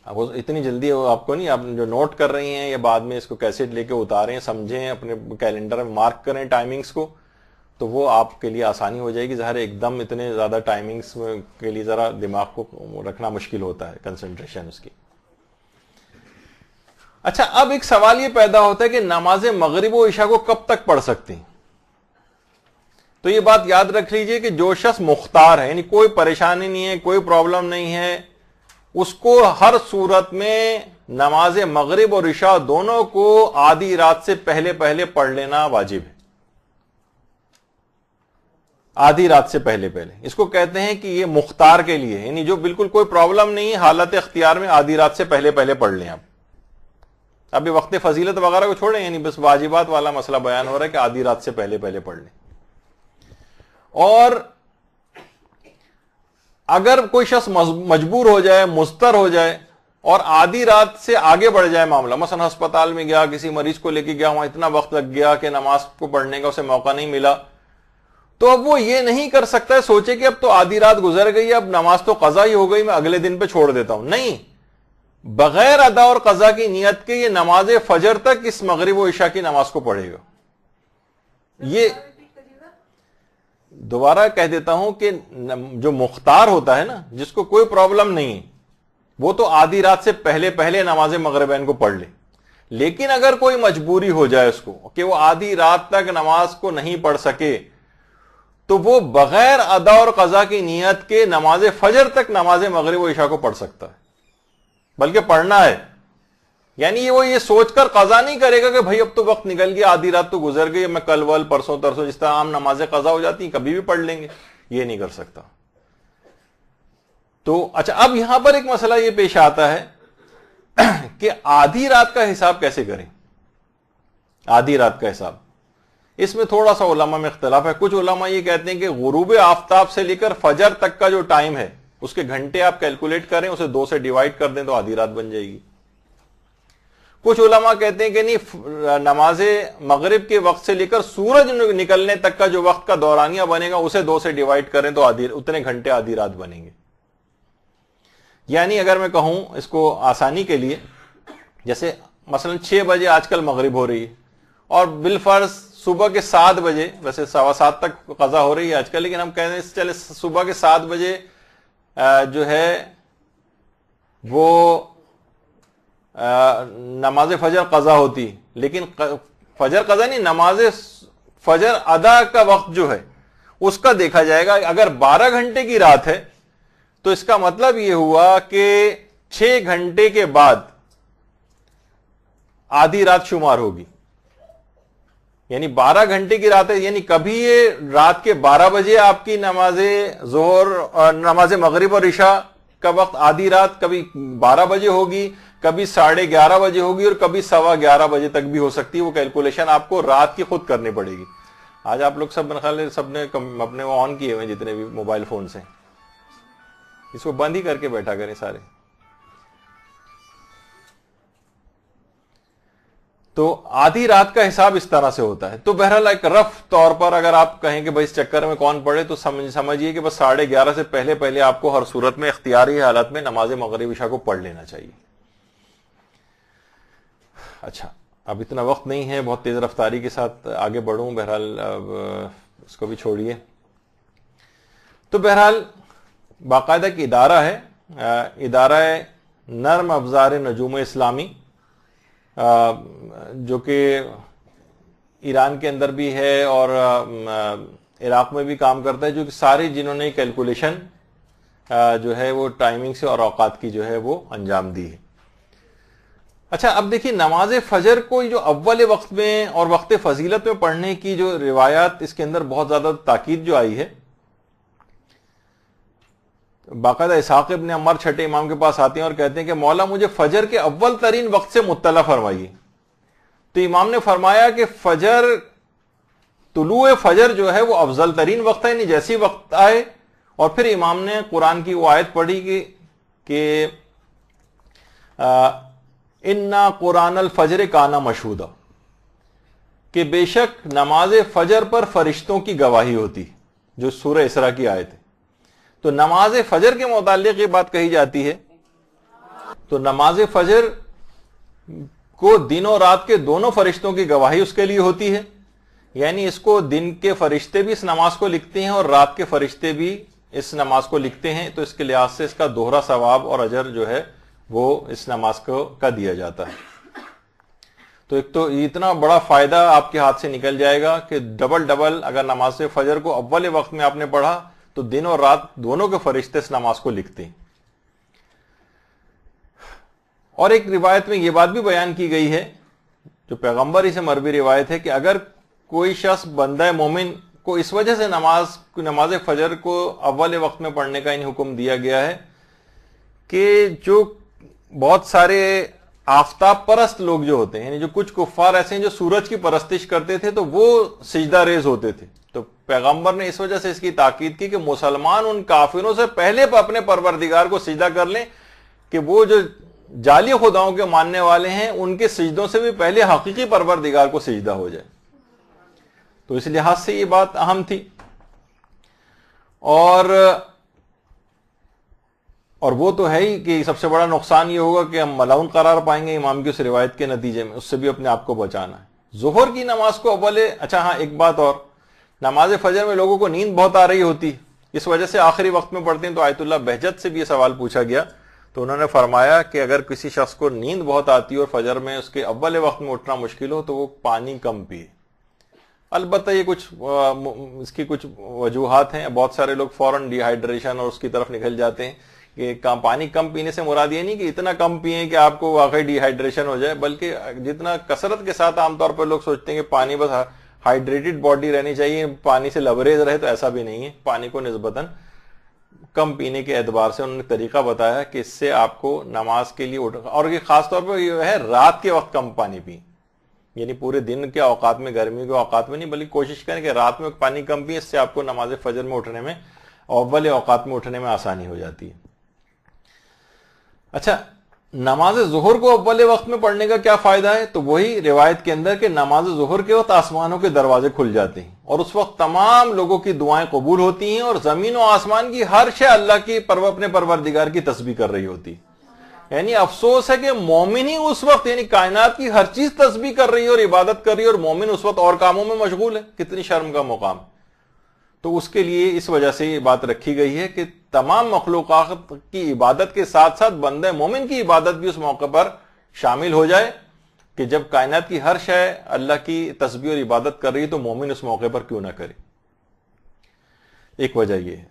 اب اتنی جلدی آپ کو نہیں، آپ جو نوٹ کر رہی ہیں یا بعد میں اس کو کیسٹ لے کے اتاریں، سمجھیں، اپنے کیلنڈر میں مارک کریں ٹائمنگز کو، تو وہ آپ کے لیے آسانی ہو جائے گی. ظاہر ایک دم اتنے زیادہ ٹائمنگز کے لیے ذرا دماغ کو رکھنا مشکل ہوتا ہے، کنسنٹریشن اس کی. اچھا اب ایک سوال یہ پیدا ہوتا ہے کہ نماز مغرب و عشاء کو کب تک پڑھ سکتے ہیں؟ تو یہ بات یاد رکھ لیجئے کہ جو شخص مختار ہے، یعنی کوئی پریشانی نہیں ہے، کوئی پرابلم نہیں ہے، اس کو ہر صورت میں نماز مغرب اور عشاء دونوں کو آدھی رات سے پہلے پڑھ لینا واجب ہے. آدھی رات سے پہلے. اس کو کہتے ہیں کہ یہ مختار کے لیے، یعنی جو بالکل کوئی پرابلم نہیں ہے، حالت اختیار میں آدھی رات سے پہلے پڑھ لیں آپ. اب یہ وقت فضیلت وغیرہ کو چھوڑیں، یعنی بس واجبات والا مسئلہ بیان ہو رہا ہے کہ آدھی رات سے پہلے پڑھ لیں. اور اگر کوئی شخص مجبور ہو جائے، مضطر ہو جائے اور آدھی رات سے آگے بڑھ جائے معاملہ، مثلا ہسپتال میں گیا، کسی مریض کو لے کے گیا، وہاں اتنا وقت لگ گیا کہ نماز کو پڑھنے کا اسے موقع نہیں ملا، تو اب وہ یہ نہیں کر سکتا ہے سوچے کہ اب تو آدھی رات گزر گئی، اب نماز تو قضا ہی ہو گئی، میں اگلے دن پہ چھوڑ دیتا ہوں. نہیں، بغیر ادا اور قضا کی نیت کے یہ نماز فجر تک اس مغرب و عشاء کی نماز کو پڑھے گا. یہ دوبارہ کہہ دیتا ہوں کہ جو مختار ہوتا ہے نا، جس کو کوئی پرابلم نہیں، وہ تو آدھی رات سے پہلے نماز مغربین کو پڑھ لے. لیکن اگر کوئی مجبوری ہو جائے اس کو کہ وہ آدھی رات تک نماز کو نہیں پڑھ سکے، تو وہ بغیر ادا اور قضا کی نیت کے نماز فجر تک نماز مغرب و عشاء کو پڑھ سکتا ہے، بلکہ پڑھنا ہے. یعنی وہ یہ سوچ کر قضا نہیں کرے گا کہ بھائی اب تو وقت نکل گیا، آدھی رات تو گزر گئی، میں کل ول پرسوں ترسوں جس طرح عام نمازیں قضا ہو جاتی ہیں کبھی بھی پڑھ لیں گے. یہ نہیں کر سکتا. تو اچھا اب یہاں پر ایک مسئلہ یہ پیش آتا ہے کہ آدھی رات کا حساب کیسے کریں؟ آدھی رات کا حساب، اس میں تھوڑا سا علماء میں اختلاف ہے. کچھ علماء یہ کہتے ہیں کہ غروب آفتاب سے لے کر فجر تک کا جو ٹائم ہے اس کے گھنٹے آپ کیلکولیٹ کریں، اسے 2 سے ڈیوائڈ کر دیں تو آدھی رات بن جائے گی. کچھ علماء کہتے ہیں کہ نہیں، نماز مغرب کے وقت سے لے کر سورج نکلنے تک کا جو وقت کا دورانیہ بنے گا اسے 2 سے ڈیوائڈ کریں تو اتنے گھنٹے آدھی رات بنیں گے. یعنی اگر میں کہوں اس کو آسانی کے لیے، جیسے مثلا 6 بجے آج کل مغرب ہو رہی ہے اور بالفرض صبح کے 7 بجے، ویسے 7:15 تک قضا ہو رہی ہے آج کل، لیکن ہم کہتے ہیں چلے صبح کے 7 بجے جو ہے وہ نماز فجر قضا ہوتی، لیکن فجر قضا نہیں، نماز فجر ادا کا وقت جو ہے اس کا دیکھا جائے گا. اگر 12 گھنٹے کی رات ہے تو اس کا مطلب یہ ہوا کہ 6 گھنٹے کے بعد آدھی رات شمار ہوگی. یعنی 12 گھنٹے کی رات ہے, یعنی کبھی یہ رات کے 12 بجے آپ کی نماز ظہر اور نماز مغرب اور عشاء کا وقت آدھی رات کبھی 12 بجے ہوگی, کبھی 11:30 بجے ہوگی, اور کبھی 11:15 بجے تک بھی ہو سکتی ہے. وہ کیلکولیشن آپ کو رات کی خود کرنی پڑے گی. آج آپ لوگ سب سب نے اپنے وہ آن کیے ہوئے جتنے بھی موبائل فون سے, اس کو بند ہی کر کے بیٹھا کریں سارے. تو آدھی رات کا حساب اس طرح سے ہوتا ہے. تو بہرحال ایک رف طور پر اگر آپ کہیں کہ بھائی اس چکر میں کون پڑے, تو سمجھیے کہ بس 11:30 سے پہلے آپ کو ہر صورت میں اختیاری حالت میں نماز مغرب عشاء کو پڑھ لینا چاہیے. اچھا, اب اتنا وقت نہیں ہے بہت تیز رفتاری کے ساتھ آگے بڑھوں, بہرحال اب اس کو بھی چھوڑیے. تو بہرحال باقاعدہ ایک ادارہ ہے, ادارہ نرم افزار نجوم اسلامی, جو کہ ایران کے اندر بھی ہے اور عراق میں بھی کام کرتا ہے, جو کہ سارے جنہوں نے کیلکولیشن جو ہے وہ ٹائمنگ سے اور اوقات کی جو ہے وہ انجام دی ہے. اچھا, اب دیکھیے نماز فجر کو جو اول وقت میں اور وقت فضیلت میں پڑھنے کی جو روایات, اس کے اندر بہت زیادہ تاکید جو آئی ہے. باقاعدہ اسحاق ابن عمر چھٹے امام کے پاس آتے ہیں اور کہتے ہیں کہ مولا مجھے فجر کے اول ترین وقت سے مطلع فرمائیے. تو امام نے فرمایا کہ طلوع فجر جو ہے وہ افضل ترین وقت ہے, یعنی جیسی وقت آئے. اور پھر امام نے قرآن کی وہ آیت پڑھی کہ انا قرآن الفجر کانا مشہودا, کہ بے شک نماز فجر پر فرشتوں کی گواہی ہوتی, جو سورہ اسراء کی آیت ہے. تو نماز فجر کے متعلق یہ بات کہی جاتی ہے. تو نماز فجر کو دن اور رات کے دونوں فرشتوں کی گواہی اس کے لیے ہوتی ہے, یعنی اس کو دن کے فرشتے بھی اس نماز کو لکھتے ہیں اور رات کے فرشتے بھی اس نماز کو لکھتے ہیں. تو اس کے لحاظ سے اس کا دوہرا ثواب اور اجر جو ہے وہ اس نماز کو کا دیا جاتا ہے. تو ایک تو اتنا بڑا فائدہ آپ کے ہاتھ سے نکل جائے گا کہ ڈبل اگر نماز فجر کو اول وقت میں آپ نے پڑھا تو دن اور رات دونوں کے فرشتے اس نماز کو لکھتے ہیں. اور ایک روایت میں یہ بات بھی بیان کی گئی ہے, جو پیغمبر ہی سے مروی روایت ہے, کہ اگر کوئی شخص بندہ مومن کو اس وجہ سے نماز فجر کو اول وقت میں پڑھنے کا ان حکم دیا گیا ہے کہ جو بہت سارے آفتاب پرست لوگ جو ہوتے ہیں, یعنی جو کچھ کفار ایسے ہیں جو سورج کی پرستش کرتے تھے, تو وہ سجدہ ریز ہوتے تھے. تو پیغمبر نے اس وجہ سے اس کی تاکید کی کہ مسلمان ان کافروں سے پہلے اپنے پروردگار کو سجدہ کر لیں, کہ وہ جو جعلی خداؤں کے ماننے والے ہیں ان کے سجدوں سے بھی پہلے حقیقی پروردگار کو سجدہ ہو جائے. تو اس لحاظ سے یہ بات اہم تھی. اور وہ تو ہے ہی کہ سب سے بڑا نقصان یہ ہوگا کہ ہم ملعون قرار پائیں گے امام کی اس روایت کے نتیجے میں, اس سے بھی اپنے آپ کو بچانا ہے. ظہر کی نماز کو اچھا ہاں ایک بات اور, نماز فجر میں لوگوں کو نیند بہت آ رہی ہوتی, اس وجہ سے آخری وقت میں پڑھتے ہیں. تو آیت اللہ بہجت سے بھی یہ سوال پوچھا گیا, تو انہوں نے فرمایا کہ اگر کسی شخص کو نیند بہت آتی ہے اور فجر میں اس کے اول وقت میں اٹھنا مشکل ہو, تو وہ پانی کم پیے. البتہ یہ اس کی کچھ وجوہات ہیں. بہت سارے لوگ فوراً ڈی ہائیڈریشن اور اس کی طرف نکل جاتے ہیں کہ پانی کم پینے سے مراد یہ نہیں کہ اتنا کم پیئیں کہ آپ کو واقعی ڈی ہائیڈریشن ہو جائے, بلکہ جتنا کثرت کے ساتھ عام طور پر لوگ سوچتے ہیں کہ پانی بس ہائیڈریٹڈ باڈی رہنی چاہیے, پانی سے لبریز رہے, تو ایسا بھی نہیں ہے. پانی کو نسبتاً کم پینے کے اعتبار سے انہوں نے طریقہ بتایا کہ اس سے آپ کو نماز کے لیے اور یہ خاص طور پر یہ ہے رات کے وقت کم پانی پئیں, یعنی پورے دن کے اوقات میں, گرمی کے اوقات میں نہیں, بلکہ کوشش کریں کہ رات میں پانی کم پئیں. اس سے آپ کو نماز فجر میں اٹھنے میں, اول اوقات میں اٹھنے میں آسانی ہو جاتی ہے. اچھا, نماز ظہر کو اول وقت میں پڑھنے کا کیا فائدہ ہے؟ تو وہی روایت کے اندر کہ نماز ظہر کے وقت آسمانوں کے دروازے کھل جاتے ہیں, اور اس وقت تمام لوگوں کی دعائیں قبول ہوتی ہیں, اور زمین و آسمان کی ہر شے اللہ کی اپنے پروردگار کی تسبیح کر رہی ہوتی. یعنی افسوس ہے کہ مومن ہی اس وقت, یعنی کائنات کی ہر چیز تسبیح کر رہی ہے اور عبادت کر رہی ہے, اور مومن اس وقت اور کاموں میں مشغول ہے. کتنی شرم کا مقام. تو اس کے لیے اس وجہ سے یہ بات رکھی گئی ہے کہ تمام مخلوقات کی عبادت کے ساتھ ساتھ بندہ مومن کی عبادت بھی اس موقع پر شامل ہو جائے, کہ جب کائنات کی ہر شے اللہ کی تسبیح اور عبادت کر رہی ہے تو مومن اس موقع پر کیوں نہ کرے. ایک وجہ یہ ہے.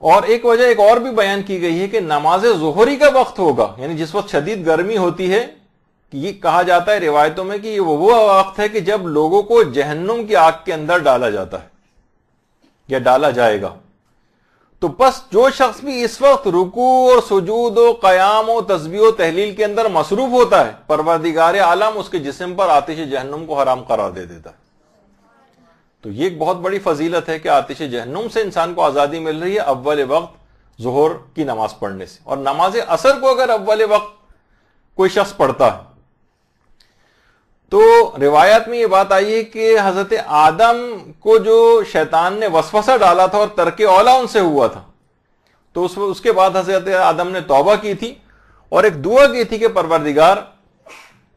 اور ایک وجہ ایک اور بھی بیان کی گئی ہے کہ نماز ظہری کا وقت ہوگا، یعنی جس وقت شدید گرمی ہوتی ہے، کہ یہ کہا جاتا ہے روایتوں میں کہ یہ وہ وقت ہے کہ جب لوگوں کو جہنم کی آگ کے اندر ڈالا جاتا ہے یا ڈالا جائے گا. تو بس جو شخص بھی اس وقت رکوع اور سجود و قیام و تسبیح و تحلیل کے اندر مصروف ہوتا ہے، پروردگار عالم اس کے جسم پر آتش جہنم کو حرام قرار دے دیتا ہے. تو یہ ایک بہت بڑی فضیلت ہے کہ آتش جہنم سے انسان کو آزادی مل رہی ہے اول وقت ظہر کی نماز پڑھنے سے. اور نماز عصر کو اگر اول وقت کوئی شخص پڑھتا ہے تو روایات میں یہ بات آئی ہے کہ حضرت آدم کو جو شیطان نے وسوسہ ڈالا تھا اور ترک اولا ان سے ہوا تھا، تو اس کے بعد حضرت آدم نے توبہ کی تھی اور ایک دعا کی تھی کہ پروردگار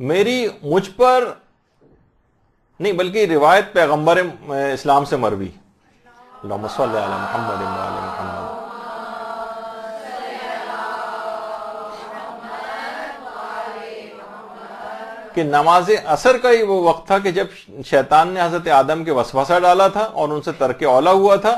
میری مجھ پر نہیں، بلکہ روایت پیغمبر اسلام سے مروی، اللہم صلی علی محمد و علی محمد، کہ نماز عصر کا ہی وہ وقت تھا کہ جب شیطان نے حضرت آدم کے وسوسہ ڈالا تھا اور ان سے ترک اولا ہوا تھا،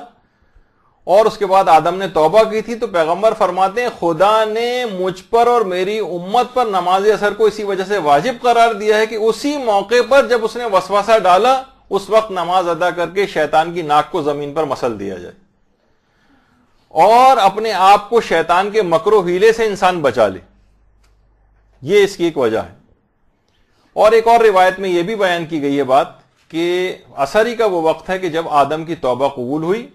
اور اس کے بعد آدم نے توبہ کی تھی. تو پیغمبر فرماتے ہیں خدا نے مجھ پر اور میری امت پر نماز عصر کو اسی وجہ سے واجب قرار دیا ہے کہ اسی موقع پر جب اس نے وسوسہ ڈالا اس وقت نماز ادا کر کے شیطان کی ناک کو زمین پر مسل دیا جائے اور اپنے آپ کو شیطان کے مکر و حیلے سے انسان بچا لے. یہ اس کی ایک وجہ ہے. اور ایک اور روایت میں یہ بھی بیان کی گئی ہے بات کہ عصر ہی کا وہ وقت ہے کہ جب آدم کی توبہ قبول ہوئی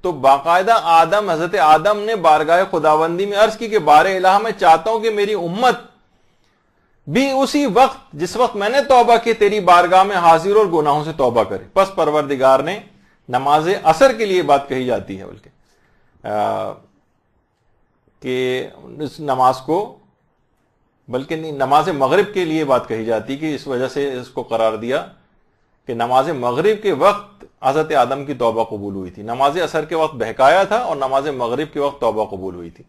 تو باقاعدہ حضرت آدم نے بارگاہ خداوندی میں عرض کی کہ بار الہ میں چاہتا ہوں کہ میری امت بھی اسی وقت جس وقت میں نے توبہ کی تیری بارگاہ میں حاضر اور گناہوں سے توبہ کرے. پس پروردگار نے نماز عصر کے لیے بات کہی جاتی ہے بلکہ کہ اس نماز کو، بلکہ نہیں، نماز مغرب کے لیے بات کہی جاتی کہ اس وجہ سے اس کو قرار دیا کہ نماز مغرب کے وقت حضرت آدم کی توبہ قبول ہوئی تھی. نماز عصر کے وقت بہکایا تھا اور نماز مغرب کے وقت توبہ قبول ہوئی تھی.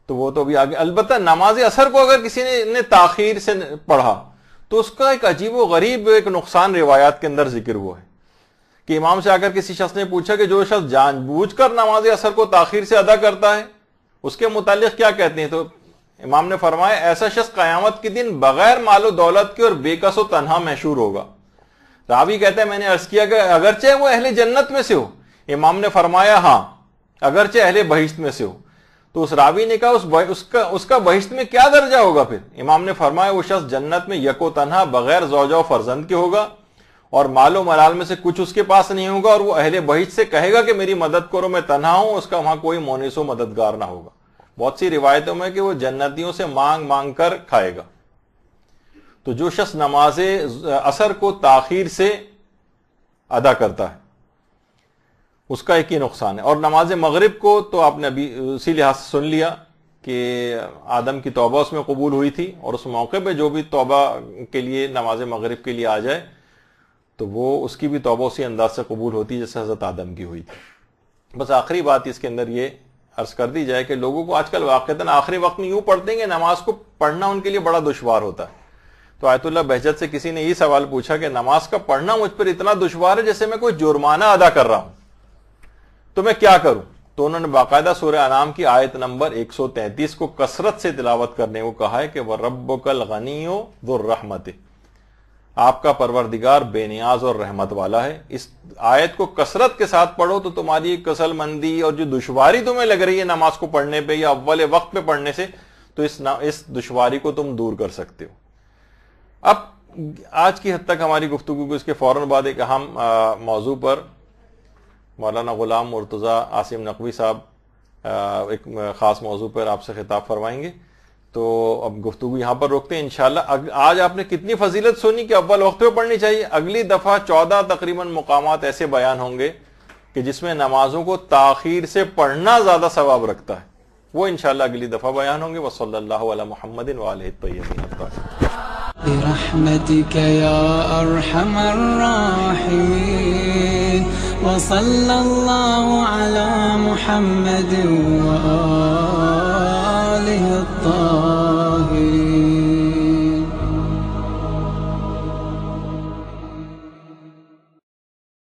تو وہ تو بھی آگے. البتہ نماز عصر کو اگر کسی نے تاخیر سے پڑھا تو اس کا ایک عجیب و غریب ایک نقصان روایات کے اندر ذکر ہوا ہے کہ امام سے آ کر کسی شخص نے پوچھا کہ جو شخص جان بوجھ کر نماز عصر کو تاخیر سے ادا کرتا ہے اس کے متعلق کیا کہتے ہیں؟ تو امام نے فرمایا ایسا شخص قیامت کے دن بغیر مال و دولت کے اور بے کس و تنہا محشور ہوگا. راوی کہتا ہے میں نے عرض کیا کہ اگرچہ وہ اہل جنت میں سے ہو. امام نے فرمایا ہاں اگرچہ اہل بہشت میں سے ہو. تو اس راوی نے کہا اس کا بہشت میں کیا درجہ ہوگا پھر؟ امام نے فرمایا وہ شخص جنت میں یک و تنہا بغیر زوجہ و فرزند کے ہوگا اور مال و ملال میں سے کچھ اس کے پاس نہیں ہوگا، اور وہ اہل بہشت سے کہے گا کہ میری مدد کرو میں تنہا ہوں، اس کا وہاں کوئی مونس و مددگار نہ ہوگا. بہت سی روایتوں میں کہ وہ جنتیوں سے مانگ مانگ کر کھائے گا. تو جو شخص نماز عصر کو تاخیر سے ادا کرتا ہے اس کا ایک ہی نقصان ہے. اور نماز مغرب کو تو آپ نے ابھی اسی لحاظ سے سن لیا کہ آدم کی توبہ اس میں قبول ہوئی تھی، اور اس موقع پہ جو بھی توبہ کے لیے نماز مغرب کے لیے آ جائے تو وہ اس کی بھی توبہ اسی انداز سے قبول ہوتی ہے جیسے حضرت آدم کی ہوئی تھی. بس آخری بات اس کے اندر یہ عرض کر دی جائے کہ لوگوں کو آج کل واقعتاً آخری وقت میں یوں پڑھتے ہیں کہ نماز کو پڑھنا ان کے لیے بڑا دشوار ہوتا ہے. تو آیت اللہ بہجت سے کسی نے یہ سوال پوچھا کہ نماز کا پڑھنا مجھ پر اتنا دشوار ہے جیسے میں کوئی جرمانہ ادا کر رہا ہوں، تو میں کیا کروں؟ تو انہوں نے باقاعدہ سورہ انعام کی آیت نمبر 133 کو کثرت سے تلاوت کرنے کو کہا ہے کہ وَرَبُّكَ الْغَنِيُّ ذُو الرَّحْمَةِ، آپ کا پروردگار بے نیاز اور رحمت والا ہے. اس آیت کو کثرت کے ساتھ پڑھو تو تمہاری کسل مندی اور جو دشواری تمہیں لگ رہی ہے نماز کو پڑھنے پہ یا اول وقت پہ پڑھنے سے، تو اس دشواری کو تم دور کر سکتے ہو. اب آج کی حد تک ہماری گفتگو کو اس کے فوراً بعد ایک اہم موضوع پر مولانا غلام مرتضیٰ عاصم نقوی صاحب ایک خاص موضوع پر آپ سے خطاب فرمائیں گے. تو اب گفتگو یہاں پر روکتے ہیں انشاءاللہ. آج آپ نے کتنی فضیلت سنی کہ اول وقت پہ پڑھنی چاہیے. اگلی دفعہ 14 تقریباً مقامات ایسے بیان ہوں گے کہ جس میں نمازوں کو تاخیر سے پڑھنا زیادہ ثواب رکھتا ہے، وہ انشاءاللہ اگلی دفعہ بیان ہوں گے. وصلی اللہ علی محمد وآلہ الطیبین الطاہرین.
برحمتك يا أرحم الراحمين وصلى الله على محمد وآله